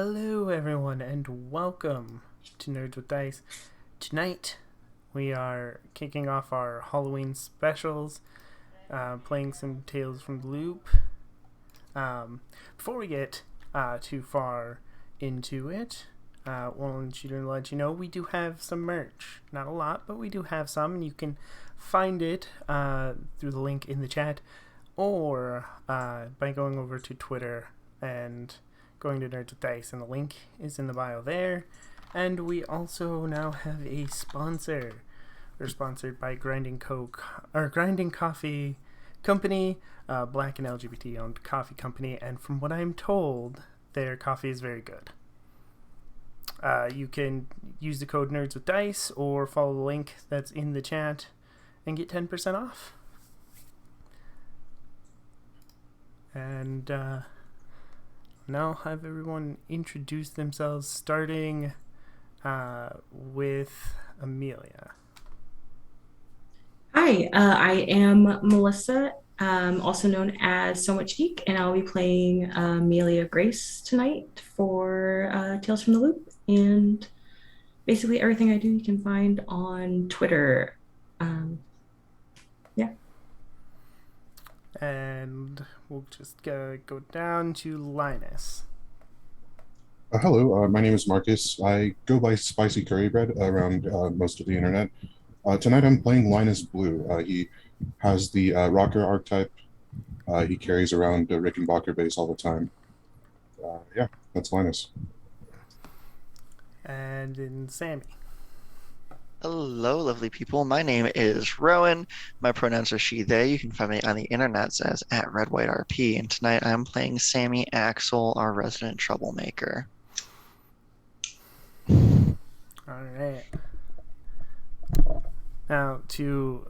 Hello, everyone, and welcome to Nerds with Dice. Tonight, we are kicking off our Halloween specials, playing some Tales from the Loop. Before we get too far into it, want to let you know we do have some merch. Not a lot, but we do have some, and you can find it through the link in the chat or by going over to Twitter and going to Nerds with Dice, and the link is in the bio there. And we also now have a sponsor. We're sponsored by Grinding Coffee Company, Black and LGBT owned coffee company, and from what I'm told, their coffee is very good. You can use the code Nerds with Dice or follow the link that's in the chat and get 10% off. And now have everyone introduce themselves, starting with Amelia. Hi, I am Melissa, also known as So Much Geek, and I'll be playing Amelia Grace tonight for Tales from the Loop. And basically, everything I do you can find on Twitter. Yeah. And we'll just go down to Linus. Hello, my name is Marcus. I go by Spicy Curry Bread around most of the internet. Tonight I'm playing Linus Blue. He has the rocker archetype. He carries around the Rickenbacker bass all the time. Yeah, that's Linus. And then Sammy. Hello, lovely people. My name is Rowan. My pronouns are she, they. You can find me on the internet as at RedWhiteRP. And tonight I'm playing Sammy Axel, our resident troublemaker. All right. Now, to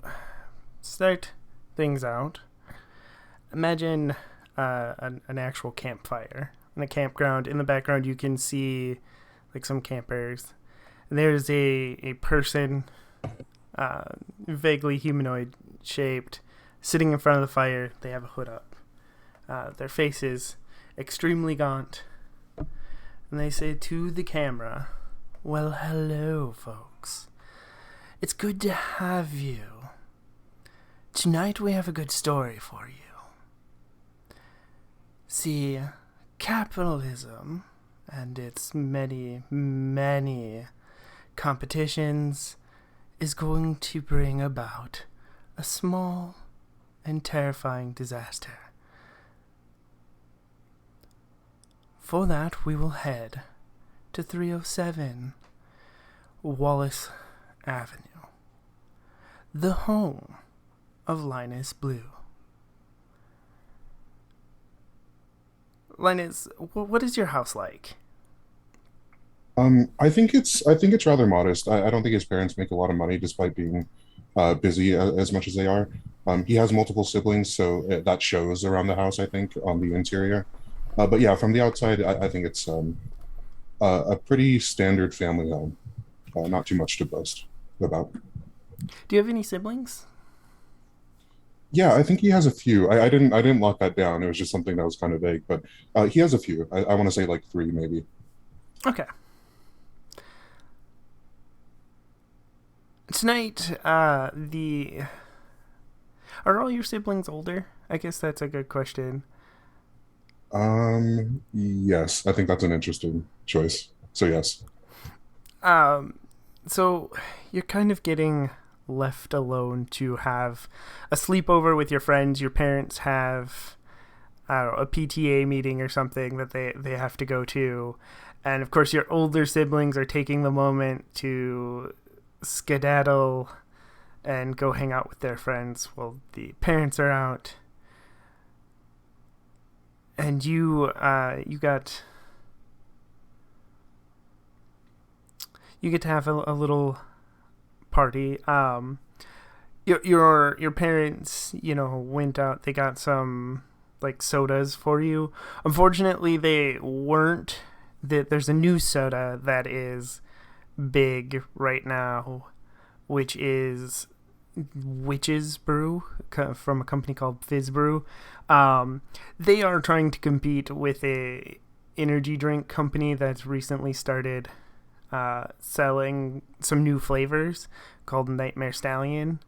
start things out, imagine an actual campfire in a campground. In the background, you can see like some campers. And there's a person, vaguely humanoid shaped, sitting in front of the fire. They have a hood up. Their face is extremely gaunt. And they say to the camera, "Well, hello, folks. It's good to have you. Tonight we have a good story for you. See, capitalism and its many, many competitions is going to bring about a small and terrifying disaster. For that, we will head to 307 Wallace Avenue, the home of Linus Blue." Linus, what is your house like? I think it's rather modest. I don't think his parents make a lot of money despite being busy as much as they are. He has multiple siblings, so that shows around the house, I think, on the interior. But yeah, from the outside, I think it's a pretty standard family home. Not too much to boast about. Do you have any siblings? Yeah, I think he has a few. I didn't lock that down. It was just something that was kind of vague, but he has a few. I want to say like three, maybe. Okay. Tonight, are all your siblings older? I guess that's a good question. Yes, I think that's an interesting choice. So yes. Um, so you're kind of getting left alone to have a sleepover with your friends. Your parents have, I don't know, a PTA meeting or something that they have to go to. And of course, your older siblings are taking the moment to skedaddle and go hang out with their friends while the parents are out. And you get to have a little party. Your parents, went out. They got some like sodas for you. Unfortunately, they weren't. There's a new soda that is big right now, which is Witch's Brew from a company called Fizz Brew. They are trying to compete with energy drink company that's recently started selling some new flavors called Nightmare Stallion.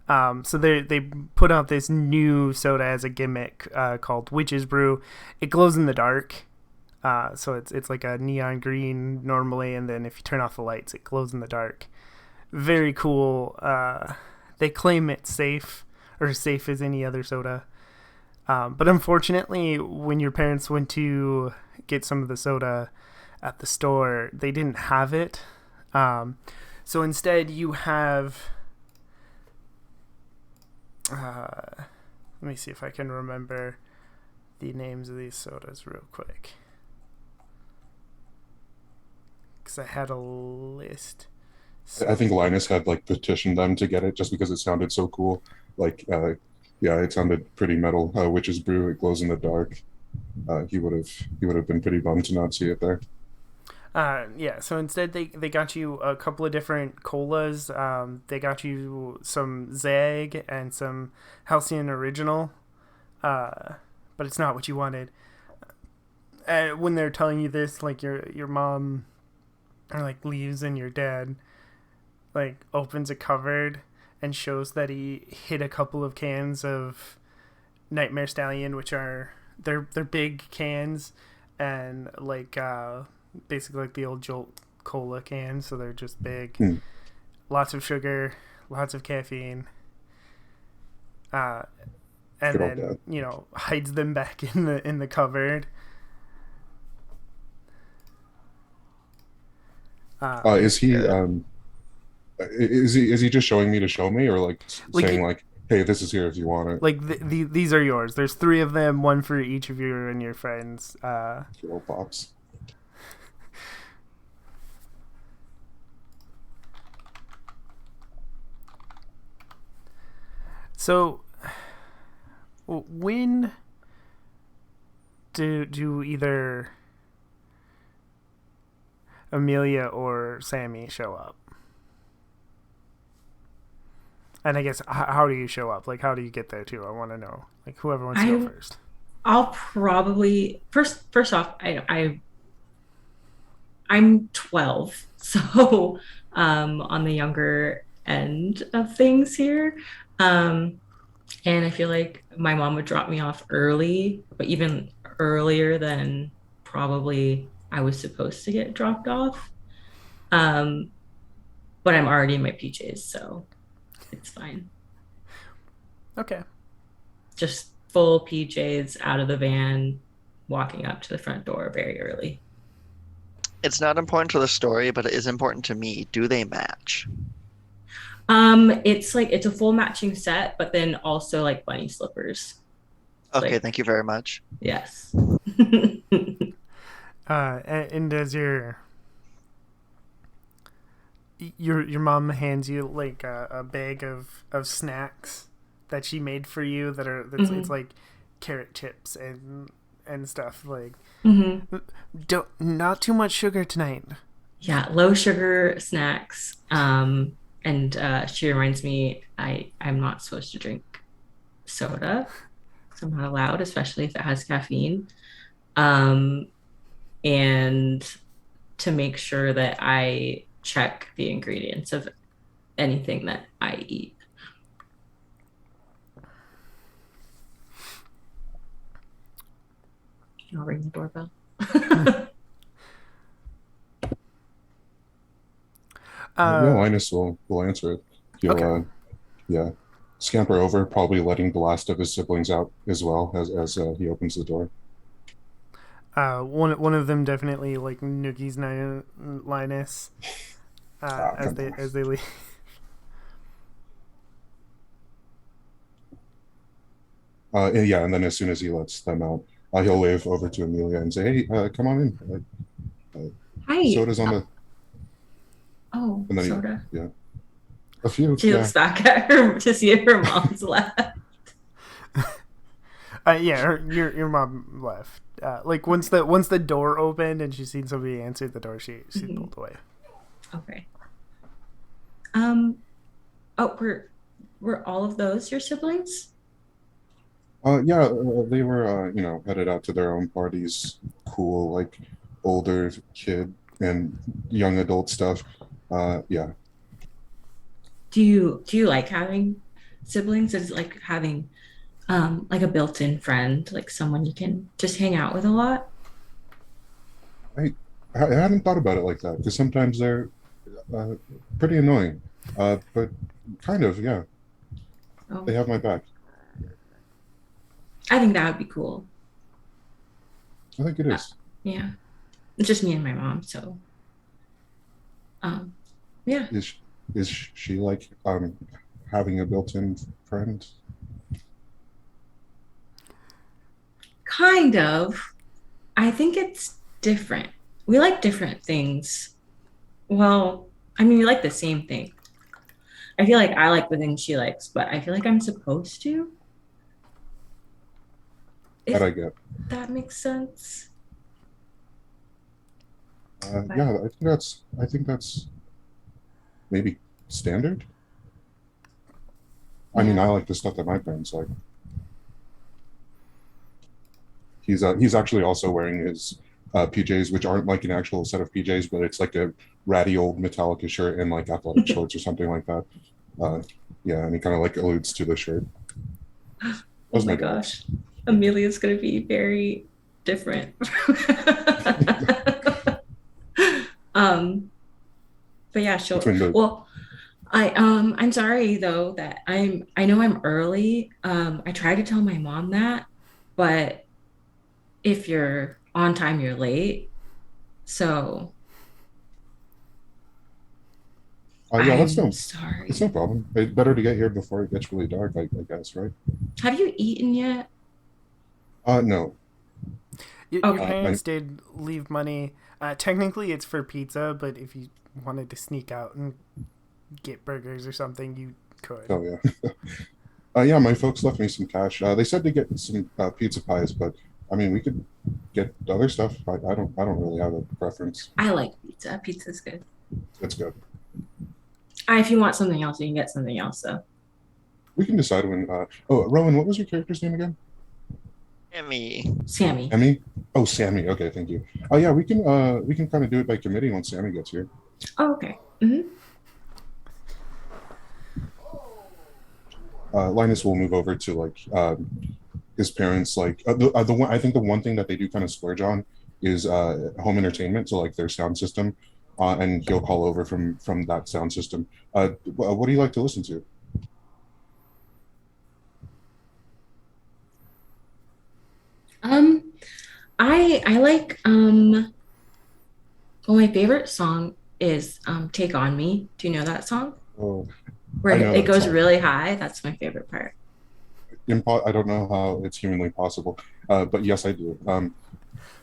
So they put out this new soda as a gimmick called Witch's Brew. It glows in the dark. So it's like a neon green normally, and then if you turn off the lights, it glows in the dark. Very cool. They claim it's safe, or as safe as any other soda. But unfortunately, when your parents went to get some of the soda at the store, they didn't have it. So instead, you have... let me see if I can remember the names of these sodas real quick. Because I had a list. I think Linus had like petitioned them to get it just because it sounded so cool. Like, yeah, it sounded pretty metal. Witch's Brew, it glows in the dark. He would have been pretty bummed to not see it there. Yeah, so instead they got you a couple of different colas. They got you some Zeg and some Halcyon Original, but it's not what you wanted. When they're telling you this, like your mom, or like leaves, and your dad like opens a cupboard and shows that he hid a couple of cans of Nightmare Stallion, which are they're big cans, and like basically like the old Jolt Cola cans, so they're just big. Lots of sugar, lots of caffeine. And Good old then dad. hides them back in the cupboard. Is he is he just showing me to show me, or like saying like, hey, this is here if you want it? Like these are yours. There's 3 of them, one for each of you and your friends. Good old pops. So, when do either Amelia or Sammy show up? And I guess how do you show up? Like, how do you get there too? I want to know. Like, whoever wants to go first. I'll probably first off, I'm 12, so on the younger end of things here. And I feel like my mom would drop me off early, but even earlier than probably I was supposed to get dropped off. But I'm already in my PJs, so it's fine. Okay. Just full PJs out of the van, walking up to the front door very early. It's not important to the story, but it is important to me. Do they match? It's a full matching set, but then also like bunny slippers. Okay, thank you very much. Yes. And does your mom hands you like a bag of snacks that she made for you it's like carrot chips and stuff like don't not too much sugar tonight. Yeah, low sugar snacks. And she reminds me I'm not supposed to drink soda, so I'm not allowed, especially if it has caffeine. And to make sure that I check the ingredients of anything that I eat. I'll ring the doorbell. Yeah, Linus will answer it. He'll Okay. scamper over, probably letting the last of his siblings out as well as he opens the door. One of them definitely like noogies Linus as they leave. And then as soon as he lets them out, he'll wave over to Amelia and say, "Hey, come on in. Hi. Soda's on the." Oh, And then soda. A few. She looks back at her to see if her mom's left. Your mom left. Like once the door opened and she seen somebody answer the door, she pulled away. Okay. Were all of those your siblings? Yeah, they were, headed out to their own parties. Cool, like older kid and young adult stuff. Yeah, Do you like having siblings? Is it like having like a built-in friend, like someone you can just hang out with a lot? I I hadn't thought about it like that because sometimes they're uh, pretty annoying. But kind of, yeah, Oh, they have my back. I think that would be cool. I think it Uh, is. yeah, it's just me and my mom, so um, yeah, Is is she like having a built-in friend? kind of. I think it's different. We like different things. Well, I mean, we like the same thing. I feel like I like the things she likes, but I feel like I'm supposed to, That if I get. that makes sense. But Yeah, I think that's maybe standard. I mean, yeah. I like the stuff that my parents like. He's actually also wearing his PJs, which aren't like an actual set of PJs, but it's like a ratty old Metallica shirt and like athletic shorts or something like that. Uh, yeah, and he kind of like alludes to the shirt. That Oh was my my dad. gosh. Amelia's gonna be very different. um, but yeah, sure. Between the Well, I'm sorry though that I know I'm early. I try to tell my mom that, but if you're on time, you're late. So yeah, I'm that's no sorry. problem. It's better to get here before it gets really dark, I guess, right? Have you eaten yet? No. Your Okay. My parents did leave money. Technically, it's for pizza, but if you wanted to sneak out and get burgers or something, you could. Oh yeah. Yeah, my folks left me some cash. They said to get some pizza pies, but I mean, we could get other stuff. I don't really have a preference. I like pizza. Pizza's good. It's good. If you want something else, you can get something else though. We can decide when. Oh, Rowan, what was your character's name again? Emmy. Sammy. Emmy. Oh, Sammy. Okay, thank you. Oh yeah, we can kind of do it by committee once Sammy gets here. Oh, okay. Hmm. Linus will move over to like his parents. Like the one, I think the one thing that they do kind of splurge on is home entertainment. So like their sound system, and he'll call over from that sound system. What do you like to listen to? Um, I like well, my favorite song is Take On Me. Do you know that song? Oh, Where I know it that goes song. really high. That's my favorite part. I don't know how it's humanly possible, but yes, I do.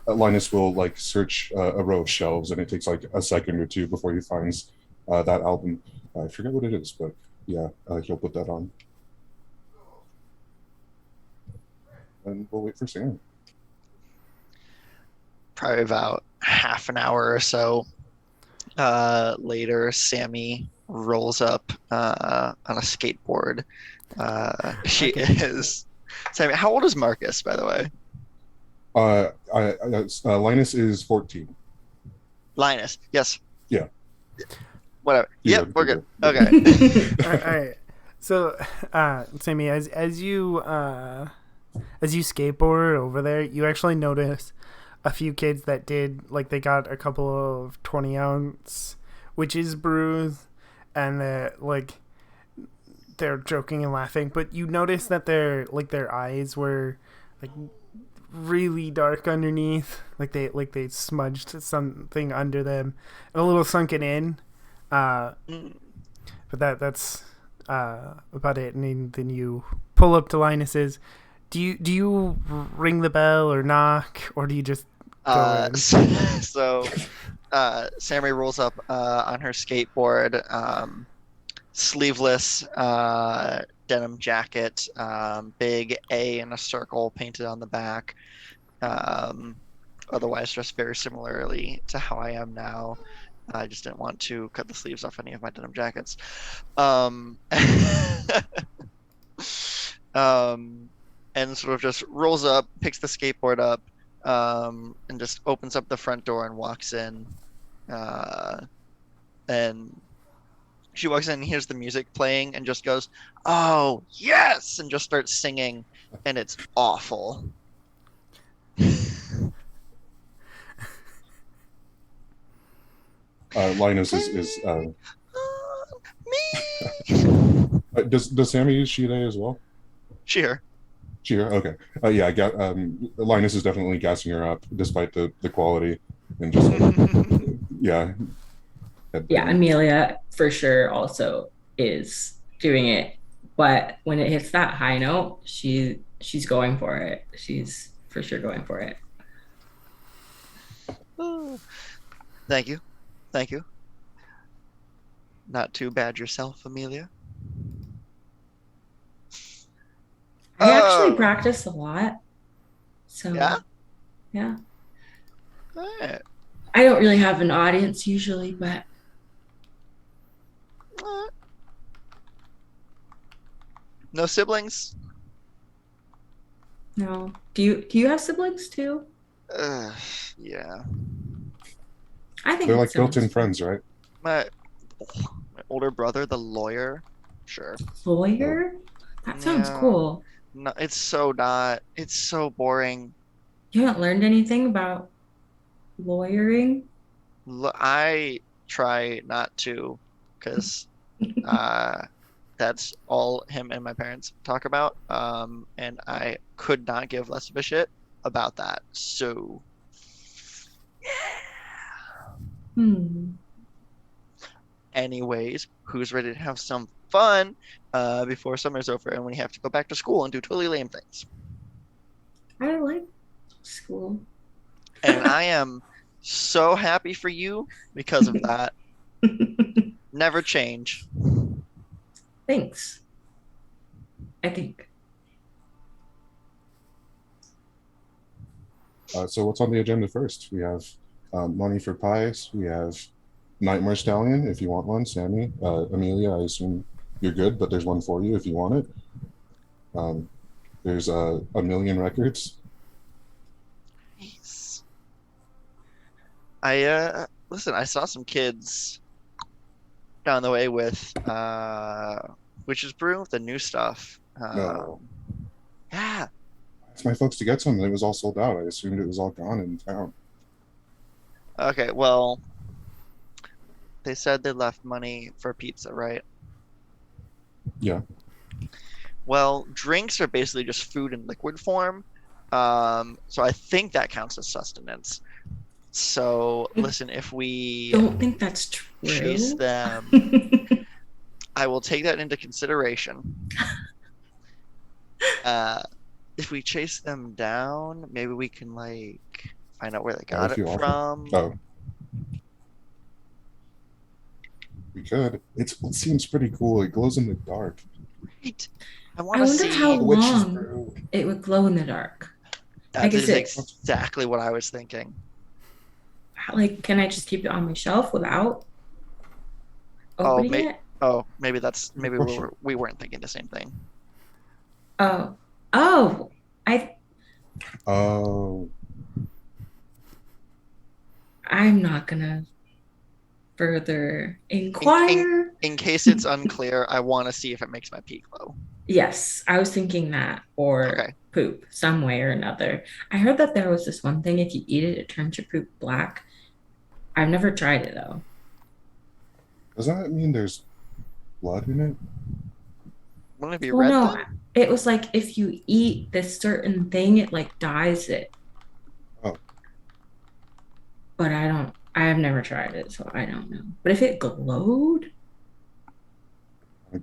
Linus will like search a row of shelves, and it takes like a second or two before he finds that album. I forget what it is, but yeah, he'll put that on, and we'll wait for Sam. Probably about half an hour or so later, Sammy rolls up on a skateboard. She Okay. is. Sammy, how old is Marcus, by the way? Linus is 14. Linus. Yes. Yeah, Whatever. you're Yep, good. we're You're good. good. You're good. Okay. All right. So, Sammy, as you skateboard over there, you actually notice a few kids that did like they got a couple of 20-ounce witches brews, and they're joking and laughing. But you notice that their eyes were like really dark underneath, like they smudged something under them, and a little sunken in. Uh, Mm, but that's about it. And then you pull up to Linus's. Do you ring the bell or knock, or do you just go Uh, in? so, Sammy rolls up on her skateboard, sleeveless denim jacket, big A in a circle painted on the back. Um, Otherwise, dressed very similarly to how I am now. I just didn't want to cut the sleeves off any of my denim jackets. Um, um, and sort of just rolls up, picks the skateboard up, and just opens up the front door and walks in. And she walks in and hears the music playing and just goes, "Oh, yes!" and just starts singing, and it's awful. Linus is Me. does Sammy use Shide as well? Cheer. Cheer. Okay. Yeah. Linus is definitely gassing her up despite the quality and just yeah. Yeah, Amelia for sure also is doing it, but when it hits that high note, she's going for it. She's for sure going for it. Thank you. Thank you. Not too bad yourself, Amelia. I actually Oh, practice a lot. So yeah? yeah. All right. I don't really have an audience usually, but No siblings? no. Do you have siblings too? Uh, yeah. I think They're it like sounds built-in friends, right? My my older brother, the lawyer. Sure. lawyer? That sounds Yeah. cool. No, it's so not. It's so boring. You haven't learned anything about lawyering? I try not to, because uh, that's all him and my parents talk about. And I could not give less of a shit about that. So, Hmm. anyways, who's ready to have some fun before summer's over and we have to go back to school and do totally lame things? I like school. And I am so happy for you because of that. Never change. Thanks. I think. So what's on the agenda first? We have money for pies. We have Nightmare Stallion if you want one. Sammy, Amelia, I assume you're good, but there's one for you if you want it. There's a million records. Nice. I listen, I saw some kids down the way with Witch's Brew, the new stuff. No, Yeah. asked my folks to get some. It was all sold out. I assumed it was all gone in town. Okay, well, they said they left money for pizza, right? Yeah. Well, drinks are basically just food in liquid form. So I think that counts as sustenance. So listen, if we Don't think that's chase true. them, I will take that into consideration. If we chase them down, maybe we can like find out where they got If it you offer. from. Oh, we could. It seems pretty cool. It glows in the dark. Right. I I want to wonder how see. The witch's long brew. it would glow in the dark. That Is is it exactly what I was thinking. like, can I just keep it on my shelf without Oh, opening it? maybe that's maybe we weren't thinking the same thing. Oh, oh, Oh, I'm not gonna further inquire. In case it's unclear, I want to see if it makes my pee glow. Yes, I was thinking that, or Okay. poop, some way or another. I heard that there was this one thing, if you eat it, it turns your poop black. I've never tried it though. does that mean there's blood in it? Wouldn't it be Well, red no, then? it was like if you eat this certain thing, it like dyes it. Oh, But I have never tried it, so I don't know. But if it glowed,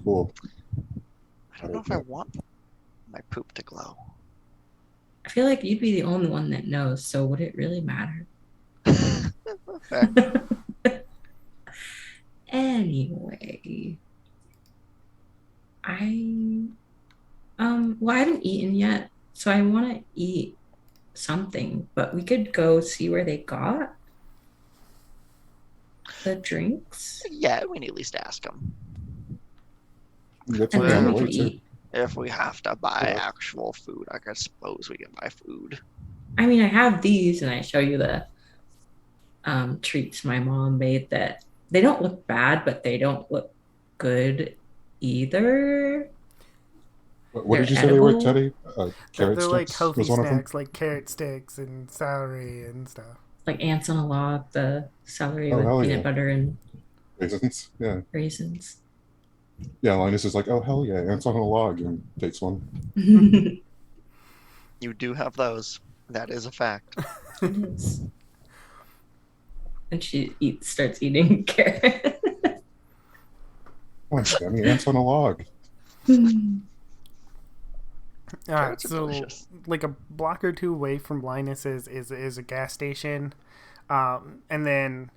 cool. I don't know if I want my poop to glow. I feel like you'd be the only one that knows, so would it really matter? Fair. Anyway, I well, I haven't eaten yet, so I want to eat something, but we could go see where they got the drinks, Yeah, we need at least ask them. That's and what on then the we way could too. eat. If we have to buy Yeah. actual food, I suppose we can buy food. I mean, I have these, and I show you the treats my mom made that they don't look bad, but they don't look good either. What did They're you say they were, edible, Teddy? They're Carrot like sticks healthy was one of them. snacks, like carrot sticks and celery and stuff. like ants on a log, the celery Oh, with hell peanut yeah. butter and Raisins. Yeah. raisins. Yeah, Linus is like, oh, hell yeah, ants on a log, and takes one. It You do have those. That is a fact. is. And she starts eating carrot. Come on, Sammy, ants on a log. Carrots are So delicious. like a block or two away from Linus is a gas station, and then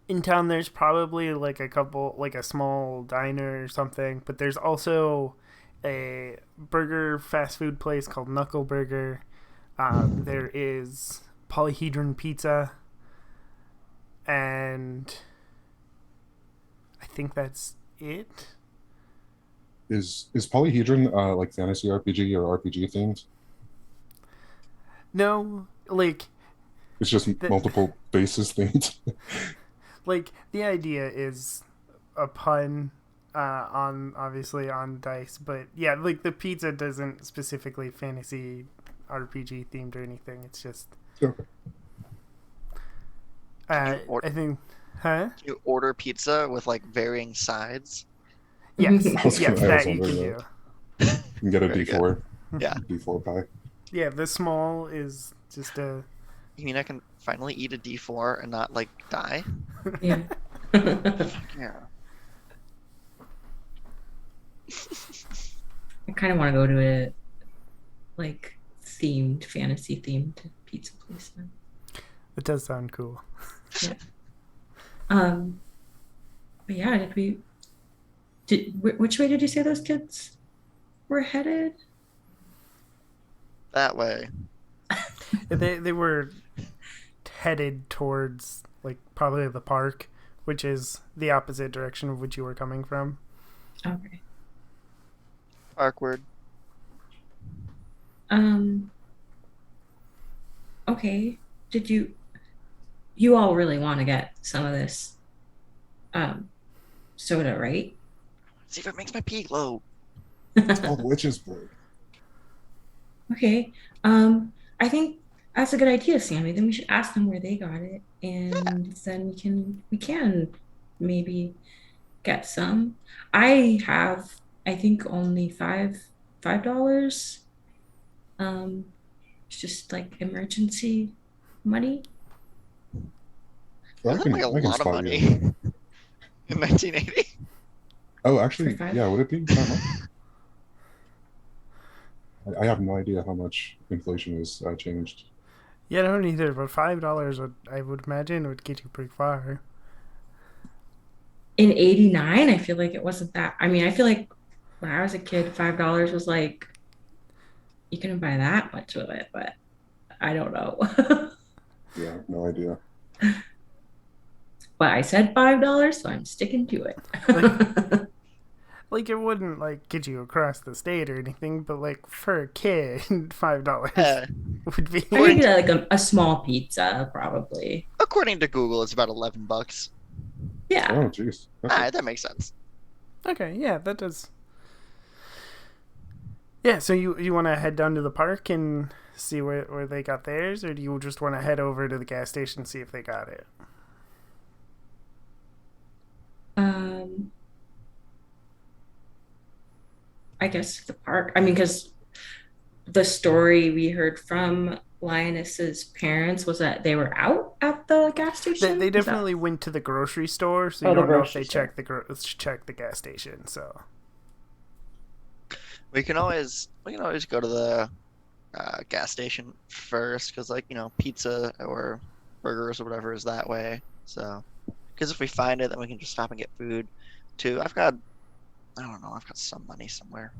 in town there's probably like a small diner or something. But there's also a burger fast food place called Knuckle Burger. There is Polyhedron Pizza, and I think that's it. Is Polyhedron like fantasy RPG or RPG themed? No, like It's just the, multiple bases themed. like the idea is a pun on obviously on dice, but yeah, like the pizza doesn't specifically fantasy RPG themed or anything. It's just Okay. I think, huh? You order pizza with like varying sides. Yes, I was yes, I that was you can wondering do. that. You can get a Very good. D4. Yeah. D4 pie. Yeah, the small is just a You mean I can finally eat a D4 and not like die? Yeah. Yeah. I kind of want to go to a like fantasy themed pizza place now. It does sound cool. But yeah, which way did you say those kids were headed? That way. They were headed towards like probably the park, which is the opposite direction of which you were coming from. Okay. Awkward. Okay. Did you all really want to get some of this soda, right? See if it makes my pee glow. It's called Witch's Blood. Okay. I think that's a good idea, Sammy. Then we should ask them where they got it, and then we can maybe get some. I have, I think, only $5. It's just like emergency money. Well, That sounds like a I can lot of spot money you. in 1980. Oh, actually, For 5? yeah, would it be that much? I have no idea how much inflation has changed. Yeah, I don't either, but $5 I would imagine would get you pretty far. In '89, I feel like it wasn't that. I mean, I feel like when I was a kid, $5 was like you couldn't buy that much with it, but I don't know. Yeah, no idea. But I said $5, so I'm sticking to it. Like it wouldn't like get you across the state or anything, but like for a kid, $5 Yeah. would be. I think like a small pizza, probably. According to Google, it's about $11. Yeah. Oh, jeez. Okay. That makes sense. Okay, yeah, that does. Yeah, so you want to head down to the park and see where they got theirs, or do you just want to head over to the gas station and see if they got it? I guess the park. I mean, because the story we heard from Linus's parents was that they were out at the gas station. They definitely went to the grocery store, so Oh, you the don't know if they grocery store. checked the gas station. So We can always go to the gas station first, because pizza or burgers or whatever is that way. So, because if we find it, then we can just stop and get food too. I don't know, I've got some money somewhere.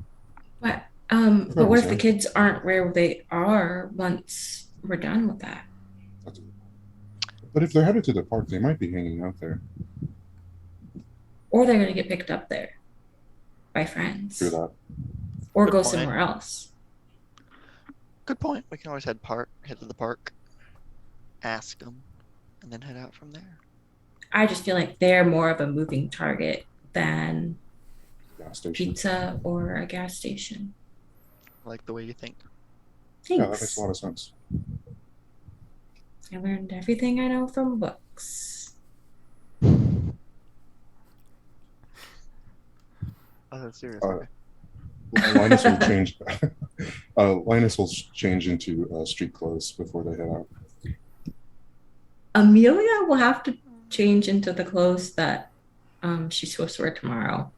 But what if the kids aren't where they are once we're done with that? But if they're headed to the park, they might be hanging out there. Or they're gonna get picked up there by friends. Through that. or Good go point. somewhere else. Good point. We can always head to the park, ask them, and then head out from there. I just feel like they're more of a moving target than Gas station. pizza or a gas station. I like the way you think. Yeah, that makes Thanks. a lot of sense. I learned everything I know from books. Oh, that's serious. Uh, Okay. Linus will change. Linus will change into street clothes before they head out. Amelia will have to change into the clothes that she's supposed to wear tomorrow.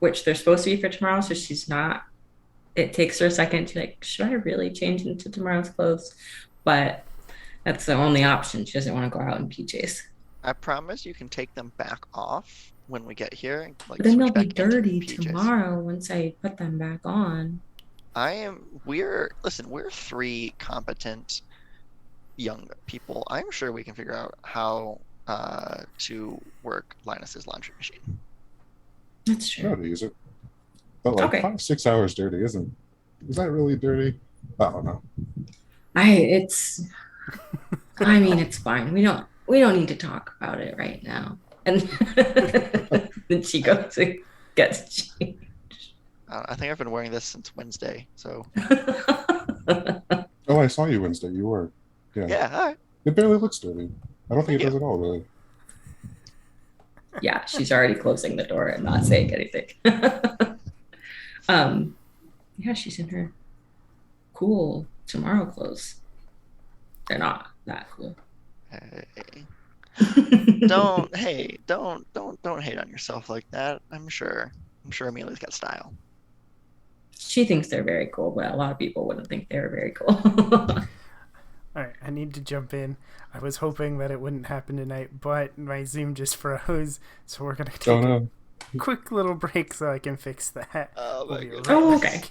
Which they're supposed to be for tomorrow, so she's not. It takes her a second to like, should I really change into tomorrow's clothes? But that's the only option. She doesn't want to go out in PJs. I promise you can take them back off when we get here and But like then they'll switch be back into dirty PJs. tomorrow once I put them back on. We're 3 competent young people. I'm sure we can figure out how to work Linus's laundry machine. That's I know how true. to use it. But like Okay. 5-6 hours dirty is that really dirty? I don't know. It's fine. We don't need to talk about it right now. And then she goes and gets changed. I think I've been wearing this since Wednesday, so Oh, I saw you Wednesday. You were. Yeah. yeah. All right. It barely looks dirty. I don't think Thank it does you. at all, really. Yeah, she's already closing the door and not saying anything. Yeah, she's in her cool tomorrow clothes. They're not that cool. Hey, don't hate on yourself like that. I'm sure Amelia's got style. She thinks they're very cool, but a lot of people wouldn't think they were very cool. All right, I need to jump in. I was hoping that it wouldn't happen tonight, but my Zoom just froze, so we're gonna take a quick little break so I can fix that. Oh We'll my be goodness. right Oh, back. okay.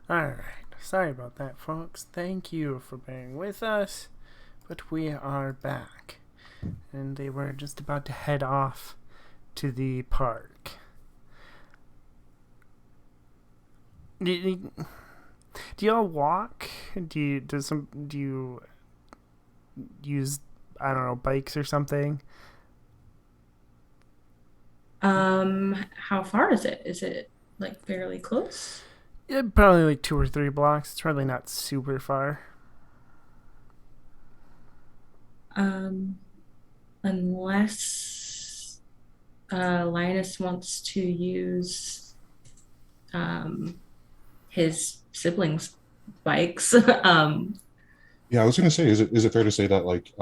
Alright, sorry about that, folks. Thank you for bearing with us, but we are back. And they were just about to head off to the park. Do y'all walk? Do you use I don't know, bikes or something. How far is it? Is it like fairly close? Yeah, probably like 2 or 3 blocks. It's probably not super far. Um, unless Linus wants to use his siblings' bikes. Yeah, I was gonna say, is it fair to say that like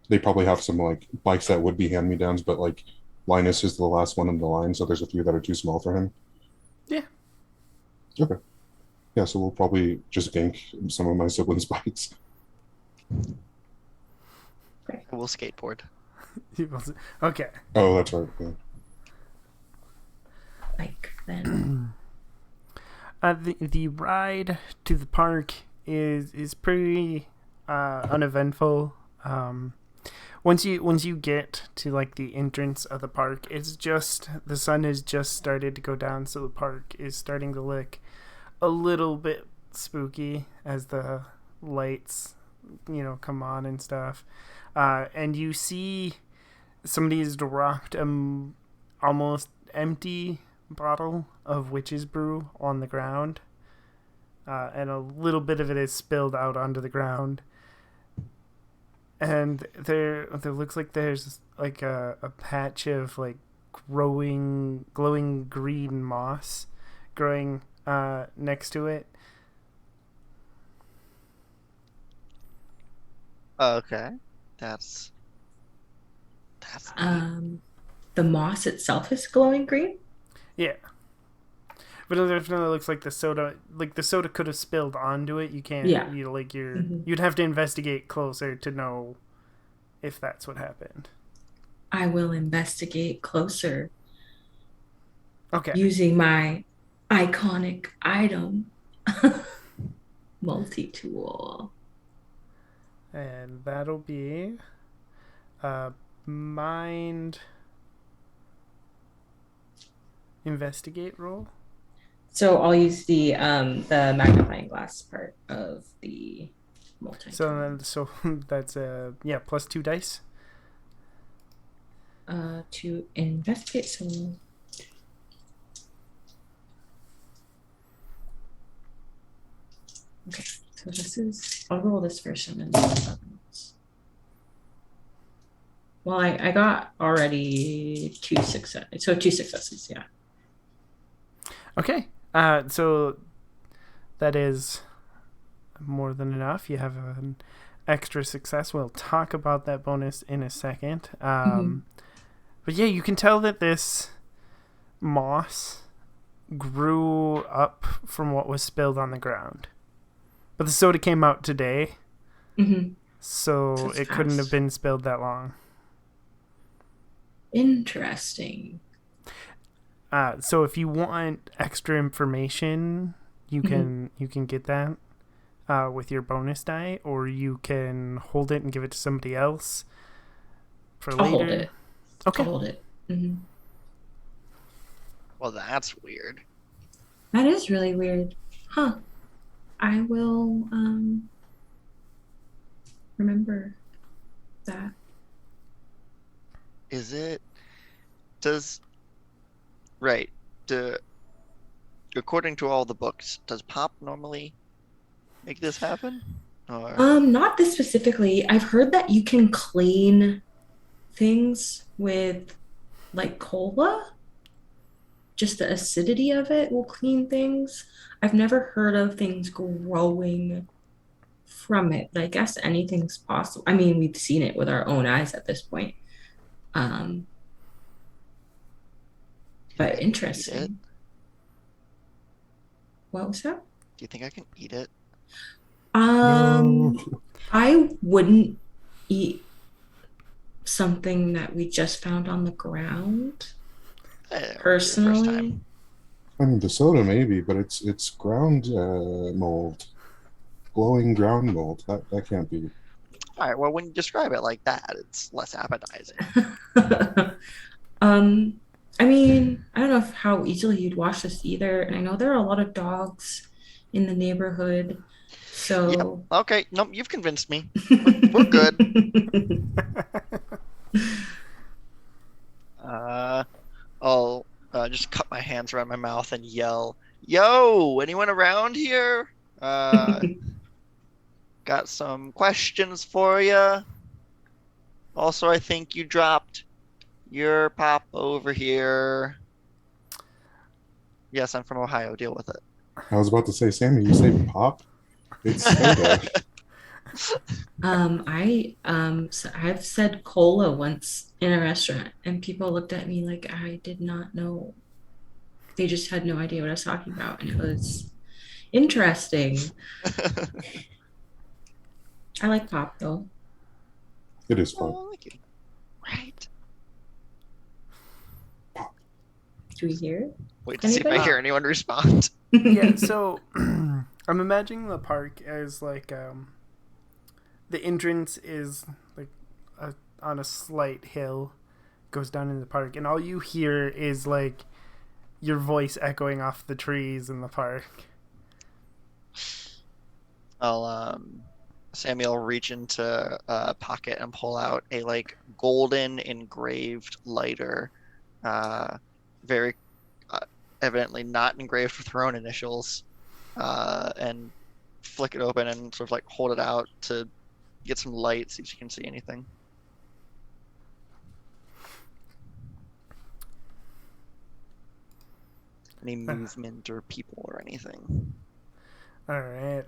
they probably have some like bikes that would be hand-me-downs, but like Linus is the last one in the line, so there's a few that are too small for him. Yeah. Okay. Yeah, so we'll probably just gank some of my siblings' bikes. I will skateboard. Okay. Oh, that's right. Yeah. Bike then. The ride to the park is pretty uneventful. Once you get to like the entrance of the park, it's just the sun has just started to go down, so the park is starting to look a little bit spooky as the lights, come on and stuff. And you see somebody's dropped almost empty bottle of witch's brew on the ground, and a little bit of it is spilled out onto the ground. And there looks like there's like a patch of like glowing green moss growing next to it. Okay. That's neat. The moss itself is glowing green. Yeah, but it definitely looks like the soda could have spilled onto it. You can't. Yeah. You'd have to investigate closer to know if that's what happened. I will investigate closer Okay. using my iconic item multi-tool. And that'll be mind investigate roll. So I'll use the magnifying glass part of the multi. So that's plus 2 dice. To investigate. So okay. So I'll roll this first and then well, I got already 2 successes. So 2 successes, yeah. Okay. So that is more than enough. You have an extra success. We'll talk about that bonus in a second. But yeah, you can tell that this moss grew up from what was spilled on the ground. But the soda came out today, so That's it couldn't have fast. been spilled that long. Interesting. So if you want extra information, you can get that with your bonus die, or you can hold it and give it to somebody else for later. I'll hold it. Okay. I'll hold it. Well, that's weird. That is really weird. Huh. I will remember that. Is it? Does right? According to all the books, does Pop normally make this happen? Or Not this specifically. I've heard that you can clean things with like cola. Just the acidity of it will clean things. I've never heard of things growing from it, but I guess anything's possible. I mean, we've seen it with our own eyes at this point. But eat it? interesting. What was that? Do you think I can eat it? Um, No. I wouldn't eat something that we just found on the ground, It won't be the first personally. time. I mean, the soda maybe, but it's ground mold, glowing ground mold. That can't be. All right. Well, when you describe it like that, it's less appetizing. I mean, I don't know how easily you'd wash this either. And I know there are a lot of dogs in the neighborhood. So Okay. Nope. You've convinced me. We're good. I'll just cut my hands around my mouth and yell, "Yo, anyone around here? Uh, got some questions for you. Also, I think you dropped your pop over here. Yes, I'm from Ohio. Deal with it." I was about to say, Sammy, you say pop? It's soda. I've said cola once in a restaurant, and people looked at me like I did not know. They just had no idea what I was talking about, and it was interesting. I like pop though. It is fun. Oh, thank you. Right. Do we hear it? Wait to see if I Anybody? hear anyone respond. Yeah, so I'm imagining the park as like the entrance is like on a slight hill, goes down in the park, and all you hear is like your voice echoing off the trees in the park. I'll Samuel reach into a pocket and pull out a like golden engraved lighter, uh, very uh, evidently not engraved with her own initials, and flick it open and sort of like hold it out to get some light, see if you can see anything. Any movement or people or anything. All right,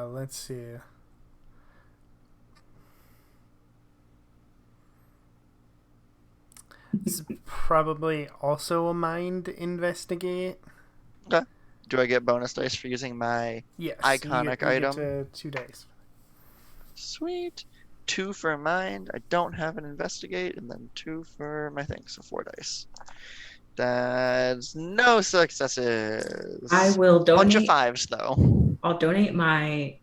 let's see. This is probably also a mind investigate. Okay. Do I get bonus dice for using my Yes, iconic you item? get 2 dice. Sweet. 2 for mind. I don't have an investigate, and then 2 for my thing, so 4 dice. That's no successes. I will Bunch of donate. 5s though. I'll donate my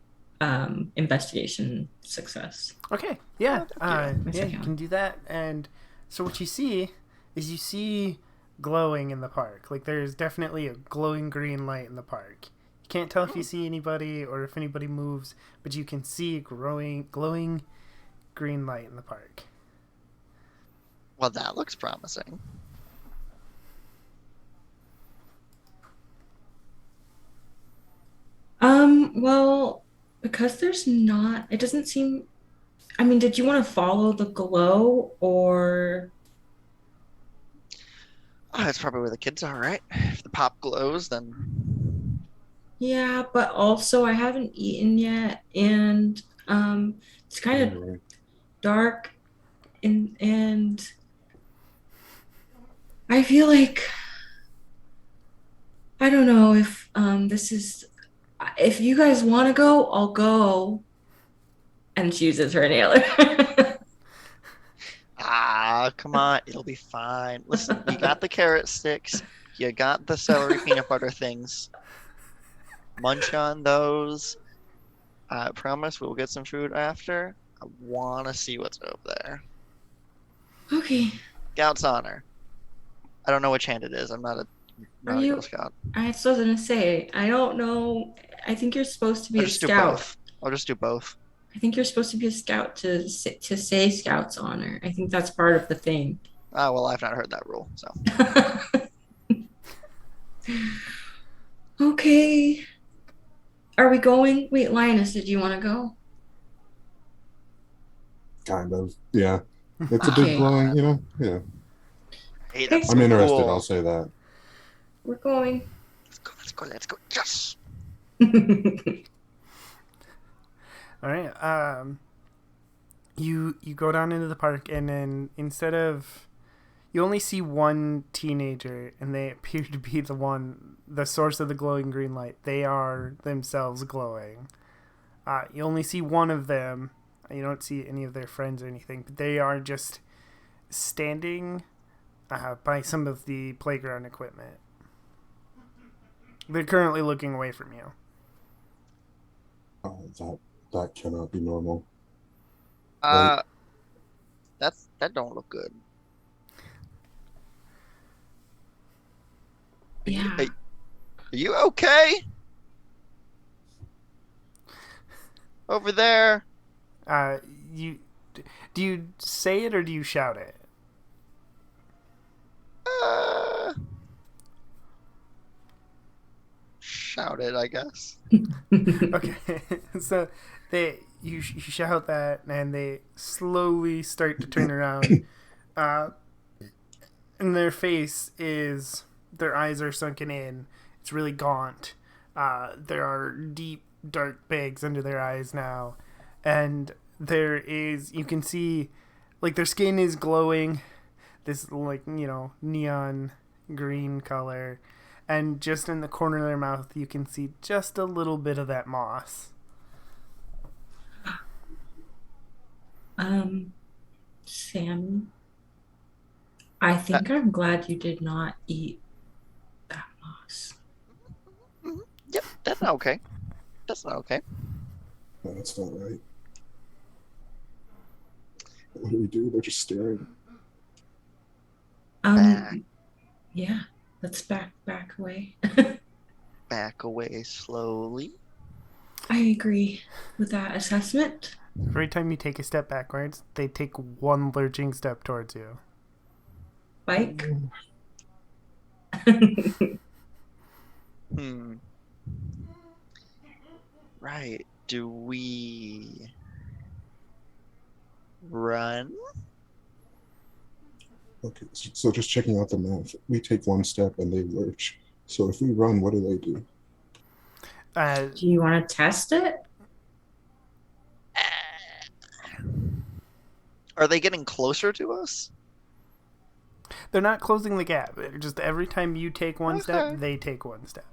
investigation success. Okay, yeah, Oh, thank you. My yeah, you second can do that. And so what you see is you see glowing in the park. Like there's definitely a glowing green light in the park. You can't tell if you see anybody or if anybody moves, but you can see a glowing green light in the park. Well, that looks promising. Well, because there's not, it doesn't seem, I mean, did you want to follow the glow or? Oh, that's probably where the kids are, right? If the pop glows, then Yeah, but also I haven't eaten yet, and it's kind of Anyway, dark, and I feel like I don't know if this is if you guys want to go, I'll go. And she uses her inhaler. come on, it'll be fine. Listen, you got the carrot sticks, you got the celery peanut butter things. Munch on those. I promise we'll get some food after. I want to see what's over there. Okay. Scout's honor. I don't know which hand it is. I'm not Are a Girl you? Scout. I was gonna say, I don't know. I think you're supposed to be I'll a just do scout. both. I'll just do both. I think you're supposed to be a scout to say Scout's honor. I think that's part of the thing. Ah, well, I've not heard that rule, so. Okay. Are we going? Wait, Linus, did you want to go? kind of. Yeah. It's a big Okay. glowing, yeah. Hey, that's I'm so interested, cool. I'll say that. We're going. Let's go, let's go, let's go. Yes! All right. You go down into the park, and then instead of you only see one teenager, and they appear to be the source of the glowing green light. They are themselves glowing. You only see one of them. You don't see any of their friends or anything, but they are just standing by some of the playground equipment. They're currently looking away from you. That cannot be normal. That don't look good. Yeah. Are you okay? Over there. Uh, you do you say it or do you shout it? Uh, shout it, I guess. Okay, so you shout that, and they slowly start to turn around. Uh, and their eyes are sunken in. It's really gaunt. There are deep, dark bags under their eyes now, and you can see, like, their skin is glowing, this, like, neon green color, and just in the corner of their mouth, you can see just a little bit of that moss. Sammy, I think I'm glad you did not eat that moss. Yep, that's not okay. That's not okay. No, that's not right. What do we do? They're just staring. Back. Yeah, let's back away. Back away slowly. I agree with that assessment. Every time you take a step backwards, they take one lurching step towards you. Bike. Right. Do we run? Okay, so just checking out the math. We take one step and they lurch. So if we run, what do they do? Do you want to test it? Are they getting closer to us? They're not closing the gap. They're just every time you take one step, they take one step.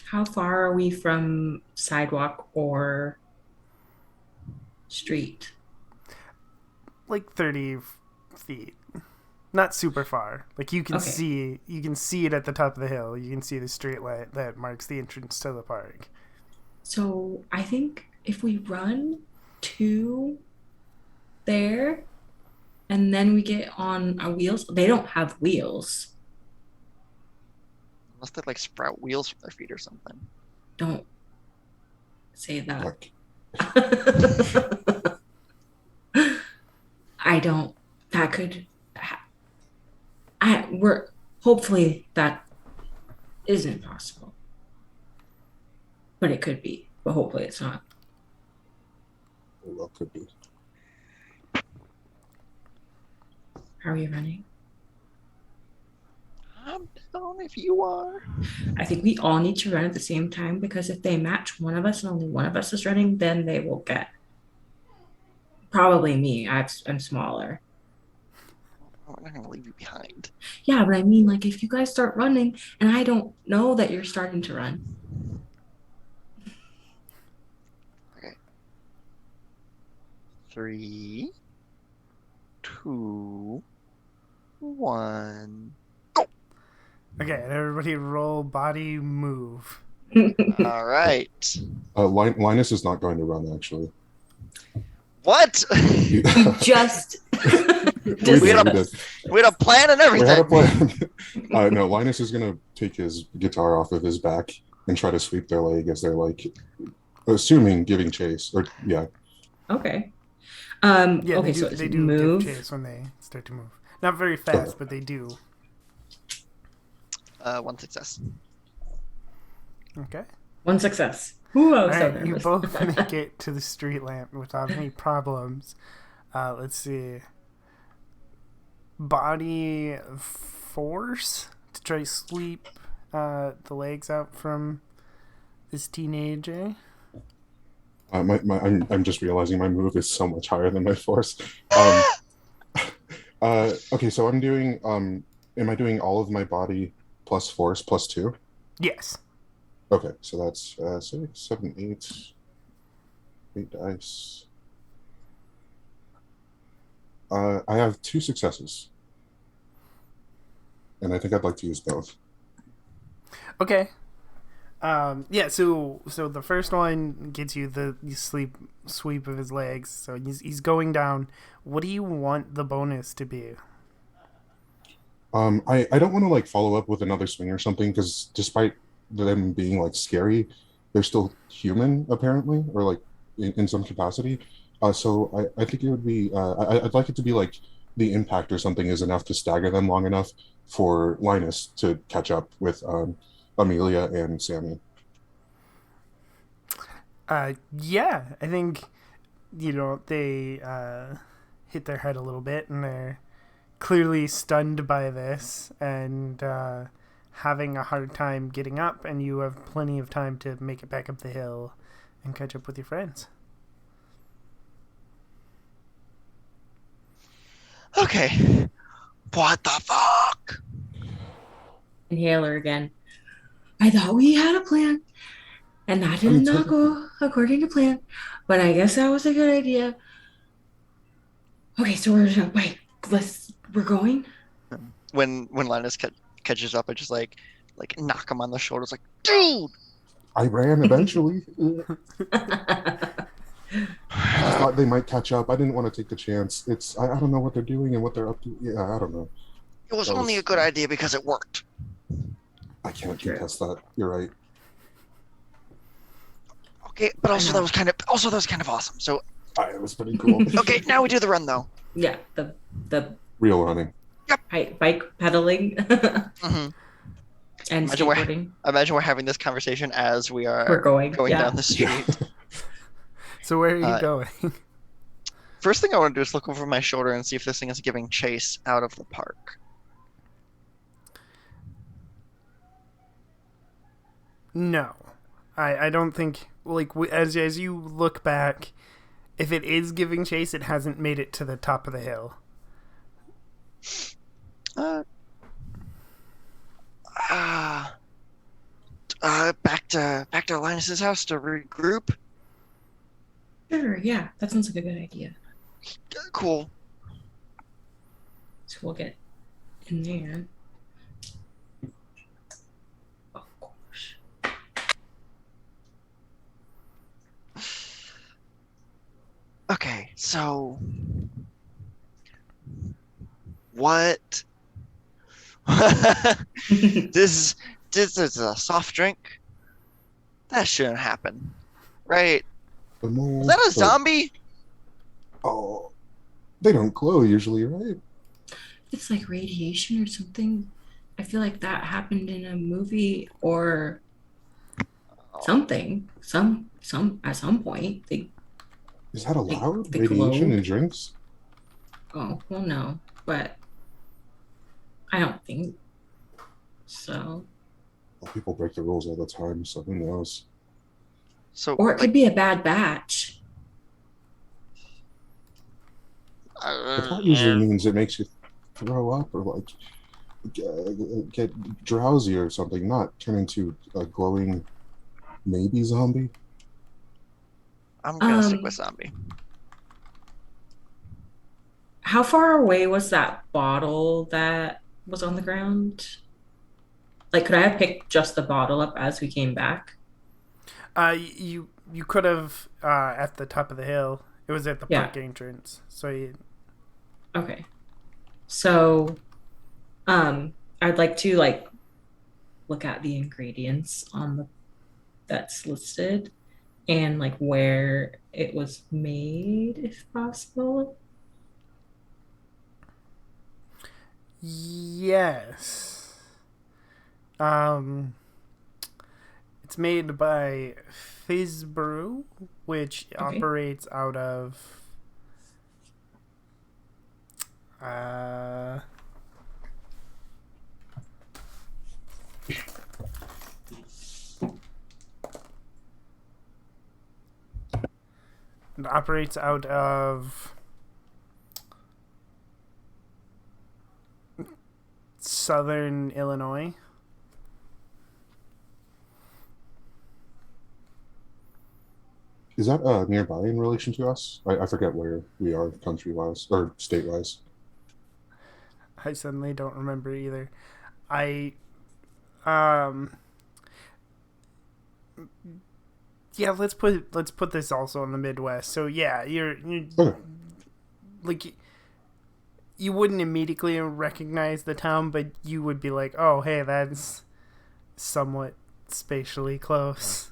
How far are we from sidewalk or street? Like 30 feet. Not super far. Like you can see it at the top of the hill. You can see the street light that marks the entrance to the park. So I think if we run to there and then we get on our wheels, they don't have wheels. Unless they like sprout wheels from their feet or something. Don't say that. I don't. That could. We're hopefully that isn't possible, but it could be. But hopefully it's not. Well, could be. How are you running? I'm down if you are. I think we all need to run at the same time because if they match one of us and only one of us is running, then they will get. Probably me. I'm smaller. I'm not gonna leave you behind. Yeah, but I mean, like, if you guys start running and I don't know that you're starting to run. Okay. 3, 2, 1. Go! Okay, and everybody roll body move. All right. Linus is not going to run, actually. What? You just... we had a plan and everything. We had a plan. No, Linus is going to take his guitar off of his back and try to sweep their leg as they're, like, assuming giving chase. Or yeah. Okay. Yeah, okay, they do move. give chase when they start to move. Not very fast, but they do. 1 success. Okay. 1 success. Ooh, I was so Alright, nervous. you both make it to the street lamp without any problems. Let's see. Body force to try to sweep the legs out from this teenager. I'm just realizing my move is so much higher than my force. Okay, so I'm doing. Am I doing all of my body plus force plus 2? Yes. Okay, so that's 6, 7, 8 dice. I have 2 successes, and I think I'd like to use both. Okay. Yeah. So the first one gets you the sweep of his legs. So he's going down. What do you want the bonus to be? I don't want to like follow up with another swing or something because despite them being like scary, they're still human apparently, or like in some capacity. So I think it would be I'd like it to be like the impact or something is enough to stagger them long enough for Linus to catch up with Amelia and Sammy. Yeah, I think they hit their head a little bit, and they're clearly stunned by this and having a hard time getting up, and you have plenty of time to make it back up the hill and catch up with your friends. Okay. What the fuck? Inhaler again. I thought we had a plan, and that I mean, did not go according to plan, but I guess that was a good idea. Okay, so we're going. When Linus catches up, I just like knock him on the shoulders, like, dude. I ran eventually. I just thought they might catch up. I didn't want to take the chance. I don't know what they're doing and what they're up to. Yeah, I don't know. It was That only was a good idea because it worked. I can't contest that. You're right. Okay, but also that was kind of awesome. So It was pretty cool. okay, now we do the run though. Yeah, the Real running. bike pedaling Mm-hmm. and Imagine skateboarding. Imagine we're having this conversation as we're going down the street. So where are you going? First thing I want to do is look over my shoulder and see if this thing is giving chase out of the park. No, I don't think. Like as you look back, if it is giving chase, it hasn't made it to the top of the hill. Back to Linus's house to regroup. Sure, yeah, that sounds like a good idea. Cool. So we'll get in there. Oh gosh. Okay, so what? This is a soft drink. That shouldn't happen, right? The mole, Is that a but- zombie? Oh, they don't glow usually, right? It's like radiation or something. I feel like that happened in a movie or something. Some at some point. Is that allowed? they Radiation glow. in drinks? Oh, well no. But I don't think so. Well, people break the rules all the time, so who knows? So, Or it could be a bad batch. But that usually means it makes you throw up or like get drowsy or something, not turn into a glowing maybe zombie. I'm gonna stick with zombie. How far away was that bottle that was on the ground? Like, could I have picked just the bottle up as we came back? You could have at the top of the hill. It was at the park entrance. So you. Okay. So, I'd like to look at the ingredients on that's listed and like where it was made, if possible. Yes. It's made by Fizz Brew, which operates out of it operates out of Southern Illinois. Is that nearby in relation to us? I forget where we are country-wise or state-wise. I suddenly don't remember either. Yeah, let's put this also in the Midwest. So yeah, you're Okay. like you wouldn't immediately recognize the town, but you would be like, "Oh, hey, that's somewhat spatially close."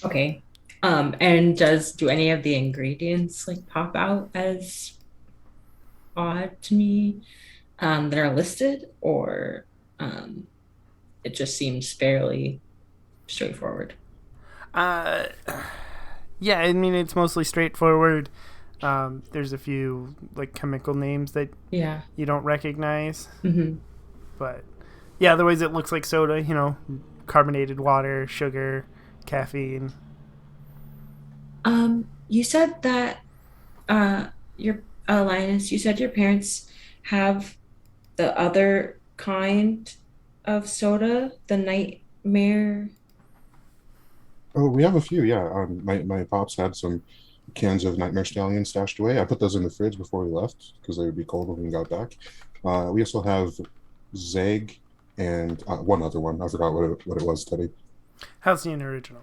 Okay. And do any of the ingredients like pop out as odd to me that are listed, or um, it just seems fairly straightforward? Uh, yeah, I mean it's mostly straightforward. There's a few like chemical names that Yeah. you don't recognize, Hmm. but yeah, otherwise it looks like soda. You know, carbonated water, sugar, caffeine. You said that your Linus, you said your parents have the other kind of soda, the nightmare. Oh, we have a few. Yeah. My pops had some cans of Nightmare Stallion stashed away. I put those in the fridge before we left because they would be cold when we got back. We also have Zeg and one other one. I forgot what it was. Teddy. Halcyon original.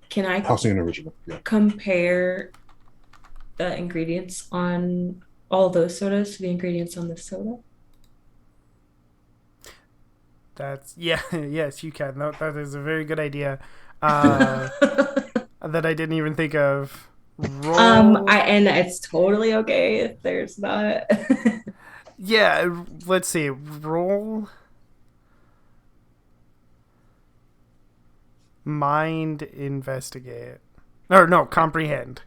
Can I Halcyon original. Yeah. compare the ingredients on all those sodas to the ingredients on this soda? That's yeah, yes, you can. That is a very good idea. That I didn't even think of. Roll. And it's totally okay if there's not. Yeah, let's see. Roll. Mind investigate. Or no, comprehend.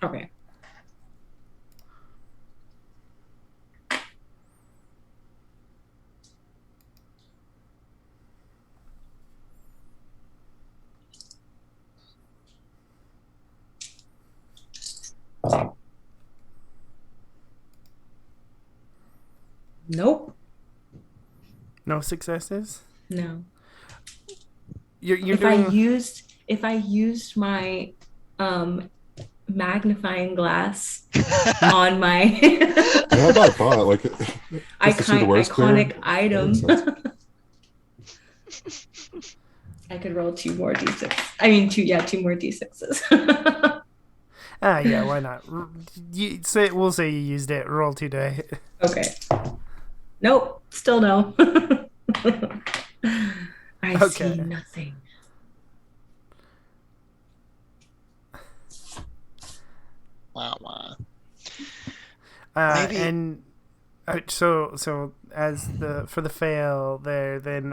Okay. Nope. No successes. No. You're If I doing. used my um magnifying glass on my I had that thought, like, just to see the words clear. iconic item, That makes sense. I could roll two more d6. I mean, two more d6s. Yeah, why not? We'll say you used it. Roll 2 die. Okay. Nope. Still no. I Okay. see nothing. Wow. Maybe. Maybe. And so as for the fail there, then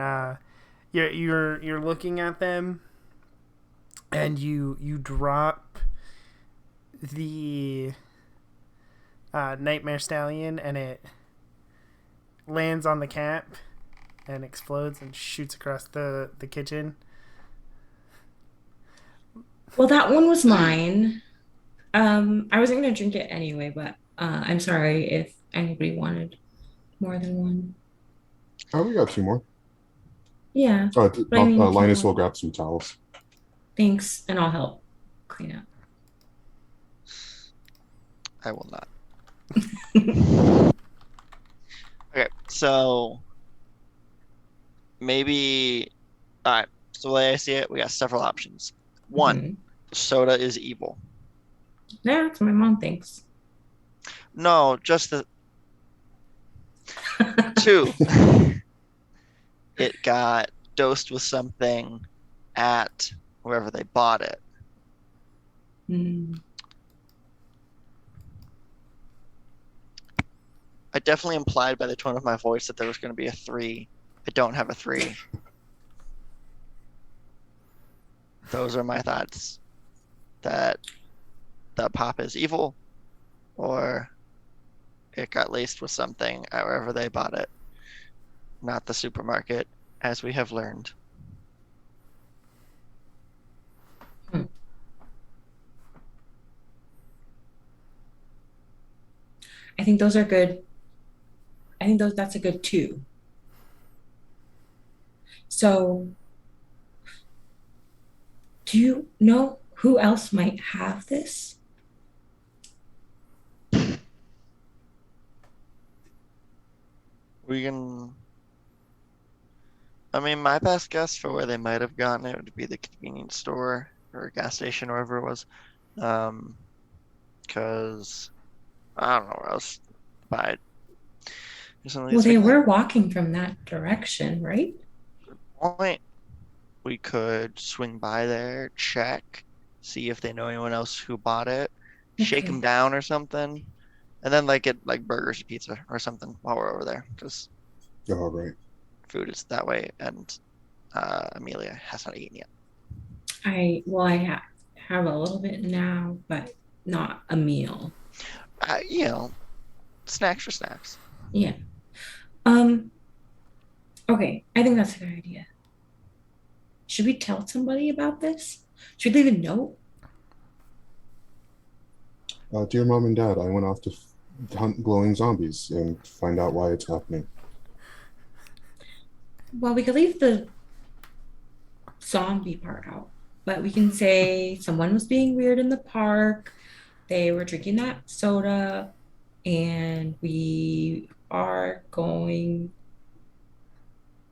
you're looking at them, and you drop the Nightmare Stallion, and it lands on the cap and explodes and shoots across the kitchen. Well, that one was mine. I wasn't gonna drink it anyway, but I'm sorry if anybody wanted more than one. Oh, we got two more. Yeah, but I mean, if you Linus will want, grab some towels. thanks, and I'll help clean up. I will not. Okay, so maybe. All right. So the way I see it, we got several options. One, Mhm. soda is evil. Yeah, that's what my mom thinks. No, just the two. It got dosed with something at wherever they bought it. Mm. I definitely implied by the tone of my voice that there was going to be a 3. I don't have a 3. Those are my thoughts. That the pop is evil, or it got laced with something at wherever they bought it, not the supermarket, as we have learned. I think those are good. I think that's a good two. So, do you know who else might have this? We can. I mean, my best guess for where they might have gotten it would be the convenience store or gas station, wherever it was. Because I don't know where else to buy it. Well, they were walking from that direction, right? Point. we could swing by there, check, see if they know anyone else who bought it, shake them Okay. down or something, and then like get like burgers or pizza or something while we're over there. Because All right. food is that way, and Amelia has not eaten yet. I have a little bit now, but not a meal. You know, snacks for snacks. Yeah. Um, okay, I think that's a good idea. Should we tell somebody about this? Should we leave a note? Dear mom and dad, I went off to hunt glowing zombies and find out why it's happening. Well, we could leave the zombie part out, but we can say someone was being weird in the park. They were drinking that soda, and we are going.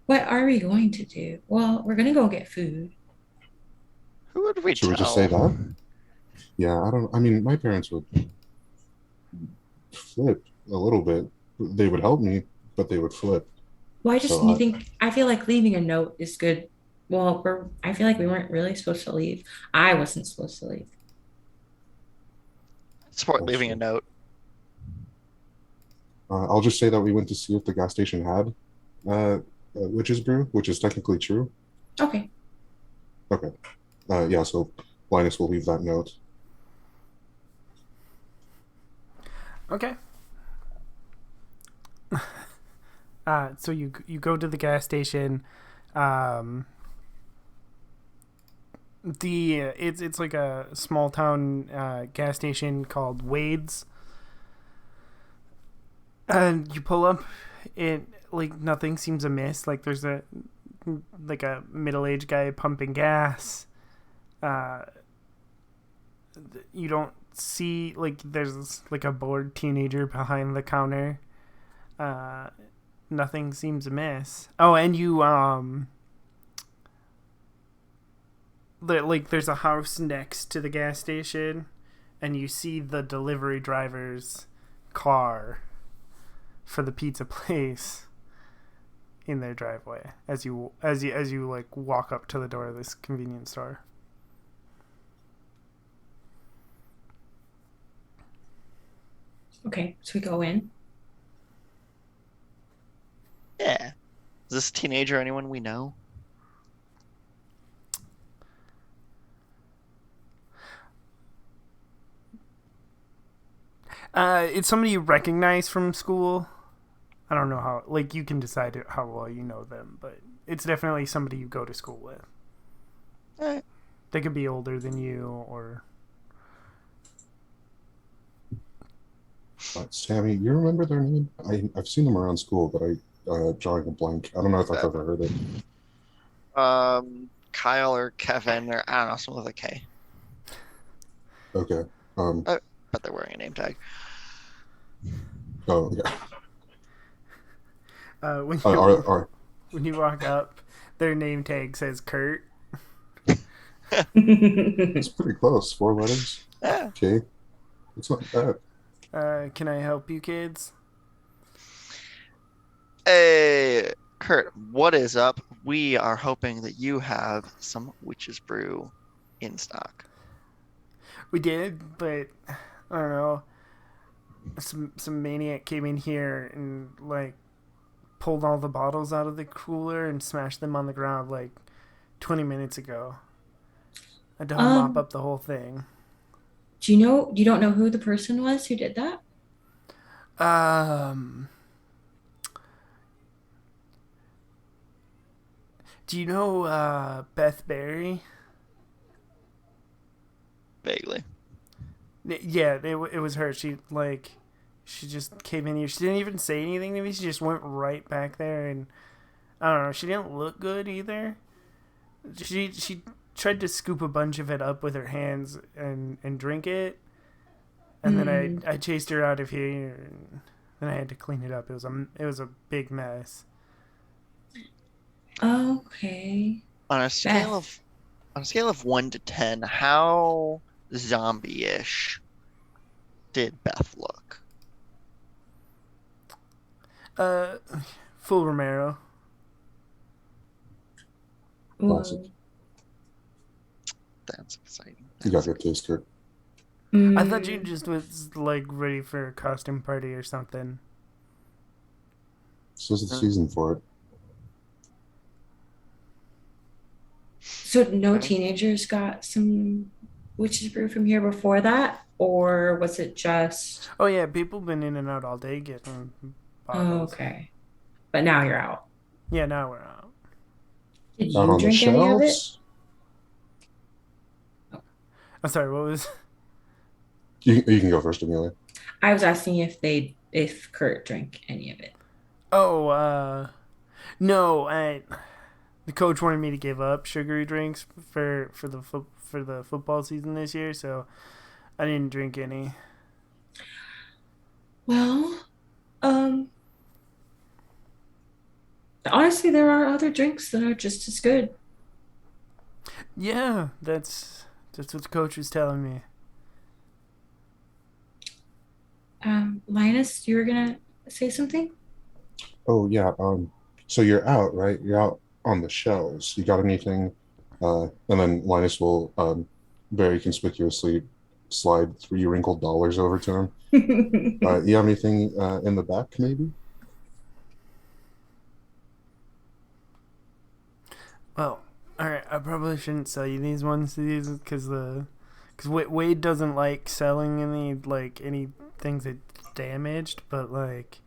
What are we going to do? Well, we're gonna go get food. Who would we Should we just say tell? that? Yeah, I don't. I mean, my parents would flip a little bit. They would help me, but they would flip. Why just So you I, think I feel like leaving a note is good. Well, I feel like we weren't really supposed to leave. I wasn't supposed to leave. Support that's leaving a true. note. I'll just say that we went to see if the gas station had witch's brew, which is technically true. Okay. Okay. Yeah. So Linus will leave that note. Okay. So you go to the gas station. Um, it's like a small town gas station called Wade's, and you pull up. It like nothing seems amiss. Like there's a middle-aged guy pumping gas. Uh, you don't see like there's like a bored teenager behind the counter. Uh, Nothing seems amiss. Oh, and you like there's a house next to the gas station, and you see the delivery driver's car for the pizza place in their driveway as you like walk up to the door of this convenience store. Okay. So we go in. Yeah. Is this teenager anyone we know? It's somebody you recognize from school. I don't know how. Like you can decide how well you know them, but it's definitely somebody you go to school with. Eh, They could be older than you, or Sammy, you remember their name? I've seen them around school, but drawing a blank. I don't know if I've ever heard it. Kyle or Kevin or I don't know, someone with a K. Okay. But they're wearing a name tag. Oh yeah. when Are when you walk up, their name tag says Kurt. it's pretty close. 4 letters. Yeah. Okay. It's not bad. Can I help you, kids? Hey, Kurt, what is up? We are hoping that you have some witch's brew in stock. We did, but I don't know. Some maniac came in here and like pulled all the bottles out of the cooler and smashed them on the ground like 20 minutes ago. I had to mop Um, up the whole thing. you don't know who the person was who did that? Um, do you know Beth Berry? Vaguely. Yeah, it was her. She just came in here. She didn't even say anything to me. She just went right back there, and I don't know. She didn't look good either. She tried to scoop a bunch of it up with her hands and drink it, and then Hmm. I chased her out of here, and then I had to clean it up. It was a big mess. Okay. On a scale Beth. of on a scale of 1 to 10, how zombie-ish did Beth look? Uh, Full Romero. Classic. Ooh. That's exciting. You got good taste, Kurt. I thought you just was like ready for a costume party or something. This is the season for it. So no teenagers got some witch's brew from here before that, or was it just? Oh yeah, people been in and out all day getting bottles. Okay, but now you're out. Yeah, now we're out. Did Out you on the drink any of it? shelves. I'm sorry, what was? You can go first, Amelia. I was asking if Kurt drank any of it. Oh, no. The coach wanted me to give up sugary drinks for the football season this year, so I didn't drink any. Well, honestly, there are other drinks that are just as good. Yeah, that's what the coach was telling me. Linus, you were gonna say something? Oh yeah. So you're out, right? You're out on the shelves. You got anything? And then Linus will very conspicuously slide three wrinkled dollars over to him. You have anything in the back, maybe? Well, all right. I probably shouldn't sell you these ones, because Wade doesn't like selling any things that damaged. But like,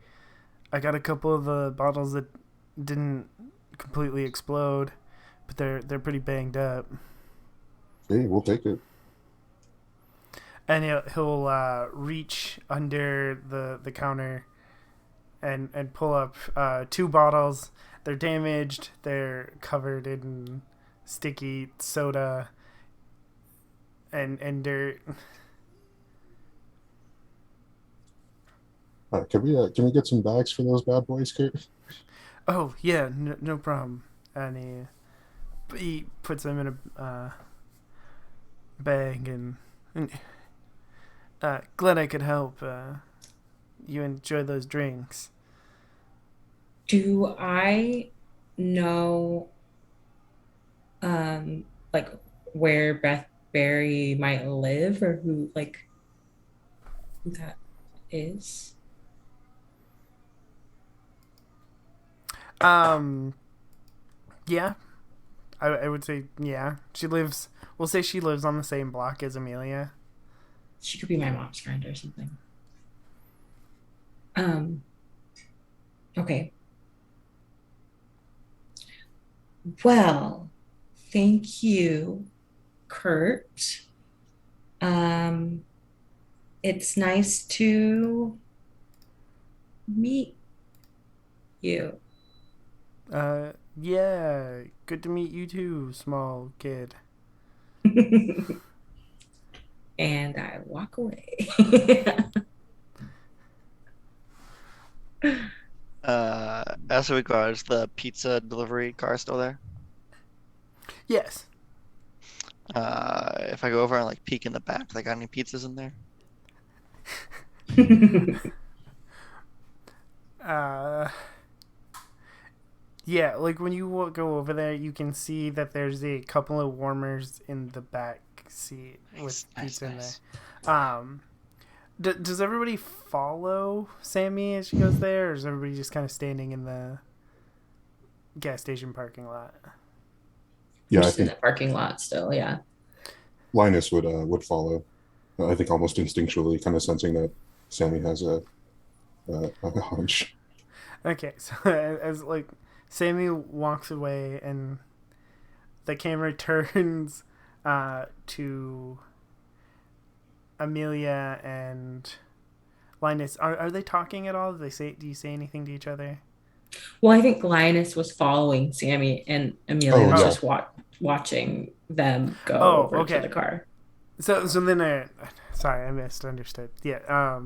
I got a couple of the bottles that didn't completely explode, but they're pretty banged up. Hey, we'll take it. And he'll reach under the counter and pull up two bottles. They're damaged. They're covered in sticky soda and dirt. Can we get some bags for those bad boys, Kurt? Oh yeah, no problem. And he puts them in a bag and glad I could help. You enjoy those drinks. Do I know, like where Beth Berry might live, or who that is? Yeah, I would say yeah. We'll say she lives on the same block as Amelia. She could be my mom's friend or something. Okay. Well, thank you, Kurt. It's nice to meet you. Yeah, good to meet you too, small kid. And I walk away. As regards the pizza delivery car still there? Yes. If I go over and like peek in the back, they got any pizzas in there? Yeah, like when you go over there, you can see that there's a couple of warmers in the back seat with pizza in there. Does everybody follow Sammy as she goes there, or is everybody just kind of standing in the gas station parking lot? Yeah, I Just in think the parking lot still, yeah. Linus would follow. I think almost instinctually, kind of sensing that Sammy has a hunch. Okay, so as like Sammy walks away and the camera turns to Amelia and Linus. Are they talking at all? Do you say anything to each other? Well, I think Linus was following Sammy and Amelia was yeah. just watching them go over okay. to the car. So then sorry, I misunderstood. Yeah.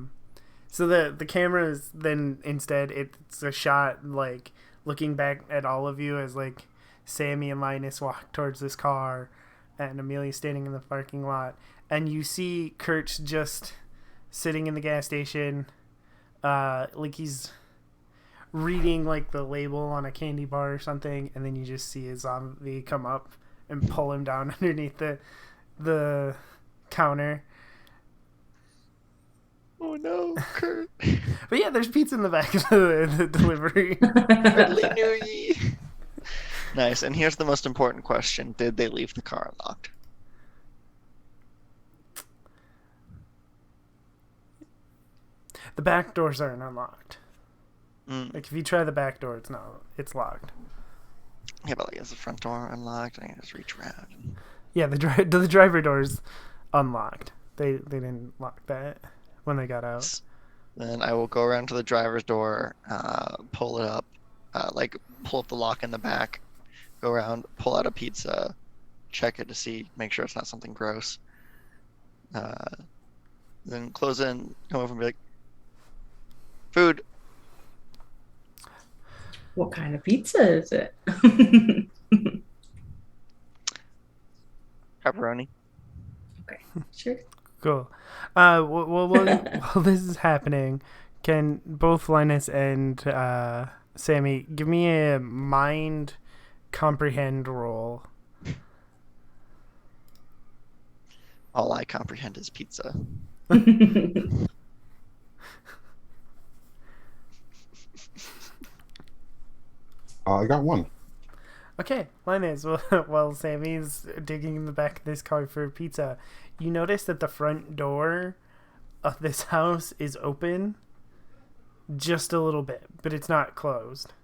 So the camera is then instead it's a shot like looking back at all of you as like Sammy and Linus walk towards this car and Amelia standing in the parking lot, and you see Kurt's just sitting in the gas station, like he's reading like the label on a candy bar or something, and then you just see a zombie come up and pull him down underneath the counter. Oh no, Kurt. But yeah, there's pizza in the back of the delivery. Friendly New Year. Nice. And here's the most important question: did they leave the car unlocked? The back doors aren't unlocked. Mm. Like if you try the back door, it's locked. Yeah, but like, is the front door unlocked? I can just reach around. Yeah, the driver door's unlocked. They didn't lock that when they got out. Then I will go around to the driver's door, pull it up, pull up the lock in the back, go around, pull out a pizza, check it to see, make sure it's not something gross. Then close in, come over and be like, food. What kind of pizza is it? Pepperoni. Okay, sure. Cool. While this is happening, can both Linus and Sammy give me a mind comprehend roll? All I comprehend is pizza. I got 1. Okay, Linus, while Sammy's digging in the back of this car for pizza, you notice that the front door of this house is open just a little bit, but it's not closed.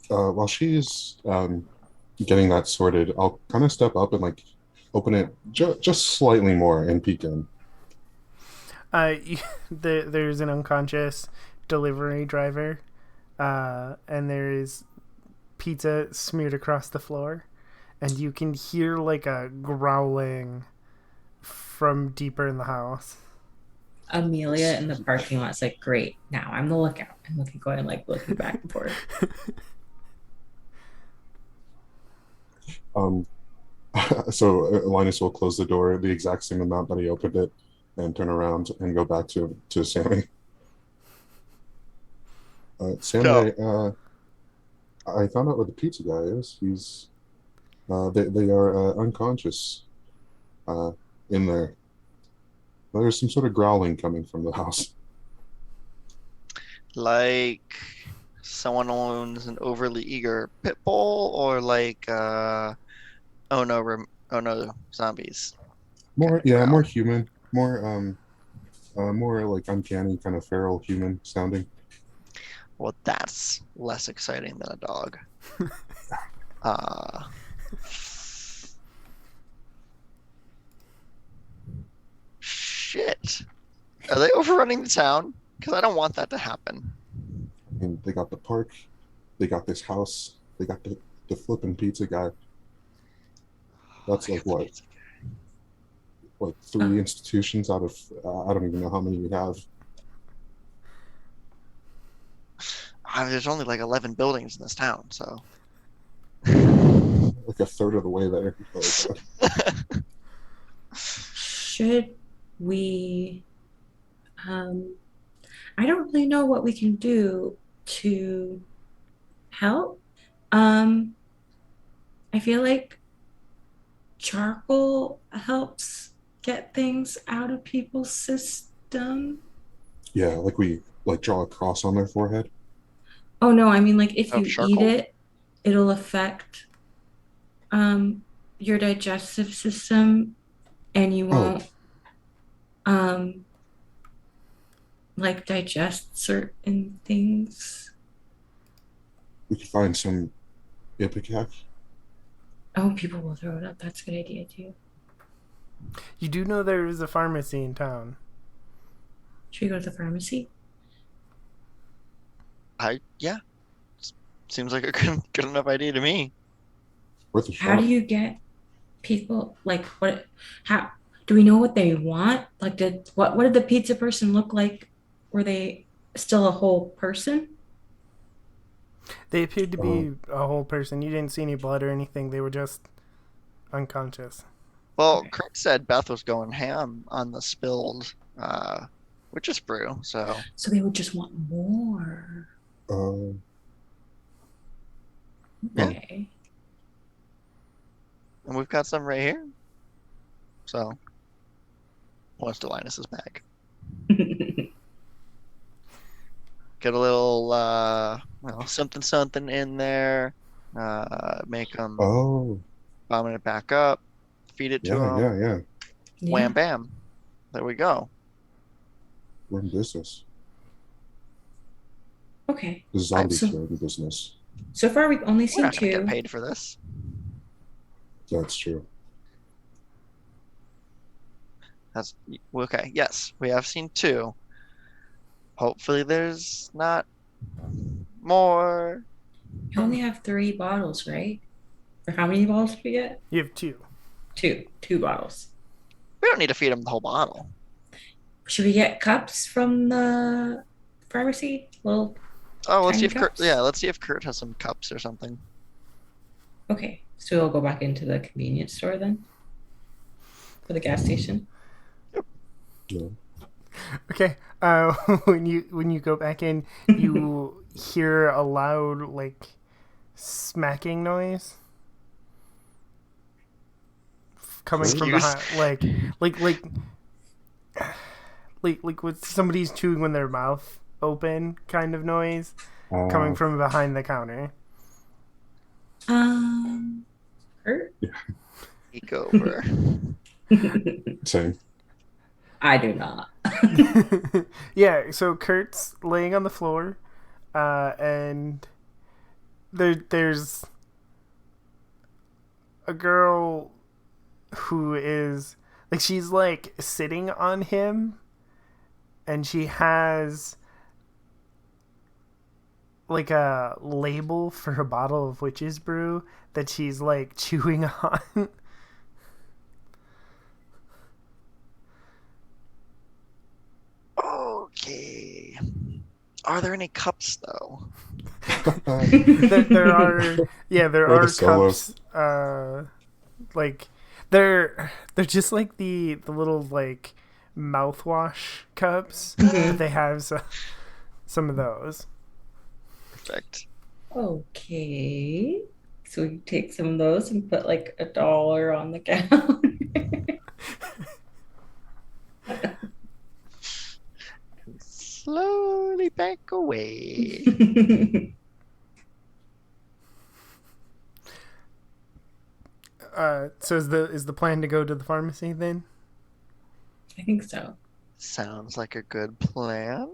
While she's getting that sorted, I'll kind of step up and like open it just slightly more and peek in. There's an unconscious delivery driver, and there is pizza smeared across the floor, and you can hear like a growling from deeper in the house. Amelia in the parking lot's like, great, now I'm the lookout. I'm going looking back and forth. So Linus will close the door the exact same amount that he opened it and turn around and go back to Sammy. Sammy, I found out where the pizza guy is. He's they are unconscious in there. There's some sort of growling coming from the house. Like someone owns an overly eager pit bull, or like oh no, zombies. More, Kinda growl. more human, more like uncanny, kind of feral human sounding. Well, that's less exciting than a dog. Shit. Are they overrunning the town? Because I don't want that to happen. And they got the park, they got this house, they got the flipping pizza guy. That's like what? Like 3 institutions out of I don't even know how many we have. There's only like 11 buildings in this town, so. Like a third of the way there. Should we I don't really know what we can do to help. I feel like charcoal helps get things out of people's system. Yeah, like we like draw a cross on their forehead. Oh no, I mean like if you charcoal? eat it, it'll affect your digestive system and you won't like digest certain things. We could find some ipecac. Oh, people will throw it up. That's a good idea too. You do know there is a pharmacy in town. Should we go to the pharmacy? Yeah. Seems like a good enough idea to me. Worth a How shot. do you get people like what? How do we know what they want? Like, what did the pizza person look like? Were they still a whole person? They appeared to be a whole person. You didn't see any blood or anything. They were just unconscious. Well, Okay. Kurt said Beth was going ham on the spilled witch's brew, so. So they would just want more. Um, Yeah. Okay. And we've got some right here. So, what's to Linus's bag? Get a little, something something in there. Make them Oh, vomit it back up. Feed it to yeah, them. yeah, yeah. Wham Yeah. bam. There we go. We're in business. Okay. The zombie So cure in business. so far we've only We're seen not gonna get two. paid for this. That's true. That's okay. Yes, we have seen two. Hopefully, there's not more. You only have 3 bottles, right? Or how many bottles did we get? You have two. Two bottles. We don't need to feed them the whole bottle. Should we get cups from the pharmacy? Little Oh, let's see tiny if Kurt. cups? Yeah, let's see if Kurt has some cups or something. Okay. So we'll go back into the convenience store then? For the gas station? Yeah. Okay. When you go back in, you hear a loud like smacking noise coming from Excuse? behind, like with somebody's chewing with their mouth open kind of noise coming from behind the counter. Hurt? Take over. Same. I do not. Yeah, so Kurt's laying on the floor, and there's a girl who is like she's like sitting on him, and she has like a label for a bottle of witch's brew that she's like chewing on. Okay. Are there any cups though? There are there Or are the solo. cups like they're just like the little like mouthwash cups, but they have some of those. Perfect. Okay. So we take some of those and put like $1 on the counter. Slowly back away. So is the plan to go to the pharmacy then? I think so. Sounds like a good plan.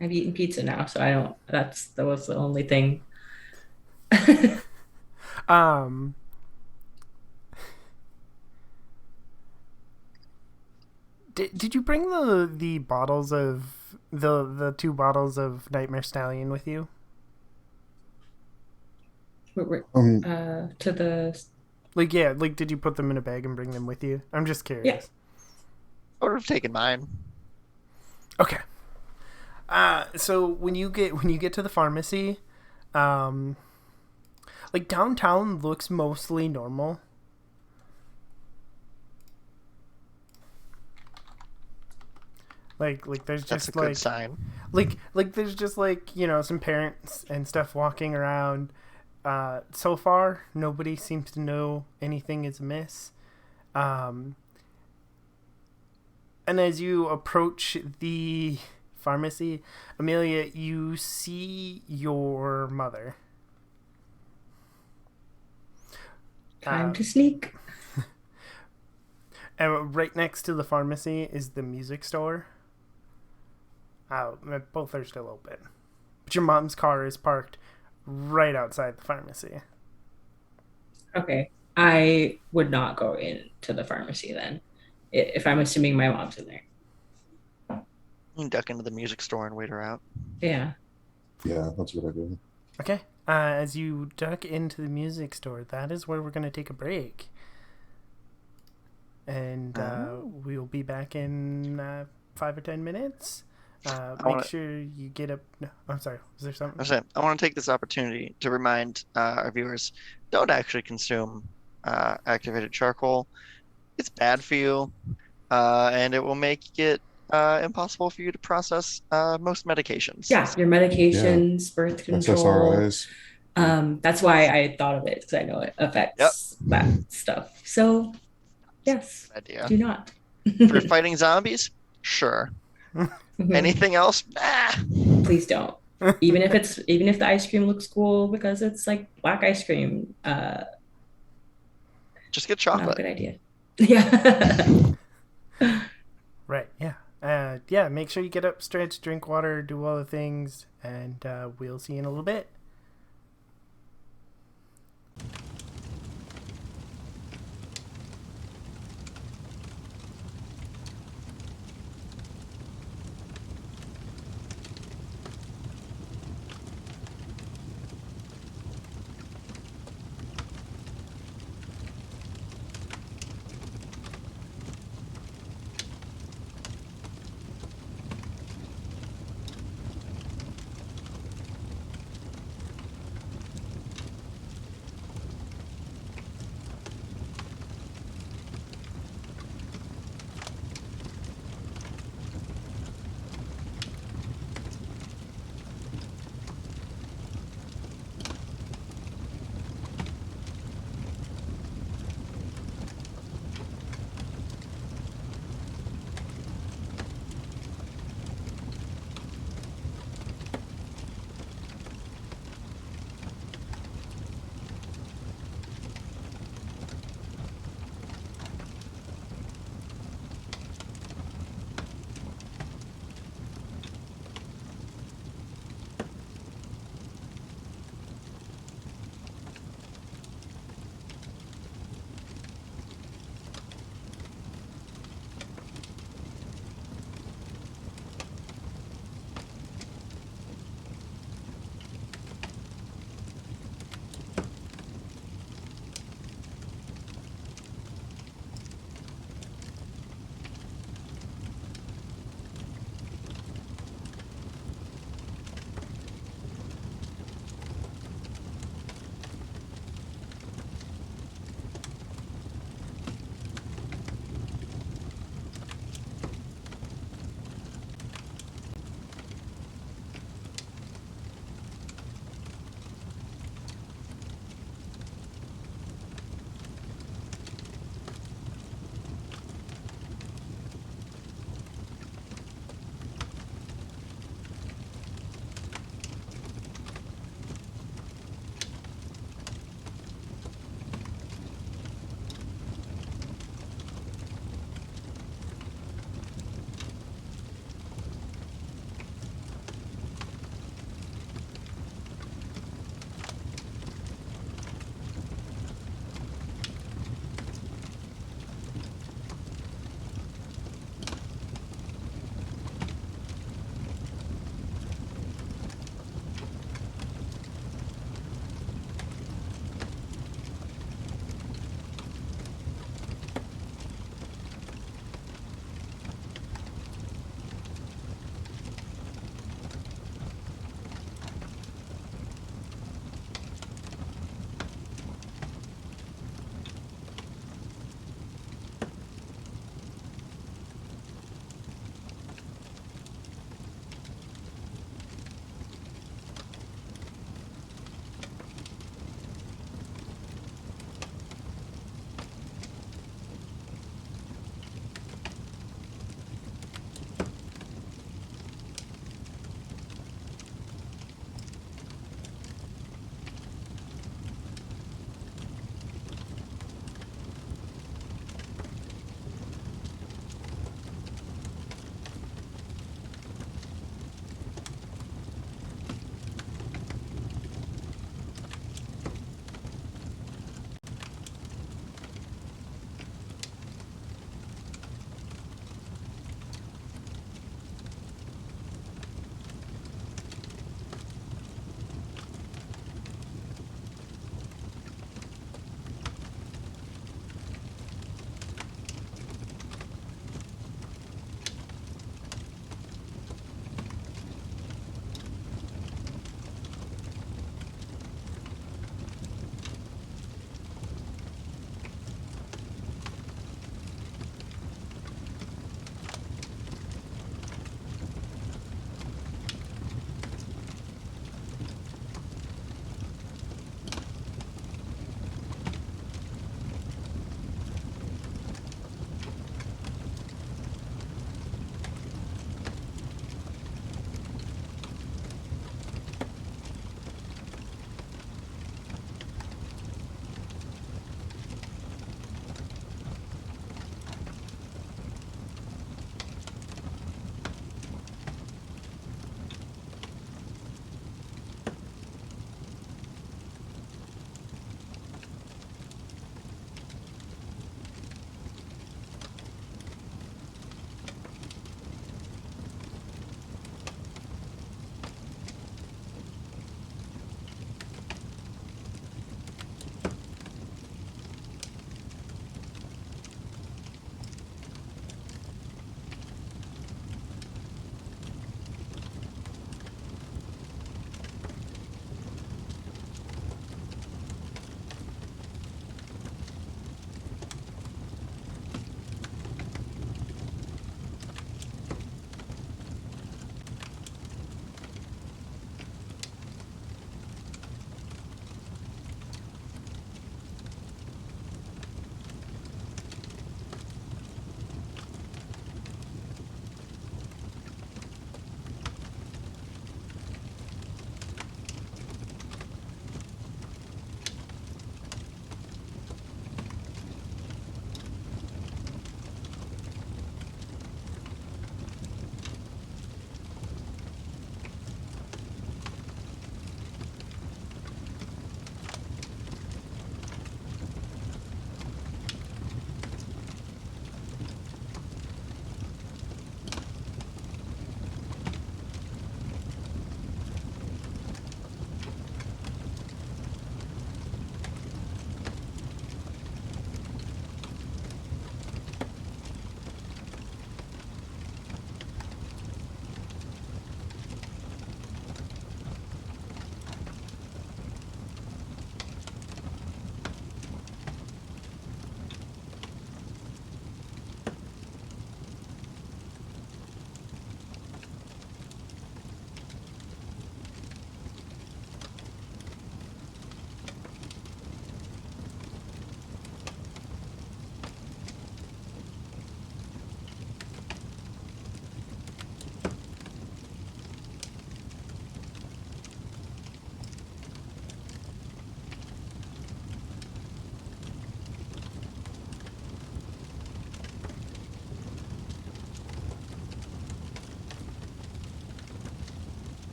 I've eaten pizza now, so I don't. That was the only thing. Um, did you bring the bottles of the 2 bottles of Nightmare Stallion with you? To the Like yeah, like did you put them in a bag and bring them with you? I'm just curious. Yeah. I would have taken mine. Okay. So when you get to the pharmacy, like downtown looks mostly normal. Like there's That's just a good like sign. like there's just like some parents and stuff walking around. So far nobody seems to know anything is amiss. And as you approach the pharmacy, Amelia, you see your mother. time to sneak. And right next to the pharmacy is the music store. Both are still open. But your mom's car is parked right outside the pharmacy. Okay. I would not go into the pharmacy then, if I'm assuming my mom's in there. You can duck into the music store and wait her out. Yeah. Yeah, that's a good idea. Okay. As you duck into the music store, that is where we're going to take a break. And we'll be back in 5 or 10 minutes. Make sure you get up. No, I'm sorry. Was there something? I want to take this opportunity to remind our viewers, don't actually consume activated charcoal. It's bad for you, and it will make it impossible for you to process most medications. Yeah, your medications, birth control. SSRIs. That's why I thought of it, because I know it Yep, affects that stuff. So yes, good idea. do not. For fighting zombies, sure. Mhm. Anything else? Ah, Please don't. Even if the ice cream looks cool because it's like black ice cream, just get not a chocolate. good idea. Yeah. Right. Yeah. Yeah. Make sure you get up, stretch, drink water, do all the things, and we'll see you in a little bit.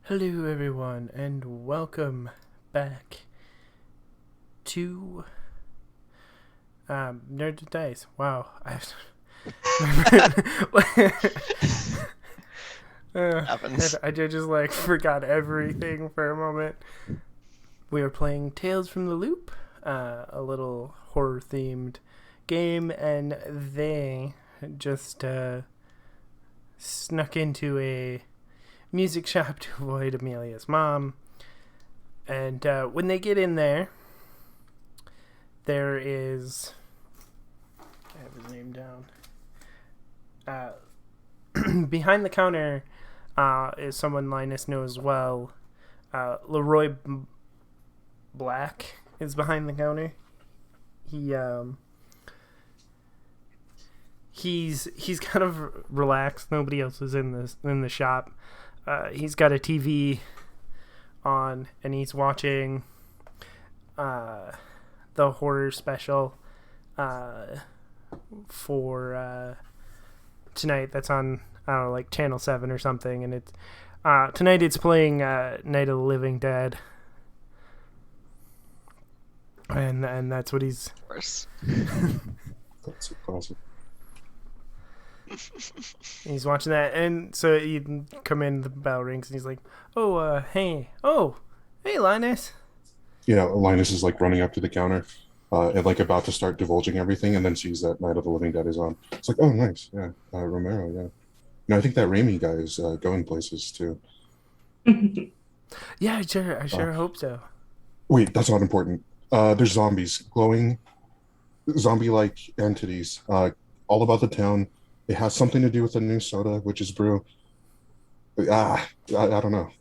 Hello, everyone, and welcome back to Nerd to Dice. Wow, Happens. I just like forgot everything for a moment. We are playing Tales from the Loop, a little horror-themed game, and they just snuck into a music shop to avoid Amelia's mom. And when they get in there, there is... I have his name down. Behind the counter is someone Linus knows well. Leroy Black is behind the counter. He's kind of relaxed. Nobody else is in the shop. He's got a TV on, and he's watching the horror special for tonight. That's on, I don't know, like Channel 7 or something. And it's tonight it's playing Night of the Living Dead. And that's what he's... Of course. That's awesome. He's watching that, and so you come in, the bell rings, and he's like, hey Linus. Yeah, Linus is like running up to the counter and like about to start divulging everything, and then sees that Night of the Living Dead is on. It's like, oh, nice. Yeah, Romero, yeah. No, I think that Raimi guy is going places too. Yeah, I sure hope so. Wait, that's not important. There's zombies, glowing zombie-like entities all about the town. It has something to do with the new soda, which is brew. I don't know.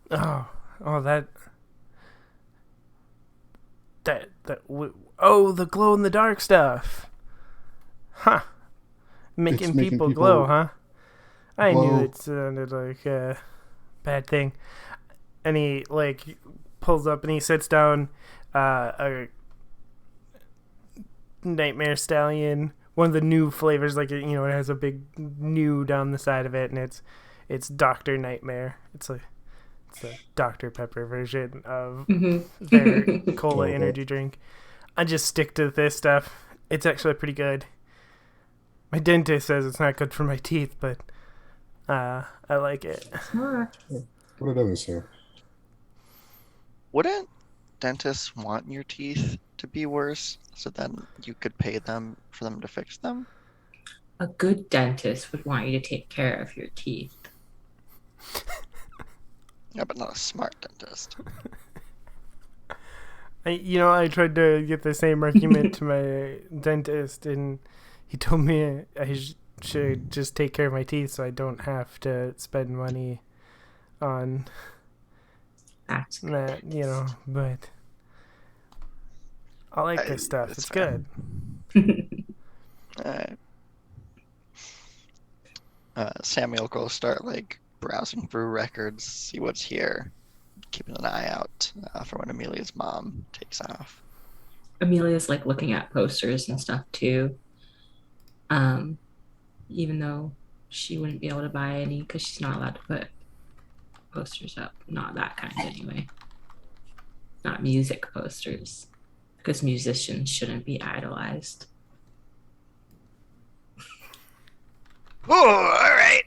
The glow in the dark stuff. Huh. Making people glow, huh? I knew it sounded like a bad thing. And he like pulls up and he sits down a Nightmare Stallion, one of the new flavors, like, you know, it has a big new down the side of it, and it's Dr. Nightmare. It's a Dr. Pepper version of their cola energy drink. I just stick to this stuff. It's actually pretty good. My dentist says it's not good for my teeth, but I like it. What did I say? Wouldn't dentists want your teeth to be worse so then you could pay them for them to fix them? A good dentist would want you to take care of your teeth. Yeah, but not a smart dentist. I tried to get the same argument to my dentist, and he told me I should just take care of my teeth so I don't have to spend money on That's that, but I like this stuff. It's good. Alright. Sammy will go start like browsing through records, see what's here, keeping an eye out for when Amelia's mom takes off. Amelia's like looking at posters and stuff too. Even though she wouldn't be able to buy any because she's not allowed to put posters up. Not that kind anyway. Not music posters. Because musicians shouldn't be idolized. Oh, all right.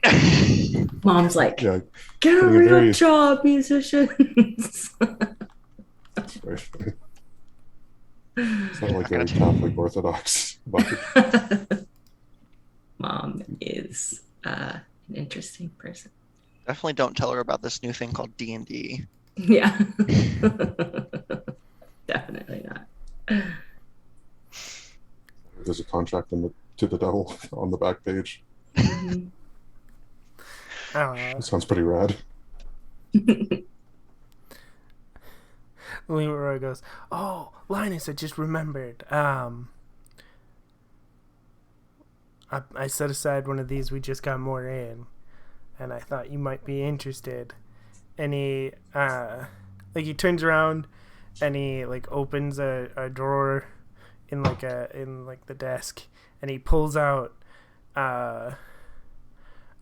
Mom's like, Yeah, get a real job, musicians. that's very funny. It's not like very Catholic Orthodox. But Mom is an interesting person. Definitely don't tell her about this new thing called D&D. Yeah. Definitely not. there's a contract to the devil on the back page. Mhm. It sounds pretty rad. Leroy goes, "Oh, Linus, I just remembered. I set aside one of these. We just got more in, and I thought you might be interested." And he he turns around and he like opens a drawer in the desk, and he pulls out a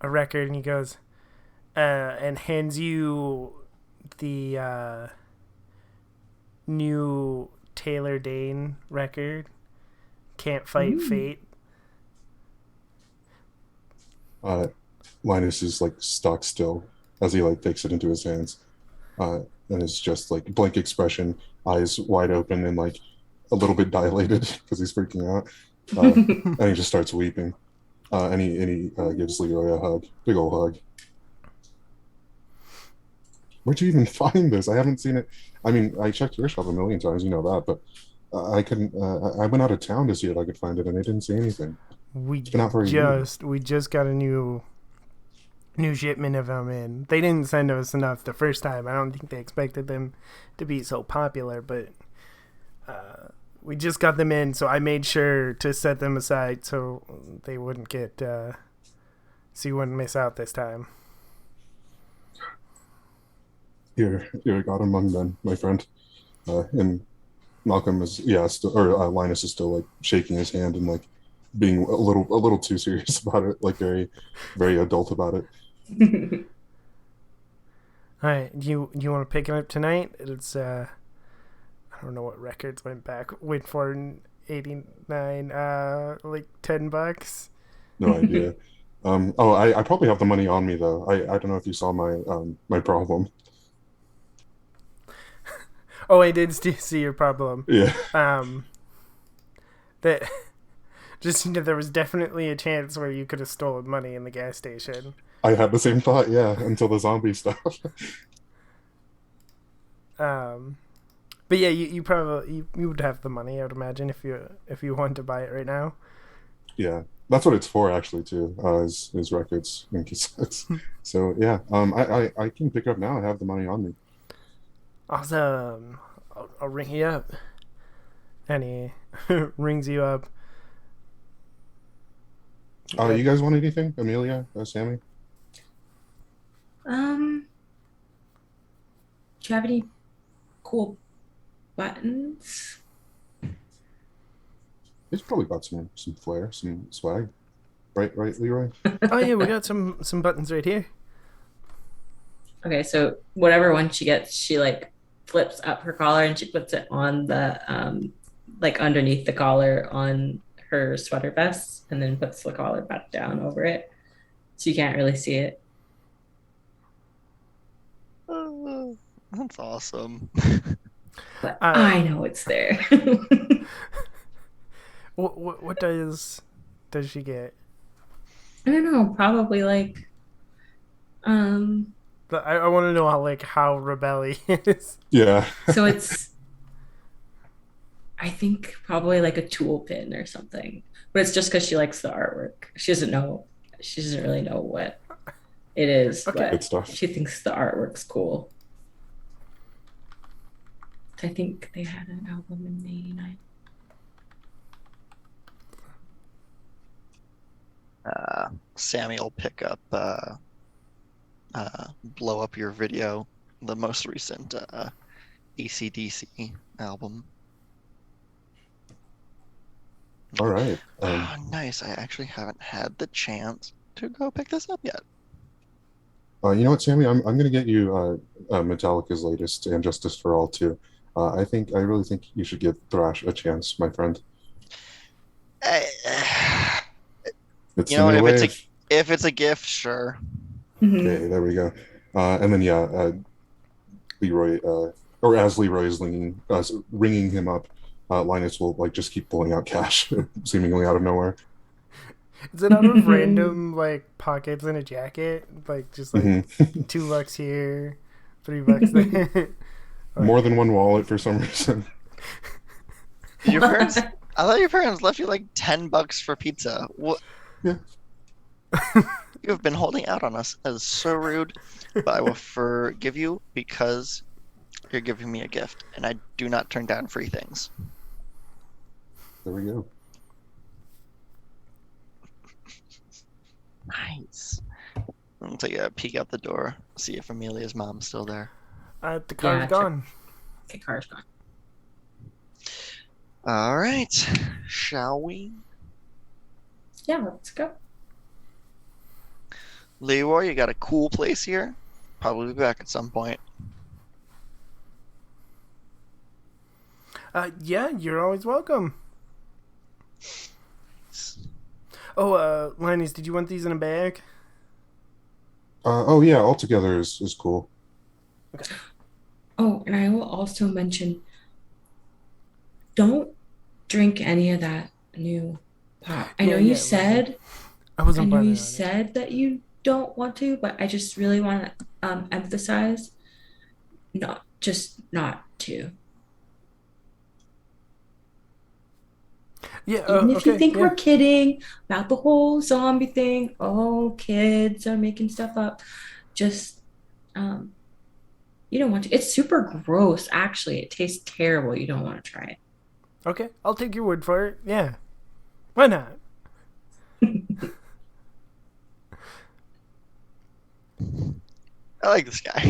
record, and he goes, and hands you the new Taylor Dane record, Can't Fight Fate. Linus is like stock still as he like takes it into his hands, and it's just like blank expression, eyes wide open and like a little bit dilated because he's freaking out, and he just starts weeping, and he gives Leroy a hug, big old hug. Where'd you even find this? I haven't seen it. I mean, I checked your shop a million times, you know that, but I couldn't. I went out of town to see if I could find it, and I didn't see anything. It's been out for a year. We just got a new shipment of them in. They didn't send us enough the first time. I don't think they expected them to be so popular, but we just got them in, so I made sure to set them aside so they wouldn't get so you wouldn't miss out this time. Here got him among then, my friend. And Malcolm is Linus is still like shaking his hand and like being a little too serious about it, like very, very adult about it. All right, do you want to pick it up tonight? It's I don't know what records went for in '89, like $10. No idea. I probably have the money on me though. I don't know if you saw my problem. Oh, I did see your problem. Yeah. That just there was definitely a chance where you could have stolen money in the gas station. I had the same thought, yeah, until the zombie stuff. But yeah, you probably you would have the money, I would imagine, if you wanted to buy it right now. Yeah, that's what it's for actually too. Is records and cassettes. So yeah, I can pick it up now. I have the money on me. Awesome. I'll ring you up. And he rings you up. You guys want anything, Amelia, Sammy? Do you have any cool buttons? It's probably got some flair, some swag, right, Leroy? Oh yeah, we got some buttons right here. Okay, so whatever one she gets, she like flips up her collar and she puts it on the like underneath the collar on her sweater vest, and then puts the collar back down over it, so you can't really see it. That's awesome. But I know it's there. What does she get? I don't know. Probably like But I want to know how rebellious. Yeah. So it's, I think probably like a tool pin or something, but it's just because she likes the artwork. She doesn't really know what it is, Okay. Good stuff. but she thinks the artwork's cool. I think they had an album in '89. Sammy will pick up Blow Up Your Video, the most recent AC/DC album. All right. Nice. I actually haven't had the chance to go pick this up yet. You know what, Sammy? I'm gonna get you Metallica's latest and Justice for All too. I really think you should give Thrash a chance, my friend. It's You know, the new if it's a gift, sure. Okay, there we go. And then Leroy, or as Leroy is ringing him up, Linus will like just keep pulling out cash, seemingly out of nowhere. Is it out of random like pockets in a jacket? Like just like $2 here, $3 there. More than one wallet for some reason. Your parents? I thought your parents left you like $10 for pizza. What? Yeah. You have been holding out on us. That is so rude. But I will forgive you because you're giving me a gift, and I do not turn down free things. There we go. Nice. I'll take a peek out the door, see if Amelia's mom's still there. The car's gone. Okay, car's gone. All right. Shall we? Yeah, let's go. Leroy, you got a cool place here. Probably be back at some point. Yeah, you're always welcome. Oh, Linus, did you want these in a bag? Oh yeah, altogether is cool. Okay. Oh, and I will also mention, don't drink any of that new pot. Yeah, I I wasn't know you planning on it. said that you don't want to, but I just really want to emphasize not to. Yeah, Even if you okay, think yeah. we're kidding about the whole zombie thing, oh, kids are making stuff up. Just um, you don't want to. It's super gross, actually. It tastes terrible. You don't want to try Okay, I'll take your word for it. Yeah. Why not? it. I like this guy.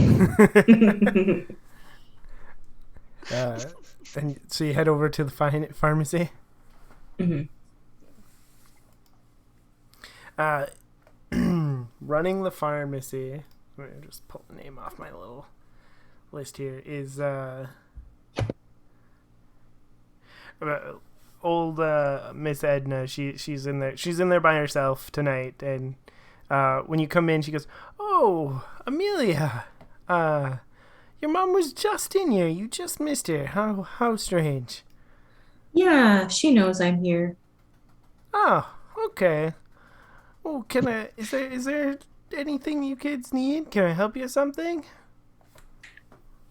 And so you head over to the pharmacy. Mhm. Uh, running the pharmacy. Let me just pull the name off my little list here. Is old Miss Edna. She's in there. She's in there by herself tonight. And when you come in, she goes, "Oh, Amelia. Your mom was just in here. You just missed her. How strange." Yeah, she knows I'm here. Oh, okay. Oh, can I? Is there anything you kids need? Can I help you with something?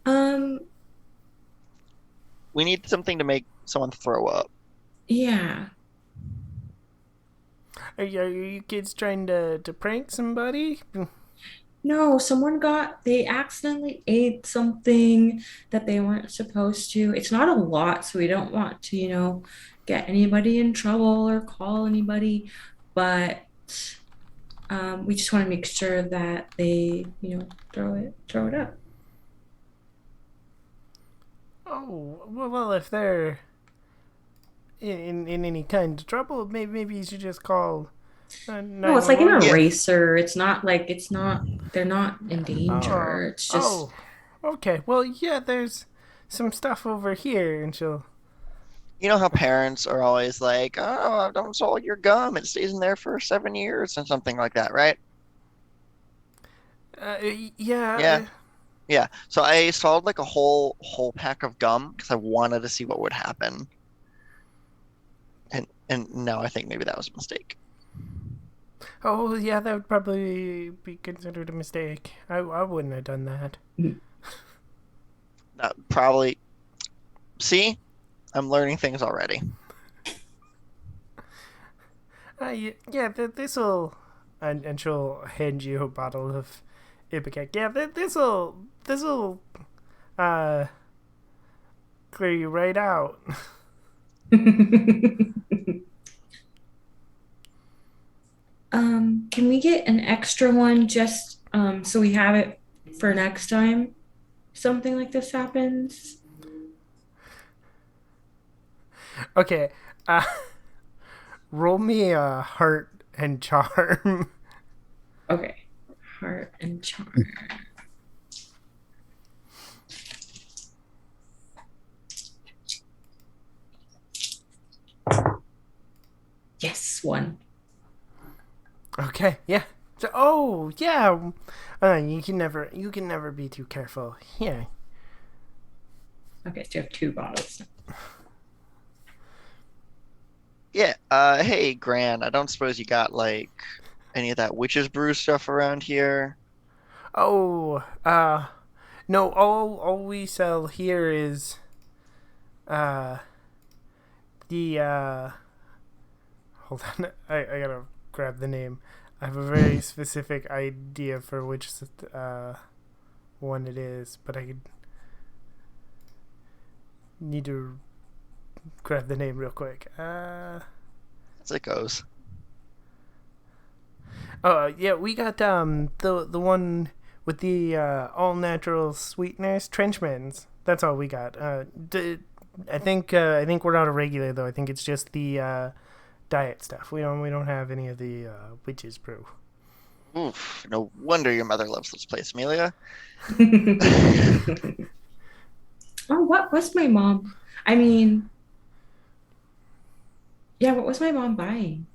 Um, We need something to make someone throw up. yeah. Are you kids trying to prank somebody? No, they accidentally ate something that they weren't supposed to. It's not a lot, so we don't want to, get anybody in trouble or call anybody, but we just want to make sure that they, throw it up. Oh, well, if they're in any kind of trouble, maybe you should just call No, it's like an 911. Yeah, eraser. They're not in Oh, danger. It's just, oh, okay. Well, yeah, there's some stuff over here, and she'll. you know how parents are always like, "Oh, don't swallow your gum. It stays in there for 7 years," and something like that, right? Yeah. Yeah, yeah. So I swallowed like a whole pack of gum because I wanted to see what would happen, and now I think maybe that was a mistake. Oh, yeah, that would probably be considered a mistake. I wouldn't have done that. That probably. See, I'm learning things already. Yeah, this'll, and she'll hand you a bottle of Ipecac. Yeah, this'll uh clear you right out. Can we get an extra one just so we have it for next time something like this happens? Okay, roll me a heart and charm. Okay. Heart and charm. Yes, one. Okay, yeah. So, yeah. You can never be too careful. Yeah. Okay, so you have two bottles. Yeah. Hey, Gran, I don't suppose you got like any of that witch's brew stuff around here? Oh, no. All we sell here is uh the Hold on. I gotta grab the name. I have a very specific idea for which one it is, but I need to grab the name real quick. As it goes. Oh yeah, we got the one with the all natural sweeteners, Trenchmans. That's all we got. I think we're out of regular though. I think it's just the diet stuff. We don't have any of the witch's brew. Oof, no wonder your mother loves this place, Amelia. Oh, what was my mom? I mean, yeah, what was my mom buying?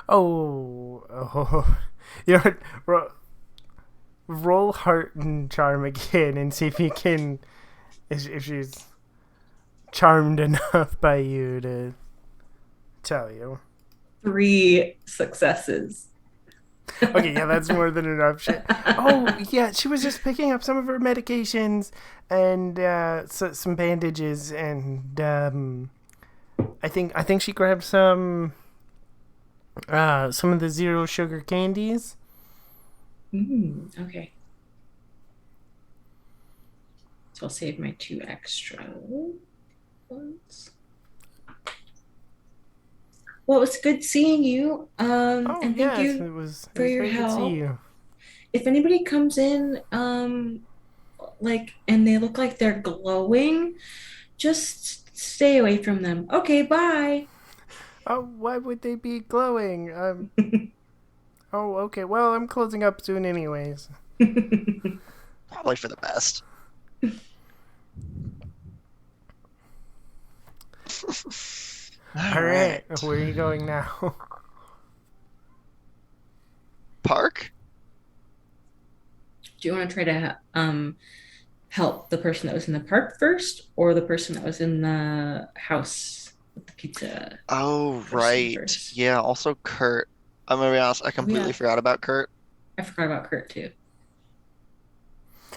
Oh. You know what? Roll heart and charm again and see if you can, if she's charmed enough by you to tell you. 3 successes. Okay, yeah, that's more than enough. Oh, yeah, she was just picking up some of her medications and some bandages, and I think she grabbed some of the zero sugar candies. Okay. So I'll save my 2 extra ones. Well, it was good seeing you. Oh, And thank yes, you it was for your very good to see help. you. If anybody comes in, like, and they look like they're glowing, just stay away from them. Okay, bye. Oh, why would they be glowing? Oh, okay. Well, I'm closing up soon, anyways. Probably for the best. All right, where are you going now? Park? Do you want to try to help the person that was in the park first, or the person that was in the house with the pizza Oh, person right. first? Yeah, also Kurt. I'm gonna be honest, I Oh completely yeah, forgot about Kurt. I forgot about Kurt too.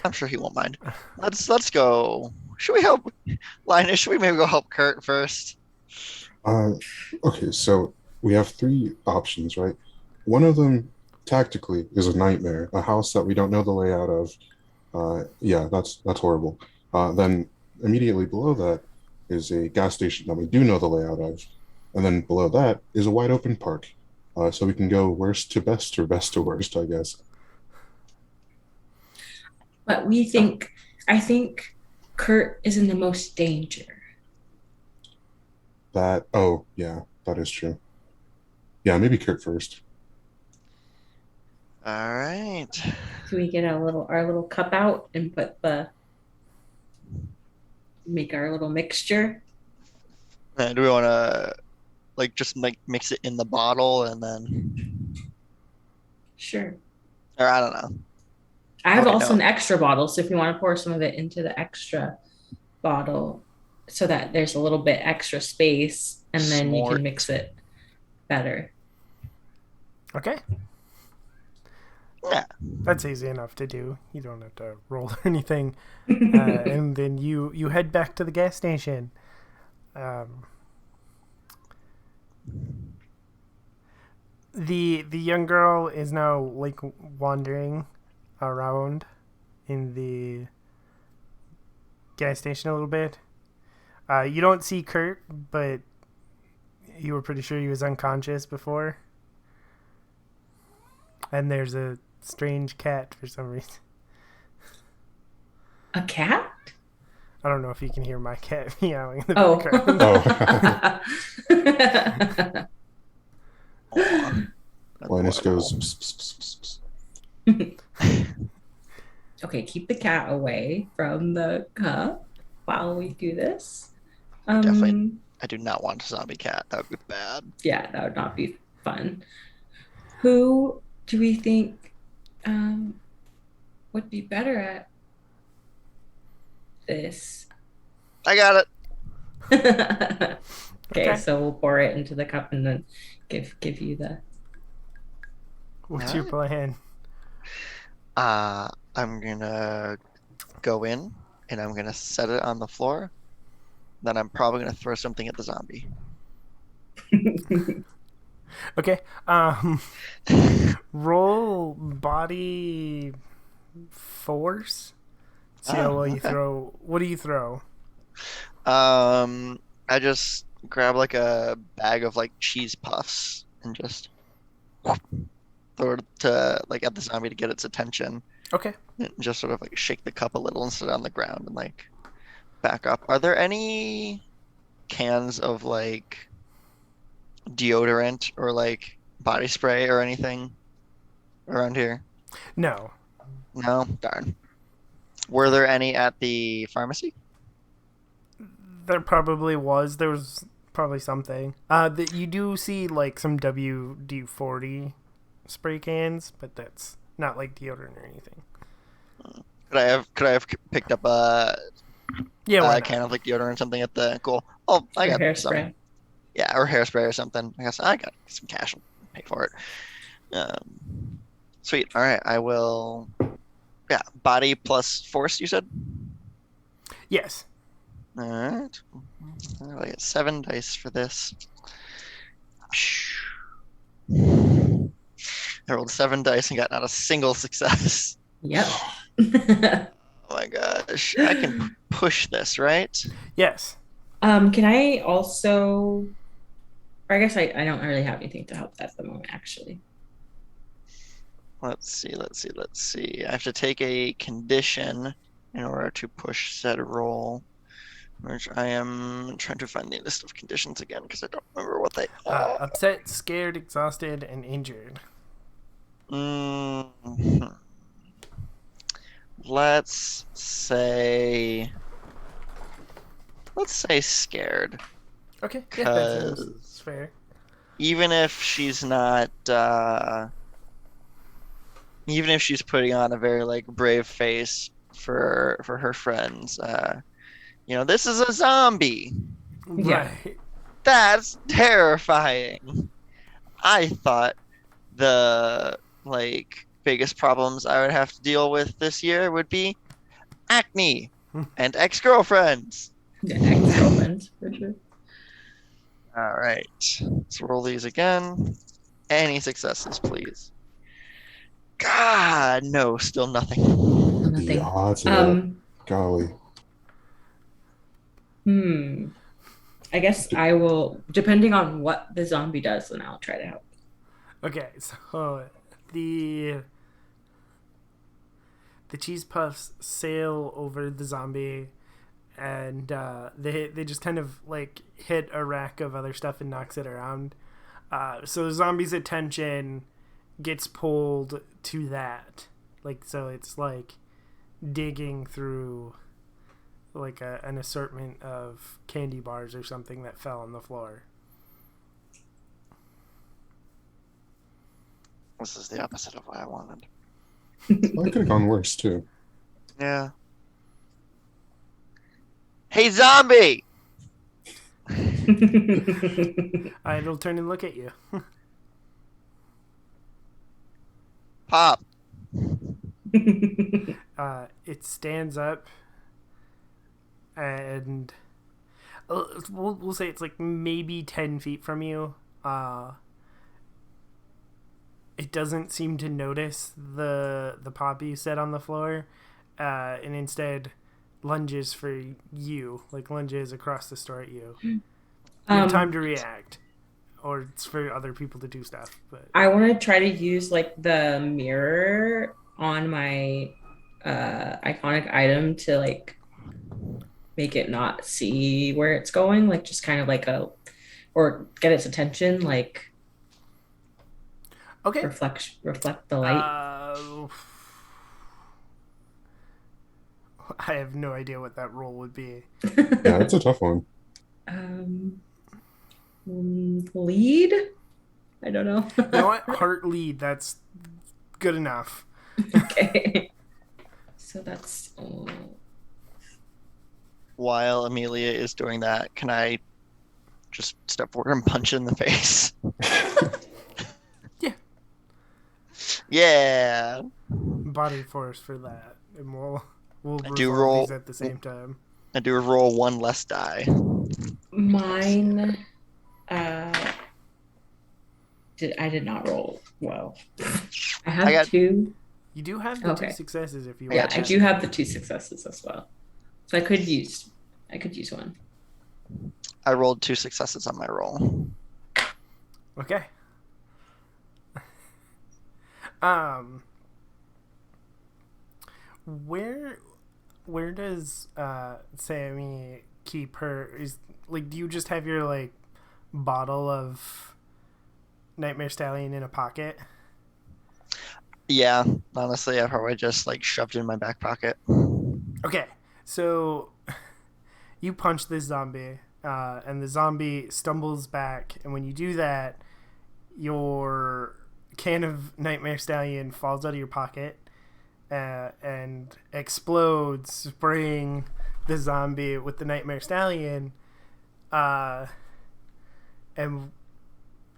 I'm sure he won't mind. Let's go. Should we help Linus? Should we maybe go help Kurt first? Uh, okay, so we have three options, right? One of them, tactically, is a nightmare, a house that we don't know the layout of. Yeah, that's horrible. Then immediately below that is a gas station that we do know the layout of, and then below that is a wide open park. So we can go worst to best or best to worst, I guess. But I think Kurt is in the most danger. Oh, yeah, that is true. Yeah, maybe Kurt first. All right. Can we get our little cup out and make our little mixture? Do we want to like just like mix it in the bottle and then, Sure. or I don't know. I have Okay, also no. an extra bottle, so if you want to pour some of it into the extra bottle so that there's a little bit extra space and then you can Smart. mix it better. Okay, Yeah. that's easy enough to do. You don't have to roll or anything. And then you head back to the gas station. Um, the young girl is now like wandering around in the gas station a little bit. You don't see Kurt, but you were pretty sure he was unconscious before. And there's a strange cat for some reason. A cat? I don't know if you can hear my cat meowing in the Oh. background. Aw, that's Linus goes, adorable. "Psst, psst, psst, Okay, keep the cat away from the cup while we do this. Definitely, Um, I do not want a zombie cat. That would be bad. yeah, that would not be fun. Who do we think would be better at this? I got it. Okay, Okay. so we'll pour it into the cup and then give you the. What's your plan? I'm gonna go in and I'm gonna set it on the floor. Then I'm probably gonna throw something at the zombie. Okay. Roll body force. See how well you Okay. throw. What do you throw? I just grab like a bag of like cheese puffs and just throw it to like at the zombie to get its attention. Okay. And just sort of like shake the cup a little and sit on the ground and like back up. Are there any cans of like deodorant or like body spray or anything around here? No. No? Darn. Were there any at the pharmacy? There probably was. There was probably something. That you do see like some WD-40 spray cans, but that's not like deodorant or anything. Could I have picked up a, Yeah, why a not? can of like deodorant or something at the cool? Oh, I Or got some. hairspray. Yeah, or hairspray or something. I got some cash. I'll pay for it. Sweet. All right, I will. Yeah, body plus force. You said. Yes. All right. I get 7 dice for this. I rolled 7 dice and got not a single success. Yep. Oh my gosh. I can push this, right? Yes. Can I also, or I guess I don't really have anything to help at the moment, actually. Let's see. I have to take a condition in order to push said roll, which I am trying to find the list of conditions again because I don't remember what they are. Upset, scared, exhausted, and injured. Mhm. Let's say scared. Okay. Yeah, that seems Because fair. even if she's not, even if she's putting on a very like brave face for her friends, this is a zombie. Yeah. Right. That's terrifying. I thought the like biggest problems I would have to deal with this year would be acne and ex-girlfriends. Yeah, ex-girlfriend, for sure. All right, let's roll these again. Any successes, please. God, no, still nothing. The Nothing. odds of that. Golly. I guess I will, depending on what the zombie does, then I'll try to help. Okay, so the cheese puffs sail over the zombie, and they just kind of like hit a rack of other stuff and knocks it around. So the zombie's attention gets pulled to that, like, so it's like digging through like an assortment of candy bars or something that fell on the floor. This is the opposite of what I wanted. Well, it could have gone worse too. Yeah. Hey, zombie! It'll turn and look at you. Pop. It stands up, and we'll say it's like maybe 10 feet from you. It doesn't seem to notice the pop you set on the floor, and instead lunges for you, like lunges across the store at you. You have time to react, or it's for other people to do stuff. But I want to try to use like the mirror on my iconic item to like make it not see where it's going, like just kind of like or get its attention, like okay, reflect the light. I have no idea what that role would be. Yeah, it's a tough one. Lead? I don't know. You know what? Heart lead. That's good enough. Okay. So that's. While Amelia is doing that, can I just step forward and punch it in the face? Yeah. Yeah. Body force for that, and we'll do resolve roll- these at the same time. I do roll one less die. Mine. I did not roll well. I have two. You do have the Okay. 2 successes if you Yeah, want. I do have the 2 successes as well. So I could use one. I rolled 2 successes on my roll. Okay. Where does Sammy keep her? Is like, do you just have your like bottle of Nightmare Stallion in a pocket? Yeah, honestly, I probably just like shoved it in my back pocket. Okay, so you punch this zombie, and the zombie stumbles back, and when you do that, your can of Nightmare Stallion falls out of your pocket and explodes, spraying the zombie with the Nightmare Stallion. And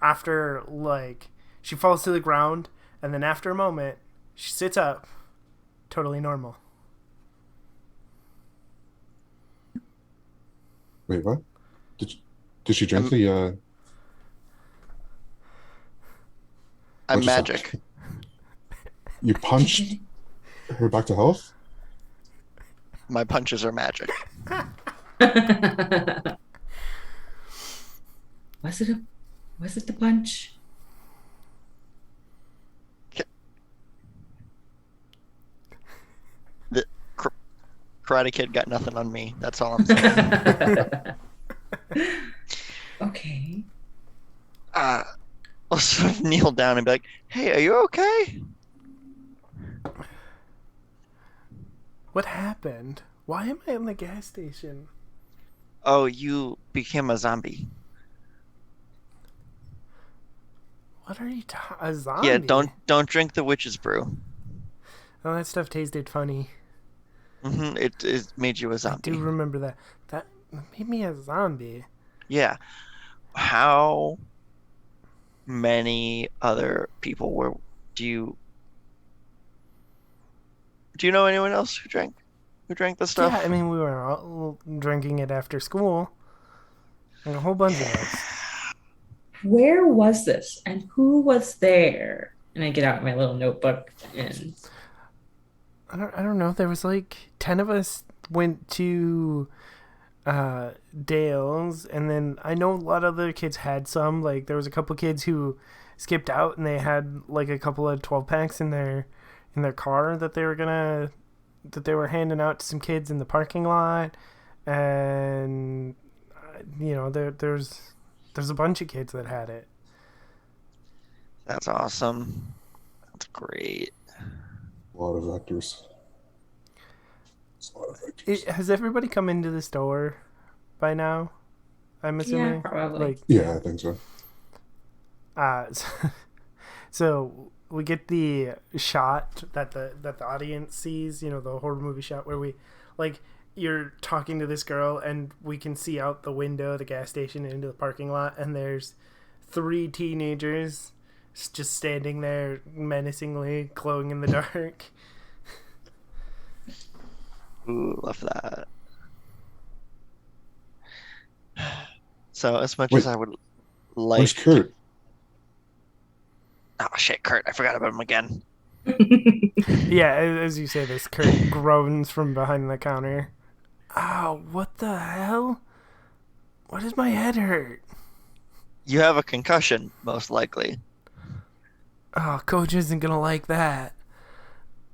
after, like, she falls to the ground, and then after a moment, she sits up, totally normal. Wait, what? Did she drink I'm, the? What I'm just magic. happened? You punched her back to health? My punches are magic. Was it the punch? The Karate Kid got nothing on me. That's all I'm saying. Okay. I'll sort of kneel down and be like, "Hey, are you okay?" What happened? Why am I in the gas station? Oh, you became a zombie. What are you a zombie? Yeah, don't drink the witch's brew. Oh, that stuff tasted funny. It made you a I zombie. do remember that. That made me a zombie. Yeah. How many other people do you know anyone else who drank the stuff? Yeah, I mean, we were all drinking it after school. Like a whole bunch of us. Where was this and who was there? And I get out my little notebook and I don't know. There was like 10 of us went to Dale's, and then I know a lot of other kids had some. Like there was a couple kids who skipped out, and they had like a couple of 12 packs in their car that they were handing out to some kids in the parking lot, and you know there's a bunch of kids that had it. That's awesome. That's great. A lot of vectors. It's a lot of vectors. Has everybody come into the store by now? I'm assuming. yeah, probably. Yeah, I think so. So we get the shot that the audience sees, you know, the horror movie shot where we, like, you're talking to this girl and we can see out the window of the gas station into the parking lot, and there's 3 teenagers just standing there menacingly, glowing in the dark. Ooh, love that. So as much Wait, as I would Where's like, Kurt? oh shit, Kurt, I forgot about him again. Yeah, as you say this, Kurt groans from behind the counter. Ow, what the hell? Why does my head hurt? You have a concussion, most likely. Oh, Coach isn't gonna like that.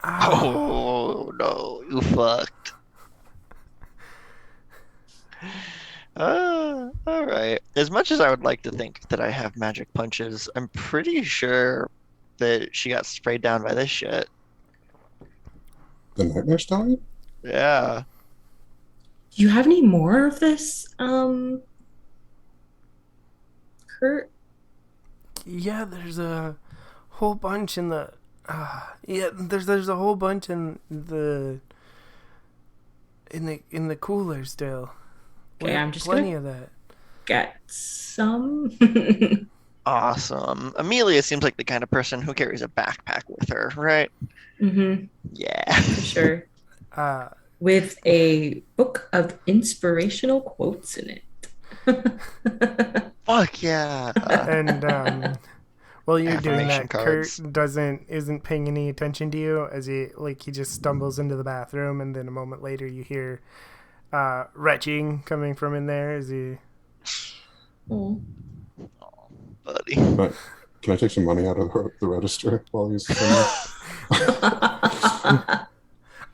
Ow. Oh no, you fucked. All right. As much as I would like to think that I have magic punches, I'm pretty sure that she got sprayed down by this shit. The Nightmare Stallion? Yeah. Do you have any more of this, Kurt? Yeah, there's a whole bunch in the. Yeah, there's a whole bunch in the cooler still. Okay, I'm just plenty gonna of that. get some. Awesome. Amelia seems like the kind of person who carries a backpack with her, right? Mm-hmm, Yeah. for sure. Uh, With a book of inspirational quotes in it. Fuck yeah. and while you're doing Affirmation that, cards. Kurt isn't paying any attention to you as he just stumbles into the bathroom, and then a moment later you hear retching coming from in there as he. Oh. Oh, buddy. Can I take some money out of the register while he's in there?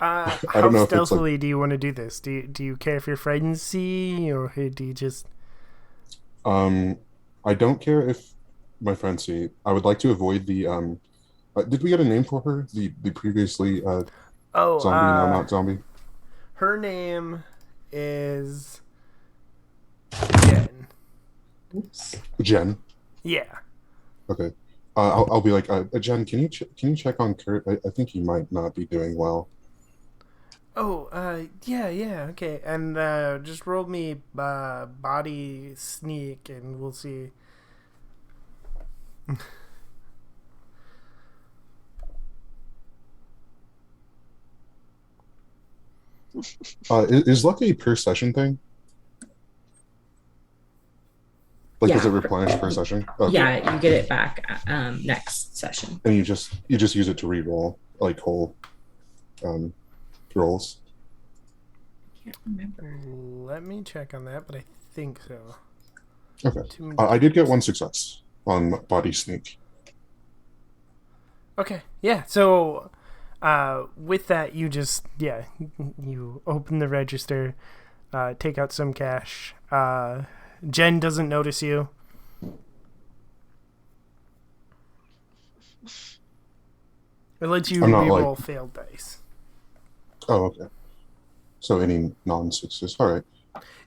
I How don't know if it's like stealthily do you want to do this? Do you care if your friends see, or do you just? I don't care if my fancy. I would like to avoid the did we get a name for her? The previously Oh, zombie, now not zombie. her name is Jen. Oops. Jen. Yeah. Okay. I'll be like, Jen, can you check on Kurt? I think he might not be doing well. Oh, yeah, okay. And just roll me body sneak, and we'll see. Is luck a per session thing? Like, does it Yeah. replenish per session? Okay. Yeah, you get it back next session. And you just use it to re-roll like whole um rolls. Can't remember. Let me check on that, but I think so. Okay. I did get one success on body sneak. Okay, yeah. So, with that, you just you open the register, take out some cash. Jen doesn't notice you. It lets you I'm not reroll like. failed dice. Oh, okay. So any non-sixes. All right.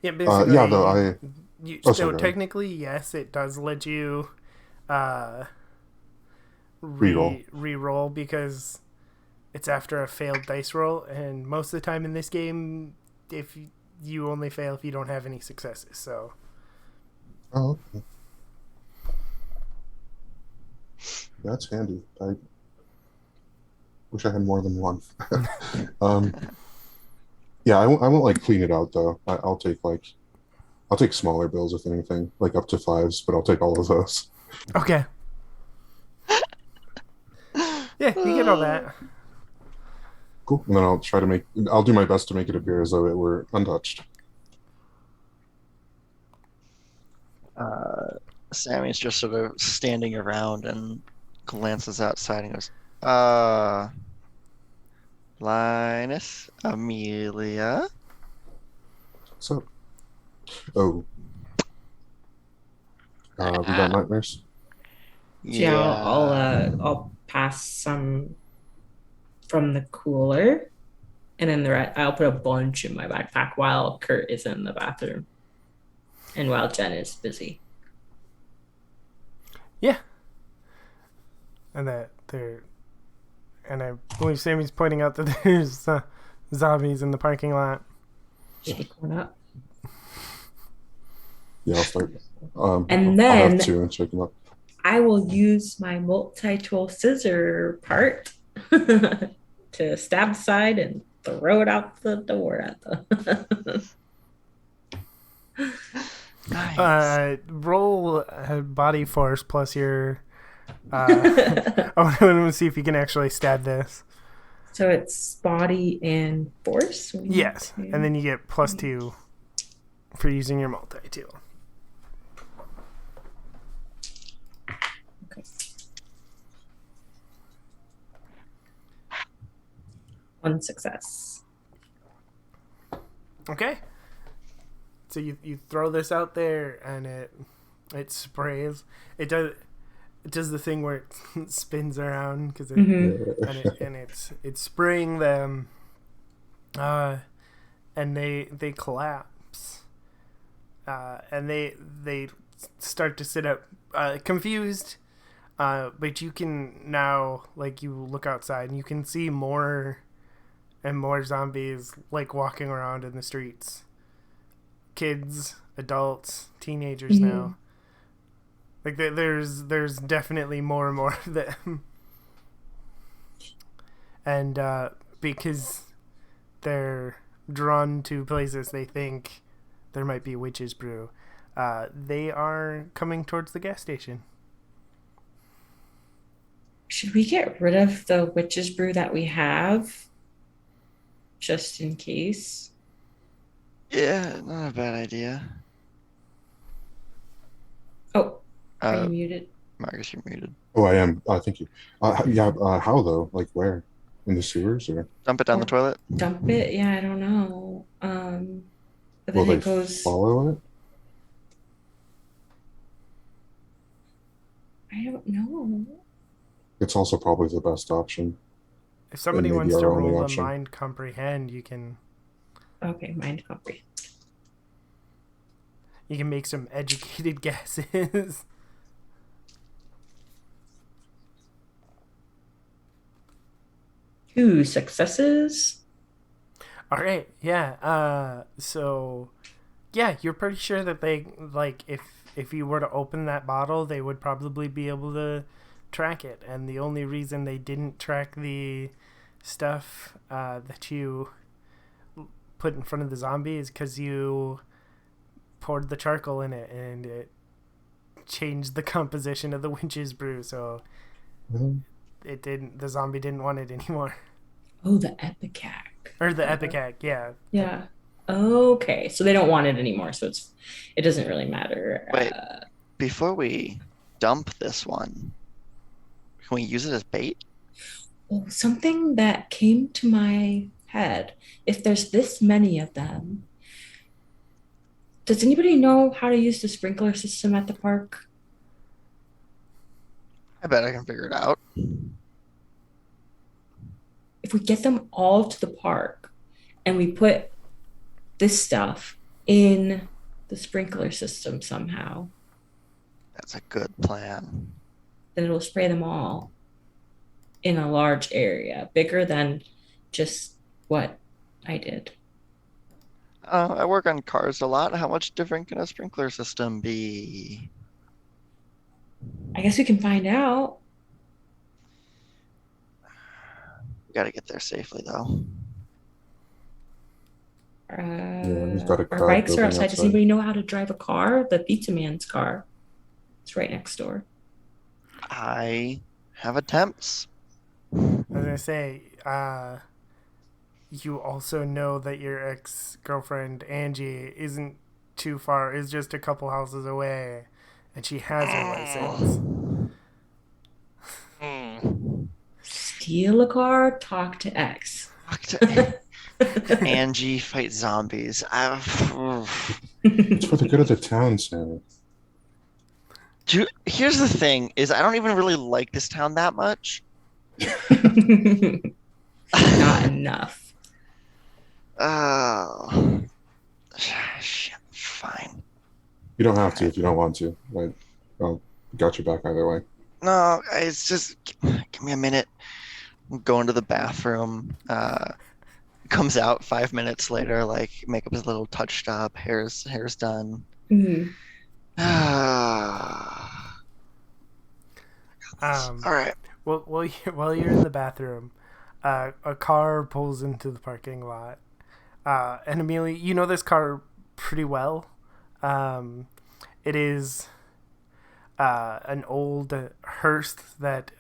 Yeah, basically. Yeah, though I. Oh, So sorry. technically, yes, it does let you uh, Reroll. re-roll because it's after a failed dice roll, and most of the time in this game, if you only fail if you don't have any successes. So. Oh, okay. That's handy. I wish I had more than one. Yeah, I won't like clean it out though. I'll take smaller bills if anything, like up to fives, but I'll take all of those. Okay. Yeah, you get all that. Cool. And then I'll do my best to make it appear as though it were untouched. Sammy's just sort of standing around and glances outside and goes, Linus, Amelia. So, oh, we got nightmares. So yeah, I'll pass some from the cooler, and then I'll put a bunch in my backpack while Kurt is in the bathroom, and while Jen is busy. Yeah. And I believe Sammy's pointing out that there's zombies in the parking lot. Shake one up. Yeah, I'll start. And I'll have then two and check them up. I will use my multi-tool scissor part to stab aside and throw it out the door at them. Nice. Roll body force plus your. I want to see if you can actually stab this. So it's body and force? Yes, and then you get +2 for using your multi-tool. Okay. One success. Okay. So you throw this out there and it sprays. It does the thing where it spins around because it's spraying them, and they collapse, and they start to sit up confused, but you can now, like, you look outside and you can see more and more zombies like walking around in the streets. Kids, adults, teenagers now. Like there's definitely more and more of them, and because they're drawn to places they think there might be witch's brew, they are coming towards the gas station. Should we get rid of the witch's brew that we have, just in case? Yeah, not a bad idea. Oh, are you muted? Marcus, you're muted. Oh, I am. Thank you. Yeah. How though? Like where? In the sewers or? Dump it down the toilet. Dump it? Yeah, I don't know. But Will then they it goes. follow it? I don't know. It's also probably the best option If and somebody maybe wants to our only roll a option. mind comprehend, Okay, mind comprehend. you can make some educated guesses. 2 successes. All right, yeah. So yeah, you're pretty sure that they like if you were to open that bottle, they would probably be able to track it. And the only reason they didn't track the stuff that you put in front of the zombie is because you poured the charcoal in it, and it changed the composition of the witch's brew. So Mhm. it didn't. The zombie didn't want it anymore, Oh, the epicac. or the epicac. Yeah. Yeah. Okay, so they don't want it anymore, so it doesn't really matter. Wait, before we dump this one, can we use it as bait? Well, something that came to my head, if there's this many of them, does anybody know how to use the sprinkler system at the park? I bet I can figure it out. If we get them all to the park and we put this stuff in the sprinkler system somehow, That's a good plan. then it'll spray them all in a large area, bigger than just what I did. I work on cars a lot. How much different can a sprinkler system be? I guess we can find out. We got to get there safely, though. Yeah, he's got a Our car bikes are building outside. Does outside. anybody know how to drive a car? The pizza man's car. It's right next door. I have attempts. I was gonna say, you also know that your ex girlfriend Angie isn't too far; is just a couple houses away, and she has her license. Steal a car, talk to X. Talk to Angie, fight zombies. It's for the good of the town, Sam. Here's the thing: is I don't even really like this town that much. Not enough. Oh, shit. Fine. You don't have to if you don't want to. But I'll got your back either way. No, it's just give me a minute. I'm going to the bathroom. Comes out 5 minutes later, like makeup is a little touched up, hair's done. Mhm. Um, All right. well, while you're in the bathroom, a car pulls into the parking lot, and Amelia, you know this car pretty well. It is an old hearse that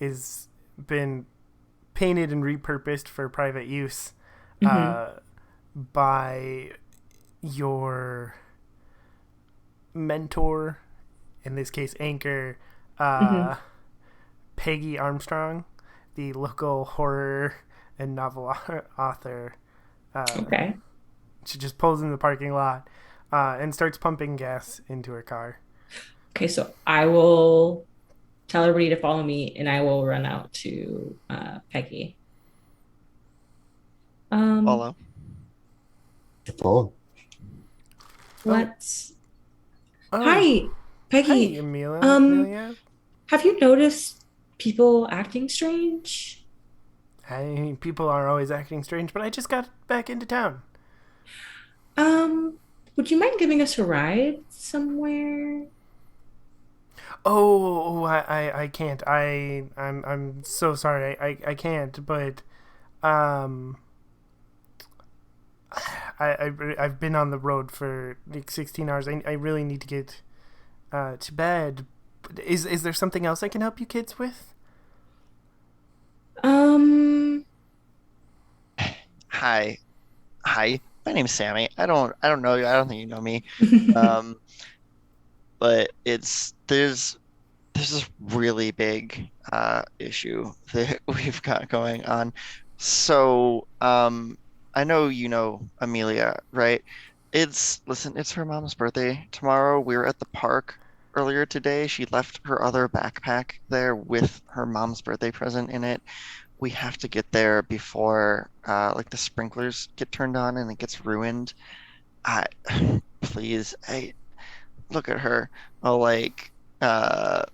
is been painted and repurposed for private use Mhm. by your mentor, in this case Anchor, Mhm. Peggy Armstrong, the local horror and novel author. Okay. She just pulls in the parking lot and starts pumping gas into her car. Okay, so I will tell everybody to follow me and I will run out to Peggy. Um, Follow. Follow. let's Oh, Hi, hi, Peggy. Amelia. Um, Amelia. have you noticed people acting strange? Hey, people are always acting strange, but I just got back into town. Um, would you mind giving us a ride somewhere? I can't. I'm so sorry. I can't. But um, I've been on the road for like 16 hours. I really need to get to bed. Is there something else I can help you kids with? Um, Hi. Hi. My name's Sammy. I don't know you. I don't think you know me. Um, but there's this really big issue that we've got going on. So, I know you know Amelia, right? Listen, it's her mom's birthday tomorrow. We're at the park. earlier today. She left her other backpack there with her mom's birthday present in it. We have to get there before like the sprinklers get turned on and it gets ruined. I please, I look at her. Oh, uh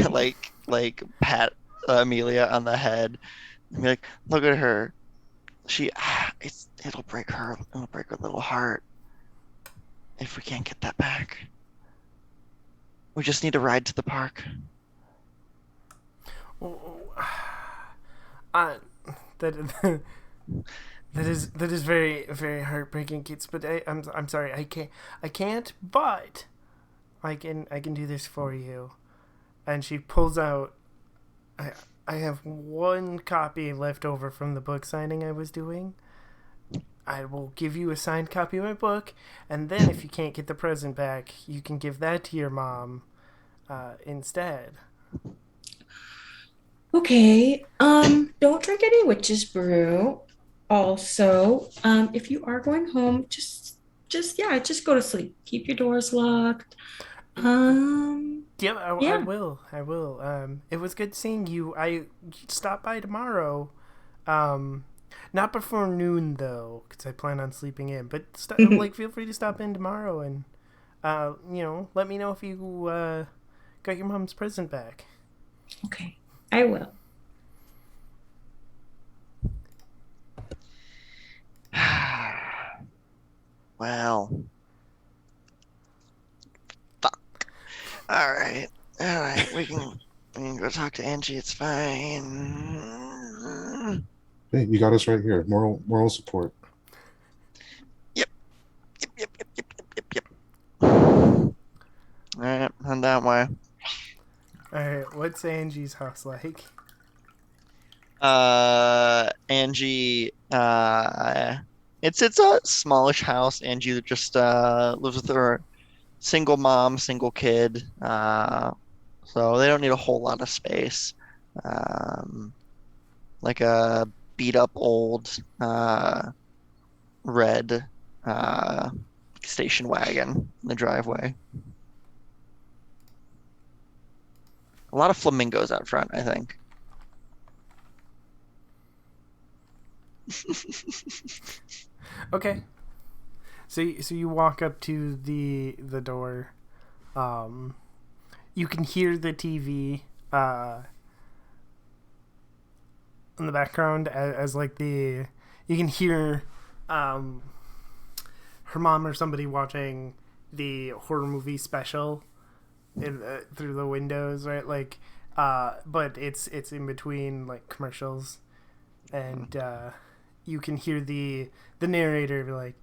like pat Amelia on the head and be like, look at her. She it'll break her little heart if we can't get that back. We just need a ride to the park. Oh, uh, that that is very very heartbreaking, kids. But I'm sorry, I can't. But I can do this for you. And she pulls out. I I have one copy left over from the book signing I was doing. I will give you a signed copy of my book, and then if you can't get the present back, you can give that to your mom instead. Okay. Don't drink any witch's brew. Also, if you are going home, just go to sleep. Keep your doors locked. Yeah, I Yeah. will. I will. It was good seeing you. I stop by tomorrow. Um, Not before noon though, because I plan on sleeping in. But feel free to stop in tomorrow and let me know if you got your mom's present back. Okay. I will. Well, fuck. All right. All right. We can go talk to Angie. It's fine. Hey, you got us right here. Moral support. Yep. Yep. Yep. Yep. Yep. Yep. Yep. All right. And that way. All right, what's Angie's house like? Angie. It's a smallish house. Angie just lives with her single mom, single kid. So they don't need a whole lot of space. Um, like a beat up old red uh, station wagon in the driveway. A lot of flamingos out front, I think. Okay, so you walk up to the door. Um, you can hear the TV in the background as like the you can hear um her mom or somebody watching the horror movie special through the windows, right? Like, but it's in between like commercials, and you can hear the narrator be like,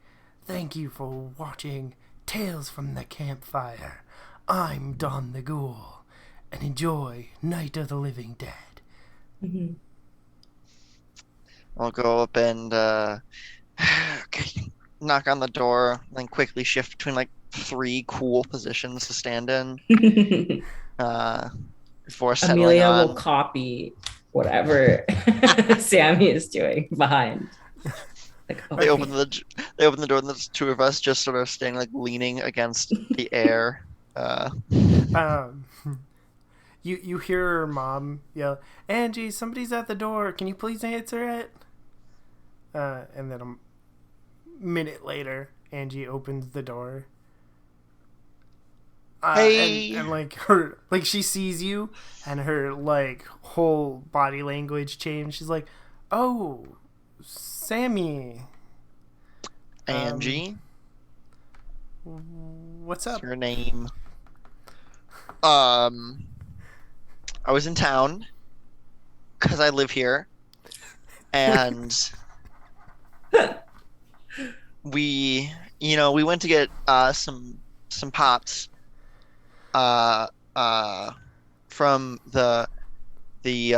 "Thank you for watching Tales from the Campfire. I'm Don the Ghoul, and enjoy Night of the Living Dead." Mhm. I'll go up and okay, knock on the door, then quickly shift between like three cool positions to stand in uh, before settling Amelia will on. copy whatever Sammy is doing behind. Like, They okay. open the door, and there's two of us just sort of staying like leaning against the air. Uh, Um, you hear her mom yell, "Angie, somebody's at the door. Can you please answer it?" And then a minute later, Angie opens the door. hey, And like her like she sees you, and her like whole body language changed. She's like, "Oh, Sammy, um, Angie, what's what's up?" your name? Um, I was in town because I live here, and we went to get some pops uh uh from the the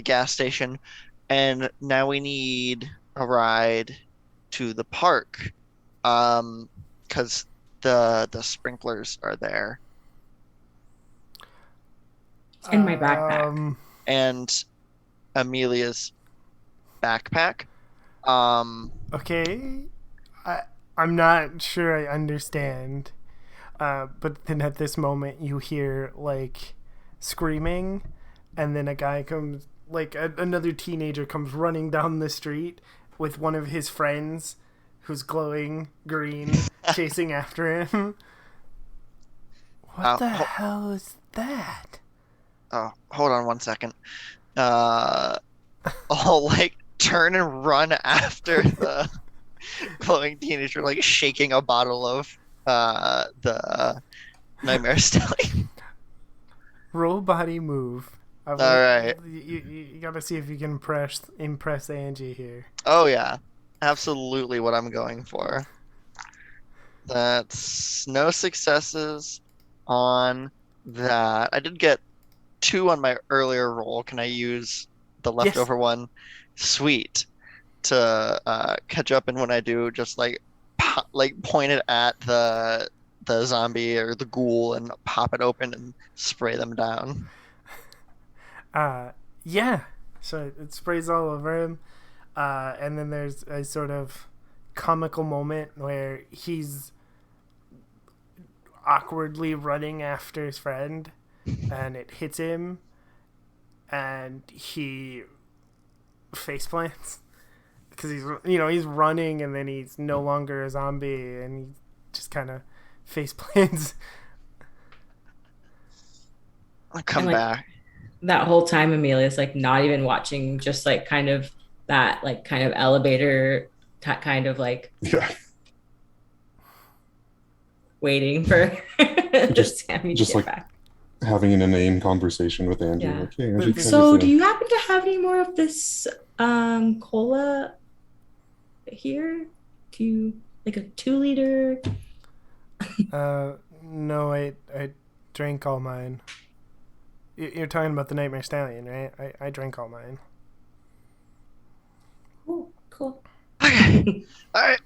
gas station, and now we need a ride to the park because the sprinklers are there, In my backpack. and Amelia's backpack. Um, Okay, I I'm not sure I understand. But then at this moment, you hear like screaming, and then a guy comes, like another teenager comes running down the street with one of his friends, who's glowing green, chasing after him. What the hell is that? Oh, hold on one second. I'll like turn and run after the glowing teenager, like shaking a bottle of the Nightmare Stallion. Roll body move. All right. You gotta see if you can impress Angie here. Oh yeah, absolutely what I'm going for. That's no successes on that. I did get 2 on my earlier roll. Can I use the leftover one? Sweet. To catch up, and when I do, just like point it at the zombie or the ghoul and pop it open and spray them down. Yeah. So it sprays all over him. And then there's a sort of comical moment where he's awkwardly running after his friend, and it hits him, and he faceplants because he's running, and then he's no longer a zombie, and he just kind of faceplants. I'll come back. That whole time, Amelia's like not even watching, just like kind of that like kind of elevator kind of like waiting for Sammy to get like back. Having an inane conversation with Angie. Yeah. Like, hey, Angie, So do you happen to have any more of this cola here? Do you like a 2-liter? No, I drank all mine. You're talking about the Nightmare Stallion, right? I drank all mine. Cool. Okay. All right.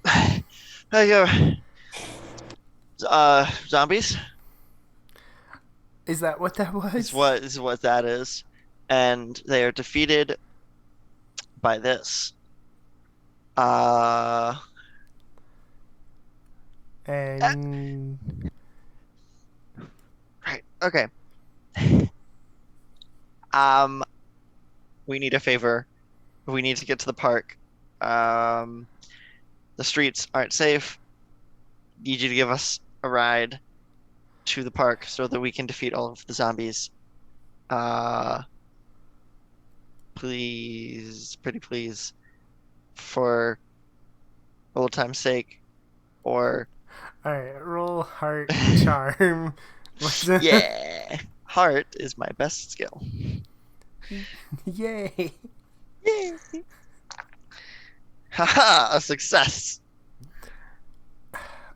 There you go. Zombies. Is that what that was? Is what that is, and they are defeated by this. And right. Okay. We need a favor. We need to get to the park. The streets aren't safe. Need you to give us a ride to the park so that we can defeat all of the zombies. Please, pretty please, for old time's sake, or all right, roll heart charm. Yeah, heart is my best skill. Yay! Yay! Haha, a success.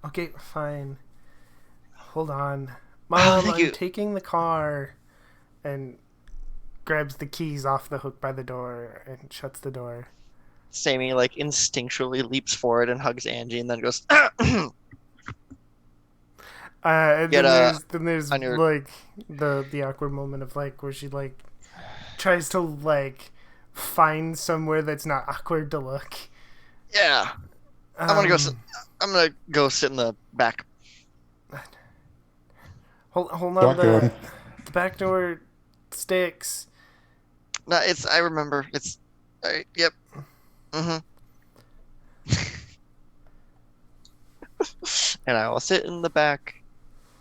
Okay, fine. Hold on. Mom, I'm taking the car. And grabs the keys off the hook by the door and shuts the door. Sammy like instinctually leaps forward and hugs Angie and then goes and then there's like the awkward moment of like where she like tries to like find somewhere that's not awkward to look. Yeah. I'm gonna go sit in the back. Hold on, the back door sticks. No, I remember. It's yep. And I will sit in the back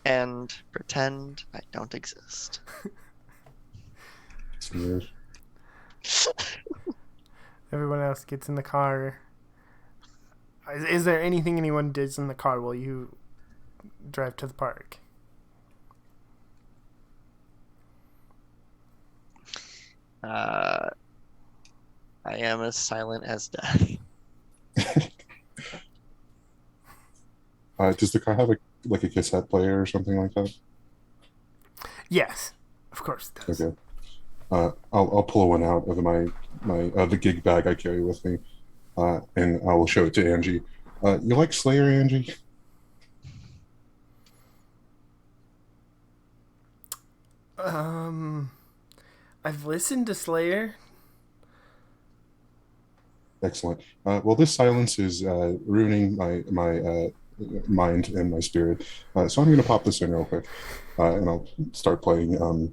and pretend I don't exist. It's weird. Everyone else gets in the car. Is there anything anyone does in the car while you drive to the park? I am as silent as death. Does the car have a cassette player or something like that? Yes, of course it does. Okay. I'll pull one out of my the gig bag I carry with me, and I will show it to Angie. You like Slayer, Angie? I've listened to Slayer. Excellent. Well, this silence is ruining my mind and my spirit. So I'm going to pop this in real quick, and I'll start playing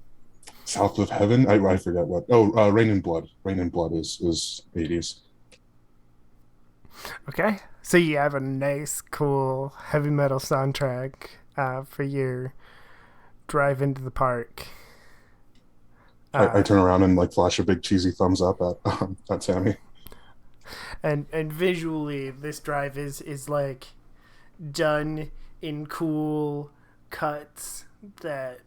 South of Heaven. I forget what. Oh, Rain in Blood. Rain in Blood is 80s. Okay. So you have a nice, cool heavy metal soundtrack for your drive into the park. I turn around and like flash a big cheesy thumbs up at Sammy. And visually, this drive is like done in cool cuts that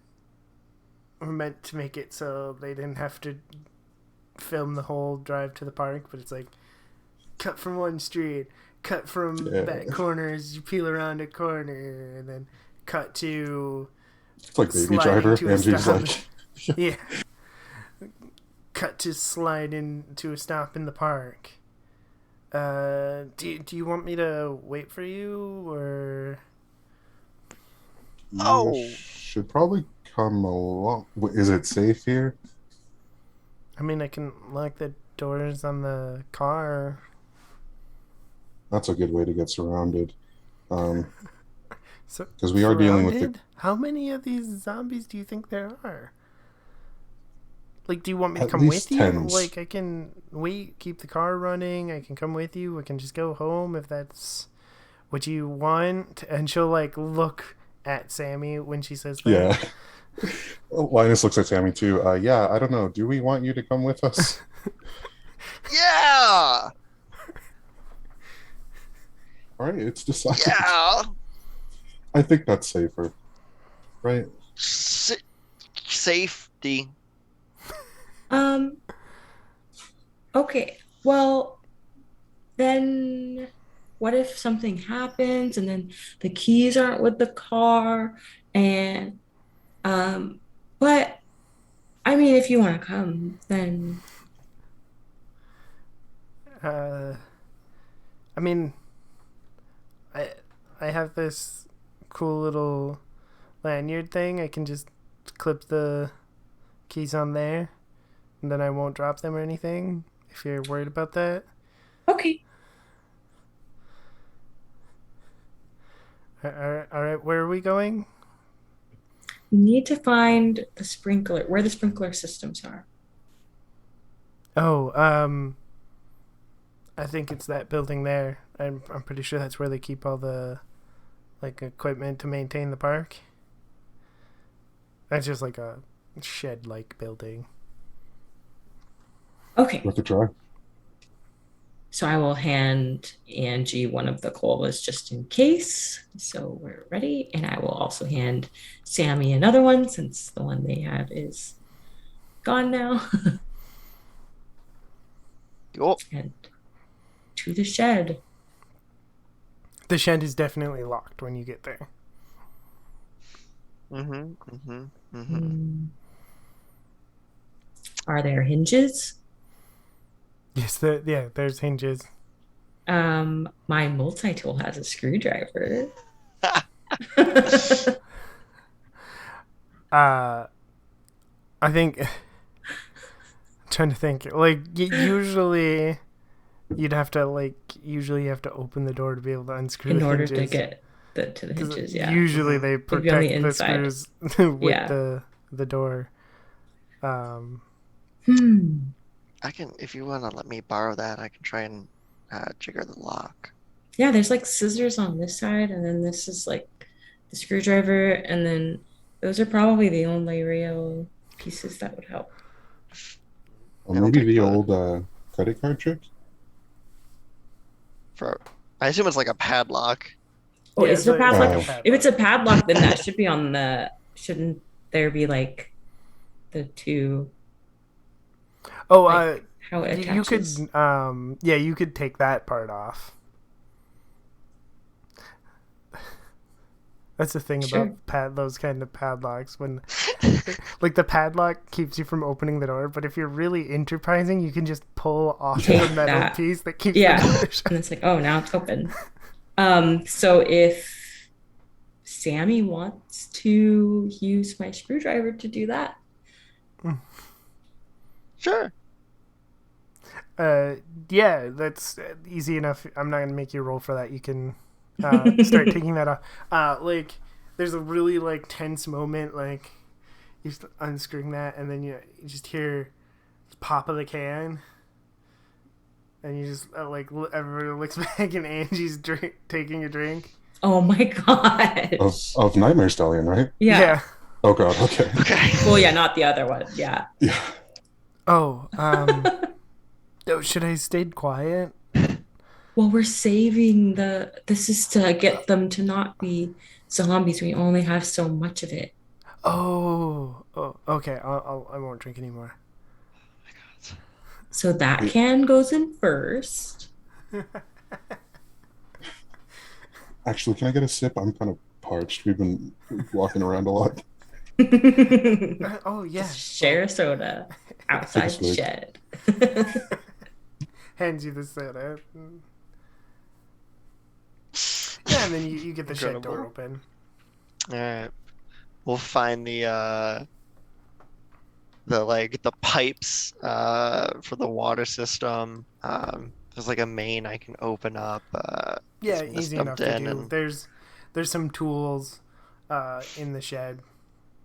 were meant to make it so they didn't have to film the whole drive to the park, but it's like cut from one street, cut from that corner as you peel around a corner, and then cut to It's like Baby Driver. Angie's like, yeah, cut to slide into a stop in the park. Do you want me to wait for you, or you should probably come along. Is it safe here? I mean, I can lock the doors on the car. That's a good way to get surrounded. So, because we are dealing with the... How many of these zombies do you think there are? Like, do you want me to At come least with you? tens. Like, I can wait, keep the car running. I can come with you. I can just go home if that's what you want. And she'll like look at Sammy when she says that. Yeah. Linus looks at Sammy too. Yeah, I don't know. Do we want you to come with us? Yeah. All right, it's decided. Yeah. I think that's safer, right? Safety. Okay. Well, then what if something happens and then the keys aren't with the car and but I mean if you want to come then I mean, I have this cool little lanyard thing. I can just clip the keys on there, and then I won't drop them or anything. If you're worried about that. okay. All right. Where are we going? We need to find the sprinkler where the sprinkler systems are. Oh, I think it's that building there. I'm pretty sure that's where they keep all the like equipment to maintain the park. That's just like a shed-like building. Okay. Worth a try. So I will hand Angie one of the colas just in case. So we're ready. And I will also hand Sammy another one since the one they have is gone now. Cool. And to the shed. The shed is definitely locked when you get there. Are there hinges? Yes, there's hinges. My multi-tool has a screwdriver. I think I'm trying to think. Like usually, you have to open the door to be able to unscrew in the order hinges. to get to the hinges. Yeah. Usually they They'd be on protect the inside. screws with Yeah. the door. I can, if you want to let me borrow that, I can try and jigger the lock. Yeah, there's like scissors on this side, and then this is like the screwdriver, and then those are probably the only real pieces that would help. Or It'll maybe take the the- old credit card trick? I assume it's like a padlock. Oh, Yeah, is it a it's like padlock? a padlock. If it's a padlock, then that should be on the. Shouldn't there be like the two? Oh, Like, how it you could attaches? you could take that part off. That's the thing Sure. about those kind of padlocks. When like the padlock keeps you from opening the door, but if you're really enterprising, you can just pull off Take the metal that. piece that keeps Yeah, the door shut. and it's like, oh, now it's open. So if Sammy wants to use my screwdriver to do that, Sure. Yeah, that's easy enough. I'm not gonna make you roll for that. You can start taking that off. Like there's a really like tense moment, like you just unscrewing that, and then you just hear the pop of the can, and you just like everybody looks back, and Angie's taking a drink. Oh my god. Of Nightmare Stallion, right? Yeah. Oh god. Okay. Okay. Well, yeah, not the other one. Yeah. Yeah. Oh, oh, should I stayed quiet? Well, we're saving this is to get them to not be zombies. We only have so much of it. Oh, okay. I won't drink anymore. So that Wait. can goes in first. Actually, can I get a sip? I'm kind of parched. We've been walking around a lot. Oh yeah. Just share a soda outside the swig. shed. Hands you the soda. Yeah, and then you get the shed door open. All right. We'll find the like the pipes for the water system. There's like a main I can open up. Yeah, some of this easy enough dumped to in do. and- There's some tools in the shed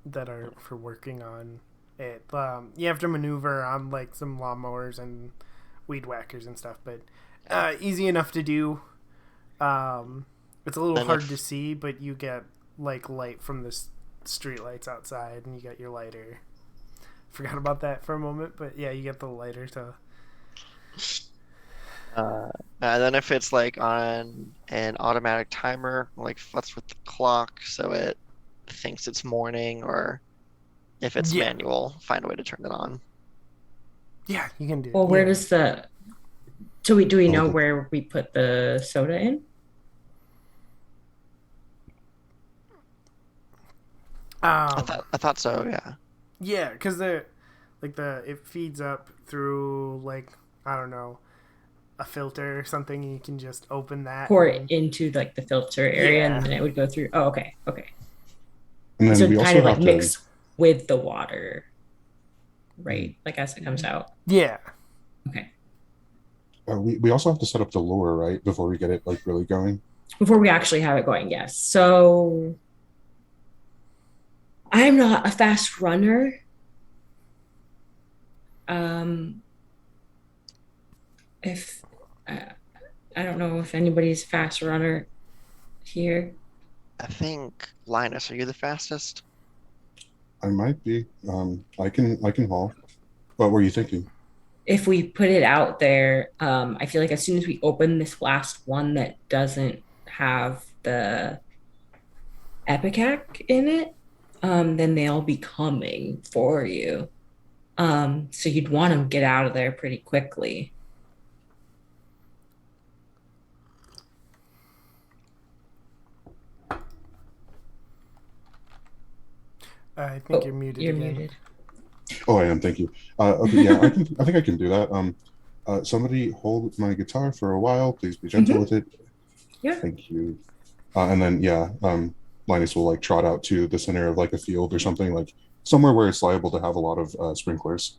that are for working on it. You have to maneuver on like some lawnmowers and weed whackers and stuff, but easy enough to do. It's a little hard to see, but you get like light from the street lights outside, and you got your lighter. Forgot about that for a moment, but yeah, you get the lighter to. And then if it's like on an automatic timer, like futz with the clock so it thinks it's morning, or if it's Yeah. manual, find a way to turn it on. Yeah, you can do. Well, where yeah. does the do we know Okay. where we put the soda in? I thought so, yeah. Yeah, because it feeds up through like I don't know a filter or something, and you can just open that. Pour and, it into like the filter area, Yeah. and then it would go through. Oh, okay. And then So we it also kind of like have mix with the water, right? Like as it comes out. Yeah, Okay. we also have to set up the lure, right, before we get it like really going. Before we actually have it going, yes. So I'm not a fast runner. If I don't know if anybody's a fast runner here. I think Linus, are you the fastest? I might be. I can haul. What were you thinking? If we put it out there, I feel like as soon as we open this last one that doesn't have the Epicac in it, then they'll be coming for you. So you'd want to get out of there pretty quickly. I think you're muted You're again. muted. Oh, I am. Thank you. Okay, yeah, I think I can do that. Somebody hold my guitar for a while. Please be gentle with it. Yeah. Thank you. And then yeah, Linus will like trot out to the center of like a field or something, like somewhere where it's liable to have a lot of sprinklers.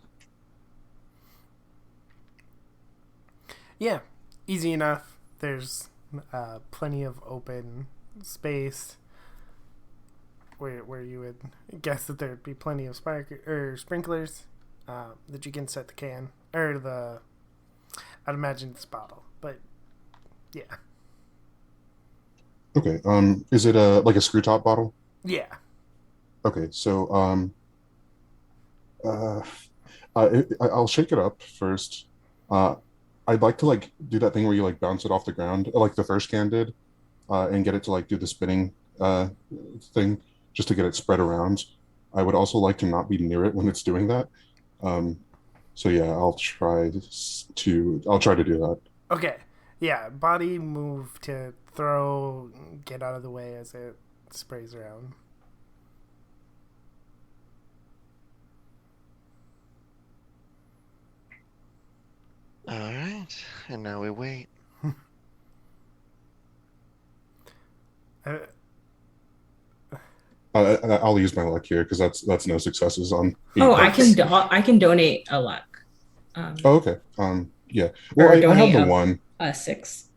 Yeah, easy enough. There's plenty of open space where you would guess that there'd be plenty of sprinklers that you can set the can or the. I'd imagine this bottle, but yeah, Okay. Is it like a screw top bottle? yeah. Okay, so uh, I'll shake it up first. Uh, I'd like to like do that thing where you like bounce it off the ground, like the first can did, and get it to like do the spinning thing, just to get it spread around. I would also like to not be near it when it's doing that. So yeah, I'll try to do that. Okay, yeah. Body move to throw, get out of the way as it sprays around. All right, and now we wait. I'll use my luck here because that's no successes on. Oh, I hits. I can donate a luck. Oh, okay. Yeah. Well, Or I have donate the a- one. A 6.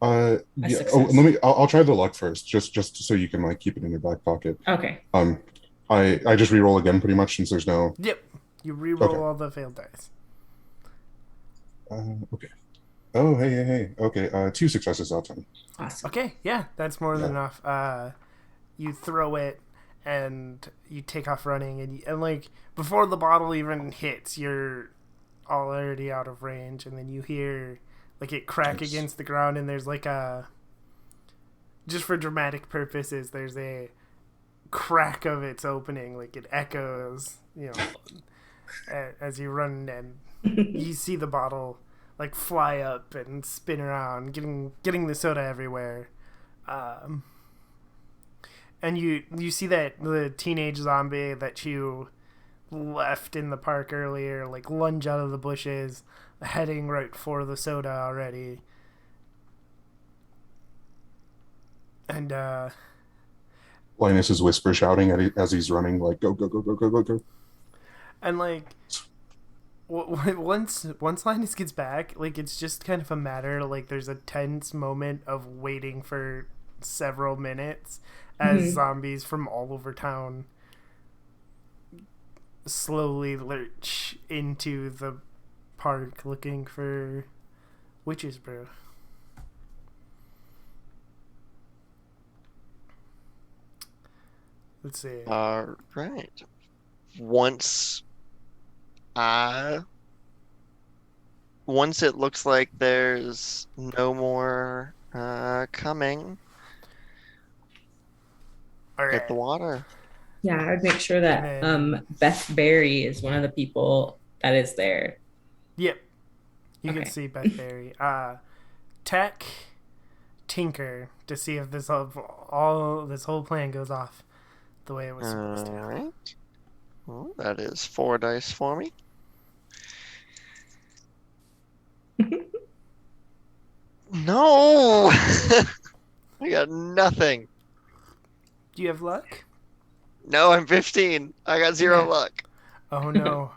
Yeah. Oh, success? I'll try the luck first, just so you can like keep it in your back pocket. Okay. Um, I just re-roll again pretty much since there's no. Yep. You re-roll Okay. all the failed dice. Okay. Oh, hey. Okay. Two successes that time. Awesome. Okay, yeah, that's more than Yeah. enough. You throw it and you take off running, and like before the bottle even hits, you're already out of range, and then you hear like it crack Nice. against the ground, and there's like a, just for dramatic purposes, there's a crack of its opening, like it echoes, as you run, and you see the bottle like fly up and spin around, getting the soda everywhere. Um, and you see that the teenage zombie that you left in the park earlier, like lunge out of the bushes, heading right for the soda already. And Linus is whisper shouting as he's running, like go go go go go go go. and like once Linus gets back, like it's just kind of a matter, like there's a tense moment of waiting for several minutes as zombies from all over town slowly lurch into the park looking for witch's brew. Let's see. All right. Once I once it looks like there's no more coming, All hit right. the water. Yeah, I would make sure that And then- Beth Berry is one of the people that is there. Yep. You Okay. can see Beth Berry. Tech Tinker to see if this whole plan goes off the way it was supposed All to. right. Well, that is 4 dice for me. No! I got nothing. Do you have luck? No, I'm 15. I got 0 Yeah. luck. Oh no.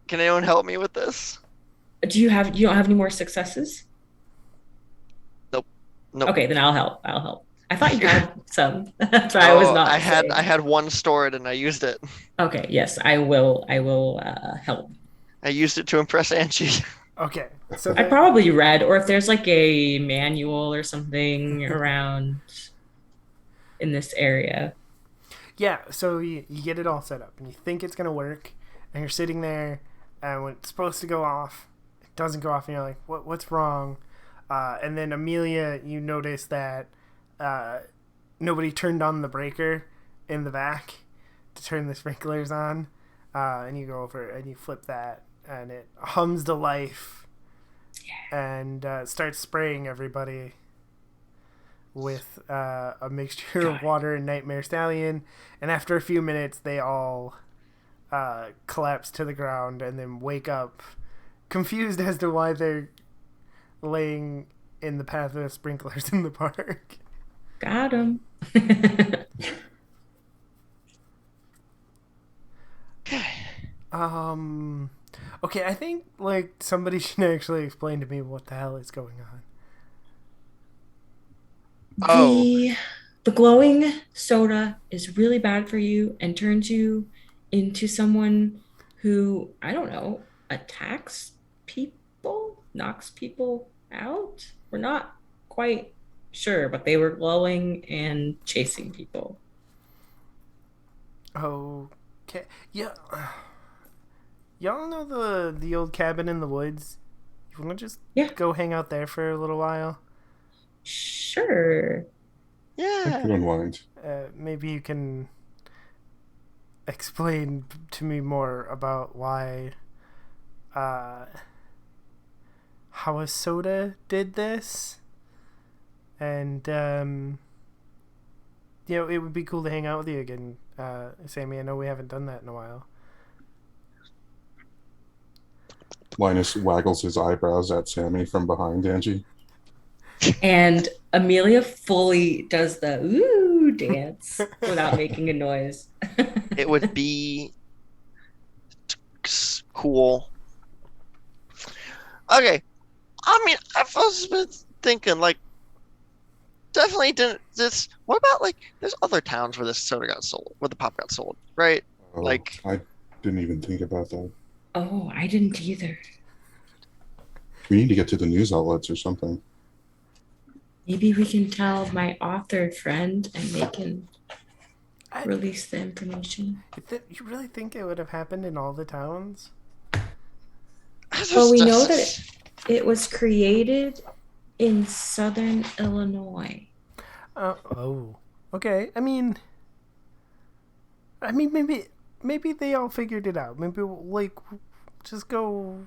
Can anyone help me with this? You don't have any more successes? Nope. Okay, then I'll help. I thought you had some. That's why I was not I saying. had 1 stored and I used it. Okay, yes, I will help. I used it to impress Angie. Okay. So I probably read, or if there's like a manual or something around in this area. yeah, so you get it all set up and you think it's gonna work, and you're sitting there, and when it's supposed to go off, it doesn't go off, and you're like, what's wrong? And then Amelia, you notice that nobody turned on the breaker in the back to turn the sprinklers on, and you go over and you flip that, and it hums to life, and starts spraying everybody with a mixture of water and Nightmare Stallion, and after a few minutes they all collapse to the ground and then wake up confused as to why they're laying in the path of the sprinklers in the park. Got him. Okay, I think like somebody should actually explain to me what the hell is going on. Oh. The glowing soda is really bad for you and turns you into someone who, I don't know, attacks people, knocks people out. We're not quite sure, but they were glowing and chasing people. Okay, yeah. Y'all know the old cabin in the woods? You want to just go hang out there for a little while? Sure. I Yeah. could unwind. Maybe you can explain to me more about why how a soda did this, and it would be cool to hang out with you again, Sammy. I know we haven't done that in a while. Linus waggles his eyebrows at Sammy from behind Angie. And Amelia fully does the ooh dance without making a noise. It would be cool. Okay. I mean, I've always been thinking like definitely didn't this. What about like there's other towns where this soda got sold, where the pop got sold, right? Oh, Like I didn't even think about that. Oh, I didn't either. We need to get to the news outlets or something. Maybe we can tell my author friend and they can I, release the information. you really think it would have happened in all the towns? Well, we know that it was created in southern Illinois. Oh, okay. Maybe they all figured it out. Maybe like just go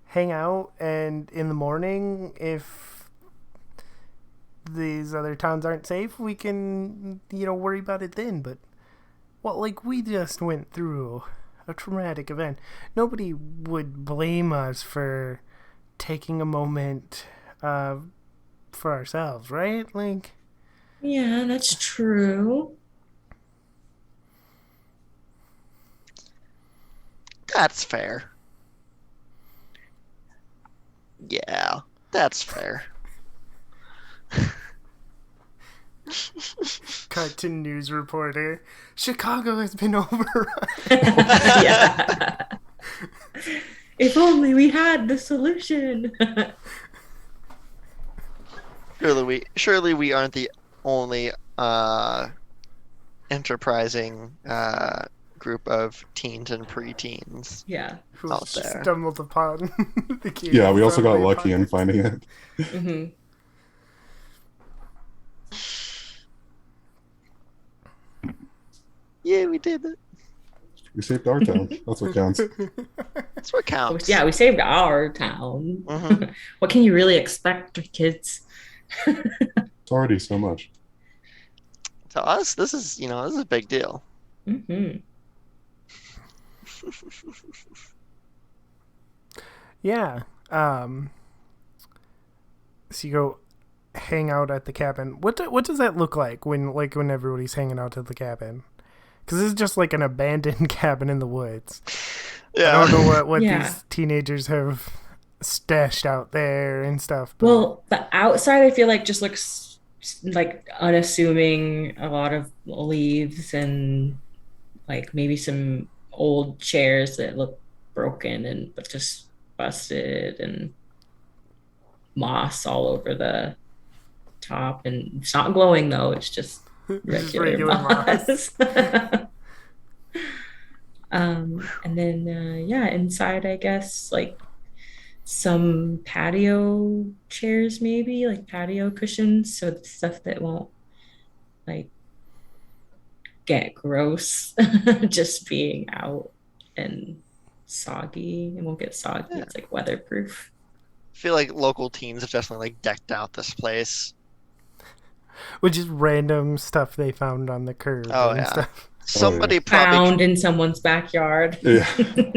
hang out, and in the morning, if these other towns aren't safe, we can worry about it then. But well, like we just went through a traumatic event. Nobody would blame us for taking a moment for ourselves, right? Like. Yeah, that's true. that's fair. Yeah, that's fair. Cut to news reporter. Chicago has been overrun. Yeah. If only we had the solution. Surely we aren't the only enterprising group of teens and preteens Yeah. Who out there. stumbled upon the key. Yeah, we also got lucky in finding it. Mm-hmm. Yeah, we did it. We saved our town. That's what counts. That's what counts. Yeah, we saved our town. Mhm. What can you really expect, kids? It's already so much. To us, this is a big deal. Mm-hmm. Yeah. So you go hang out at the cabin. What does that look like when everybody's hanging out at the cabin? Because it's just like an abandoned cabin in the woods. Yeah. I don't know what Yeah. these teenagers have stashed out there and stuff. But Well, the outside I feel like just looks like unassuming, a lot of leaves and like maybe some old chairs that look broken and but just busted and moss all over the top, and it's not glowing though, it's just just regular moss. moss. And then yeah, inside I guess like some patio chairs, maybe like patio cushions, so the stuff that won't like get gross just being out and soggy. It won't get soggy. Yeah. It's like weatherproof. I feel like local teens have definitely like decked out this place. Which is random stuff they found on the curb Oh, and yeah. stuff. Somebody Found in someone's backyard. Yeah.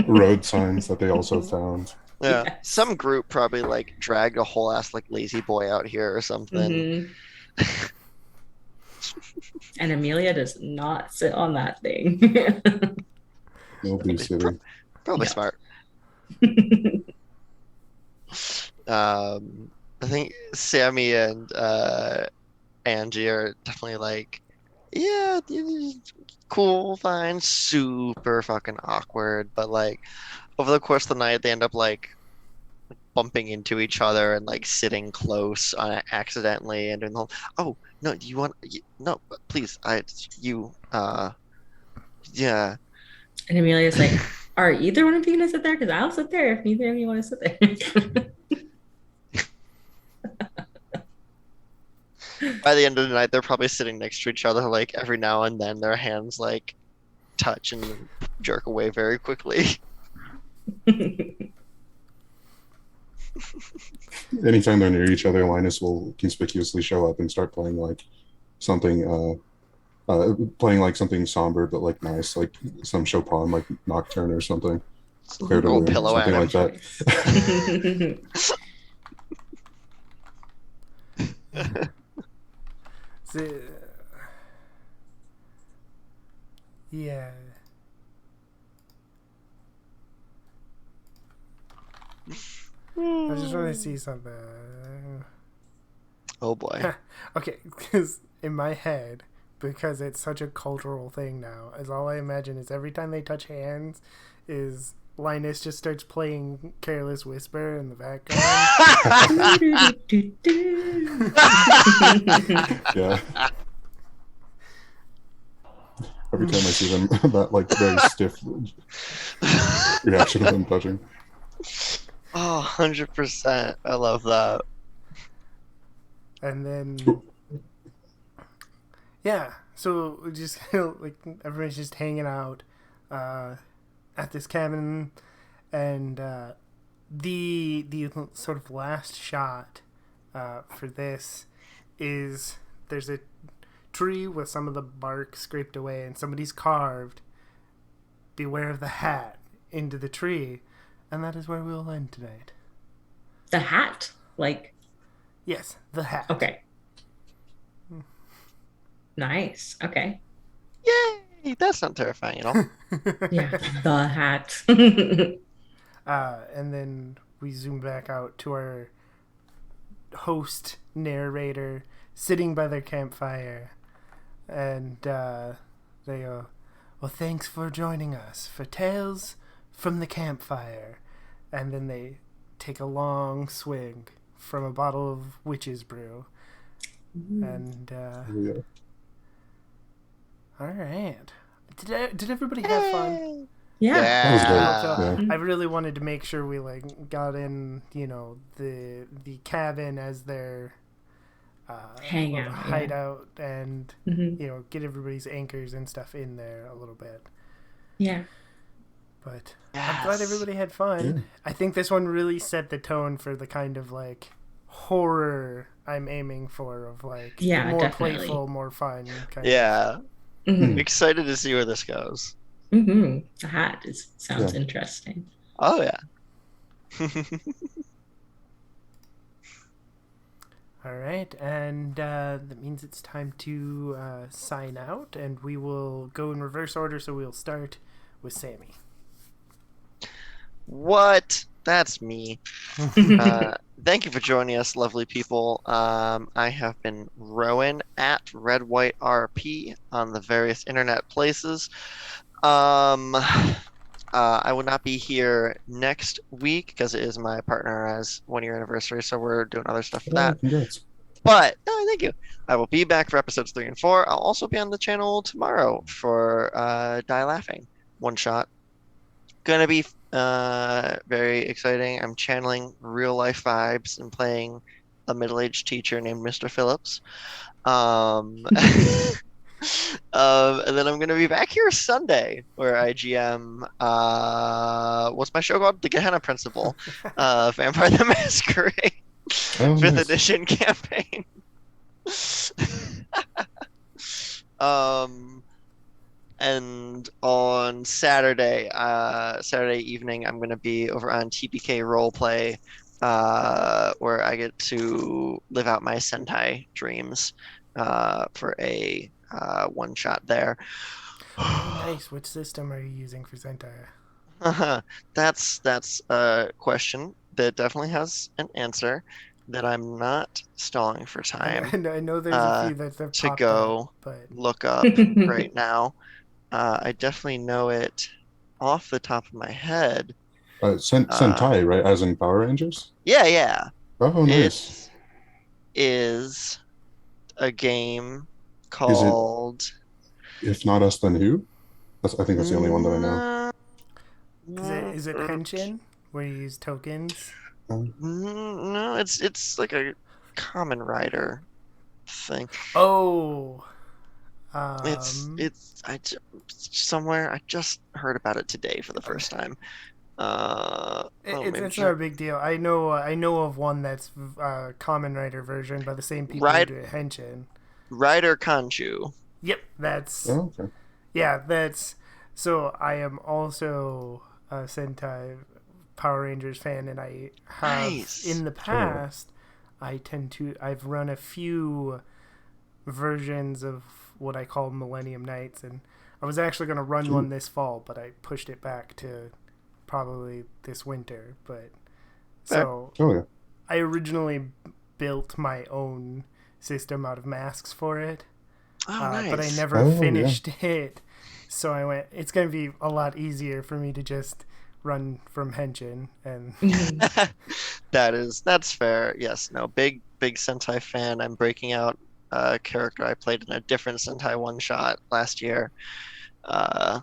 Road signs that they also found. yeah, Yes. some group probably like dragged a whole ass like lazy boy out here or something. Mhm. And Amelia does not sit on that thing. No babysitting. Probably Yeah. smart. I think Sammy and Angie are definitely like, yeah, cool, fine, super fucking awkward, but like over the course of the night they end up like bumping into each other and like sitting close accidentally and doing the whole, oh no, do you want no, please, yeah. And Amelia's like, are either one of you gonna sit there? Because I'll sit there if neither of you want to sit there. By the end of the night, they're probably sitting next to each other, like every now and then their hands like touch and jerk away very quickly. Anytime they're near each other, Linus will conspicuously show up and start playing like something playing like something somber but like nice, like some Chopin like nocturne or something. Claire de Roll Lune, pillow something at like that. Yeah. I just want to see something. Oh boy. Okay, because in my head, because it's such a cultural thing now, is all I imagine is every time they touch hands, is Linus just starts playing Careless Whisper in the background. Yeah. Every time I see them, that like very stiff reaction of them touching. Oh, 100%. I love that. And then, yeah, so we just like everybody's just hanging out at this cabin, and the sort of last shot for this is there's a tree with some of the bark scraped away, and somebody's carved "Beware of the Hat" into the tree, and that is where we'll end tonight. The hat, like, Yes, the hat. okay, nice. Okay, Yay! That's not terrifying at all. yeah, the hat. And then we zoom back out to our host narrator sitting by their campfire, and they go, "Well, thanks for joining us for Tales from the Campfire," and then they take a long swig from a bottle of witch's brew, and Yeah. all right. Did everybody have fun? Yeah. That was great. So Yeah. I really wanted to make sure we like got in, the cabin as their Hangout, little yeah. hideout, and Mhm. get everybody's anchors and stuff in there a little bit. Yeah. But I'm glad Yes. everybody had fun. Yeah. I think this one really set the tone for the kind of like horror I'm aiming for, of like Yeah, more definitely. playful, more fun kind of. Yeah. Mhm. Excited to see where this goes. The hat sounds Yeah. interesting. Oh, yeah. All right, and that means it's time to sign out, and we will go in reverse order. So we'll start with Sammy. What? That's me. Thank you for joining us, lovely people. I have been Rowan at Red White RP on the various internet places. I will not be here next week because it is my partner's 1 year anniversary, so we're doing other stuff for that. Congrats. But thank you. I will be back for episodes 3 and 4. I'll also be on the channel tomorrow for Die Laughing one shot. Gonna be very exciting. I'm channeling real life vibes and playing a middle-aged teacher named Mr. Phillips. And then I'm gonna be back here Sunday where I GM what's my show called? The Gehenna Principle, Vampire the Masquerade, Oh, 5th nice. edition campaign. And on Saturday evening, I'm gonna be over on TPK Roleplay, where I get to live out my Sentai dreams, for a one shot there. Nice. Which system are you using for Sentai? That's a question that definitely has an answer that I'm not stalling for time I know there's a few that have to popped go up, but look up right now. I definitely know it off the top of my head. Sentai, right? As in Power Rangers? Yeah. Oh, nice. It is a game Is it called. If Not Us, Then Who? I think that's the only one that I know. is it Henshin, where you use tokens? No, it's like a Common Rider thing. Oh. Somewhere I just heard about it today for the first time. It's not a big deal. I know of one that's Common Rider version by the same people who do Henshin. Rider Kanju. Yep, that's Oh, okay. yeah, that's so. I am also a Sentai Power Rangers fan, and I have Nice. in the past. I've run a few versions of what I call Millennium Nights, and I was actually going to run one this fall, but I pushed it back to probably this winter. But so Oh, yeah. I originally built my own system out of masks for it. Oh, nice. But I never finished it. So I went, it's going to be a lot easier for me to just run from Henshin. And That's fair. Yes, no, big Sentai fan. I'm breaking out a character I played in a different Sentai one shot last year. Uh,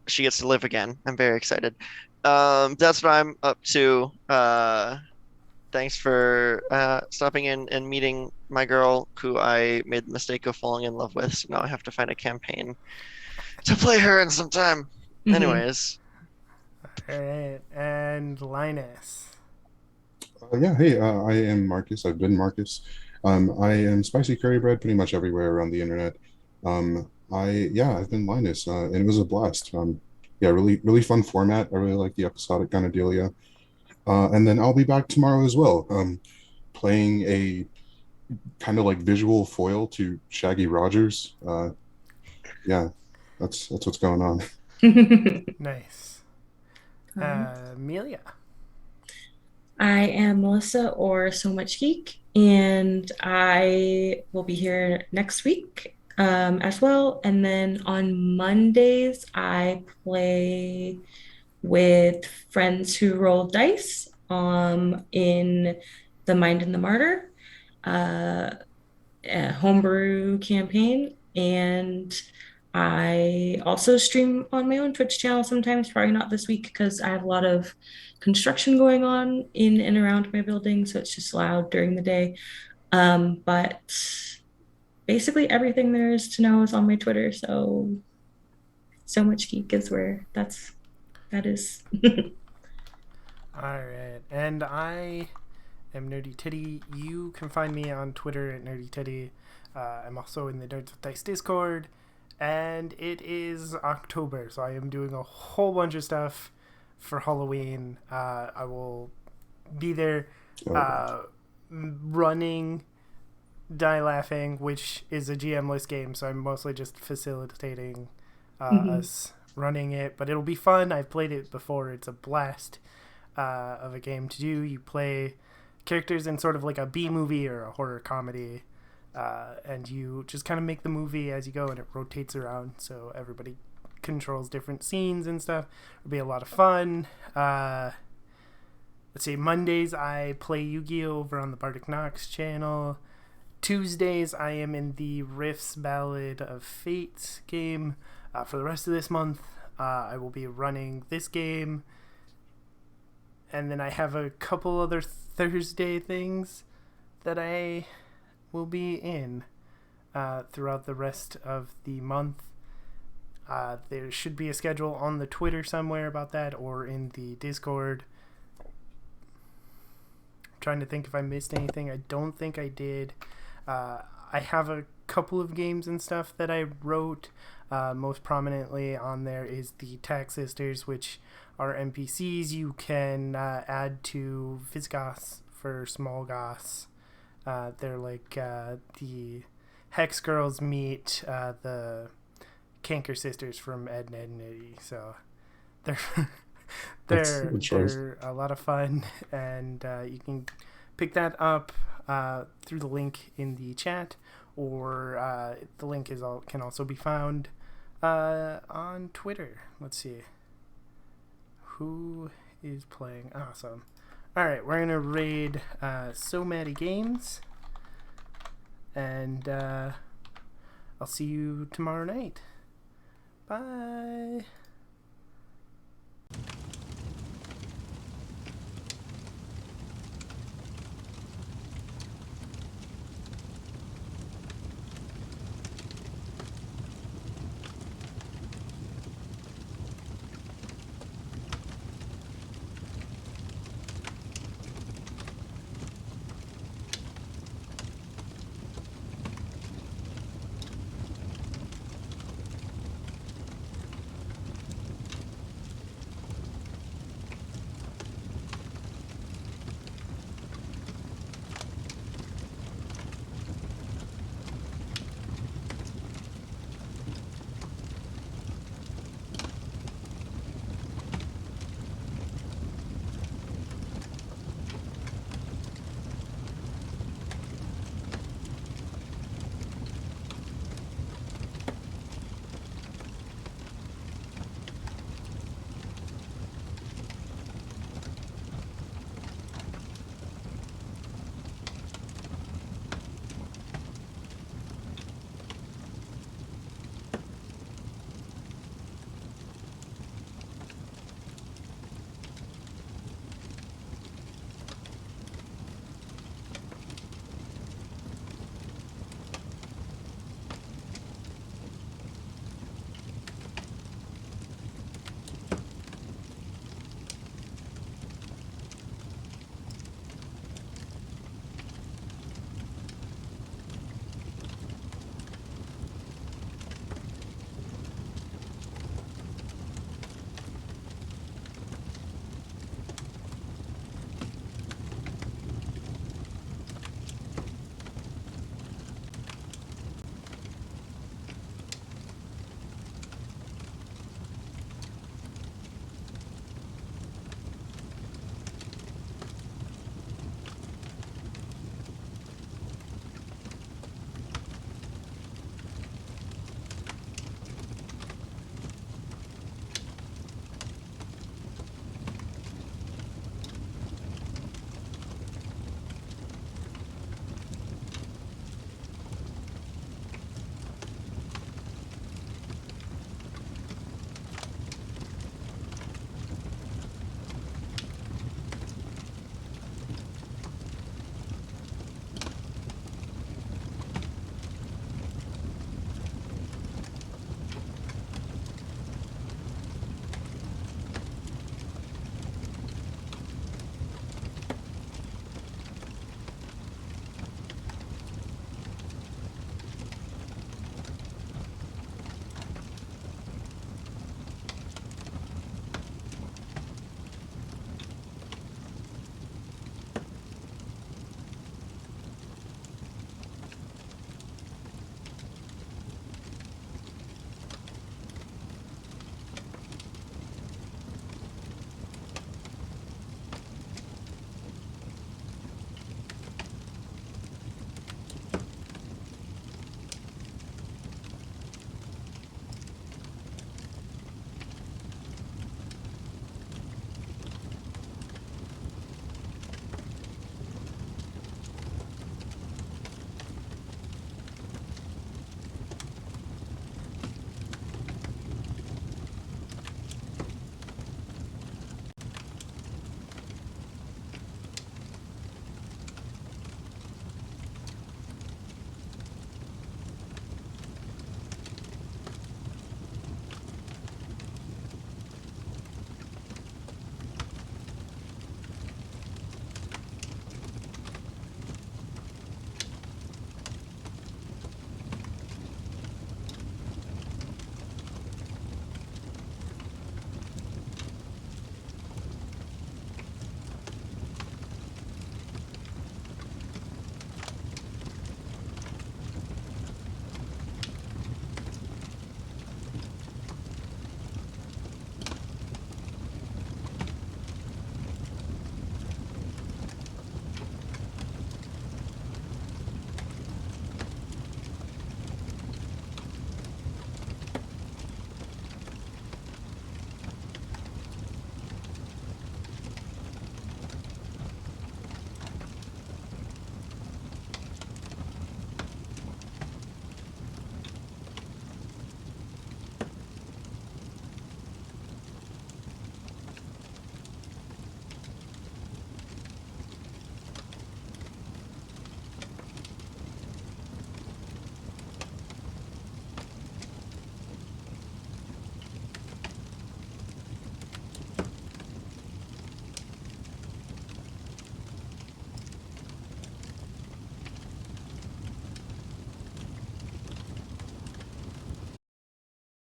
she gets to live again. I'm very excited. That's what I'm up to. Thanks for stopping in and meeting my girl, who I made the mistake of falling in love with. So now I have to find a campaign to play her in some time. Anyways, all right, and Linus. Yeah, hey, I am Marcus. I've been Marcus. I am spicy curry bread pretty much everywhere around the internet. I've been Linus, and it was a blast. Yeah, really fun format. I really like the episodic kind of dealio. And then I'll be back tomorrow as well, playing a kind of like visual foil to Shaggy Rogers. Yeah, that's what's going on. Nice. Alright. Amelia. I am Melissa, or So Much Geek, and I will be here next week as well. And then on Mondays, I play with friends who roll dice in The Mind and the Martyr, uh, a homebrew campaign. And I also stream on my own Twitch channel sometimes, probably not this week because I have a lot of construction going on in and around my building, so it's just loud during the day. But basically everything there is to know is on my Twitter, so much geek is where that is. All right, and I am Nerdy Titty. You can find me on Twitter at Nerdy Titty. I'm also in the Nerds with Dice Discord, and it is October, so I am doing a whole bunch of stuff for Halloween. I will be there running Die Laughing, which is a GM-less game, so I'm mostly just facilitating us running it, but it'll be fun. I've played it before. It's a blast of a game to do. You play characters in sort of like a B-movie or a horror comedy, and you just kind of make the movie as you go, and it rotates around, so everybody controls different scenes and stuff. It'll be a lot of fun. Let's see, Mondays I play Yu-Gi-Oh! Over on the Bardic Nox channel. Tuesdays I am in the Riffs Ballad of Fates game. For the rest of this month, I will be running this game. And then I have a couple other Thursday things that I will be in throughout the rest of the month. There should be a schedule on the Twitter somewhere about that, or in the Discord. I'm trying to think if I missed anything. I don't think I did. I have a couple of games and stuff that I wrote. Most prominently on there is the Tax Sisters, which are NPCs you can add to Visgoths for small goths. They're like the Hex Girls meet the Canker Sisters from Ed, Ed, and Eddie. So they're a lot of fun, and you can pick that up through the link in the chat, or the link can also be found on Twitter. Let's see who is playing. Awesome. All right, we're gonna raid So Many Games, and I'll see you tomorrow night. Bye.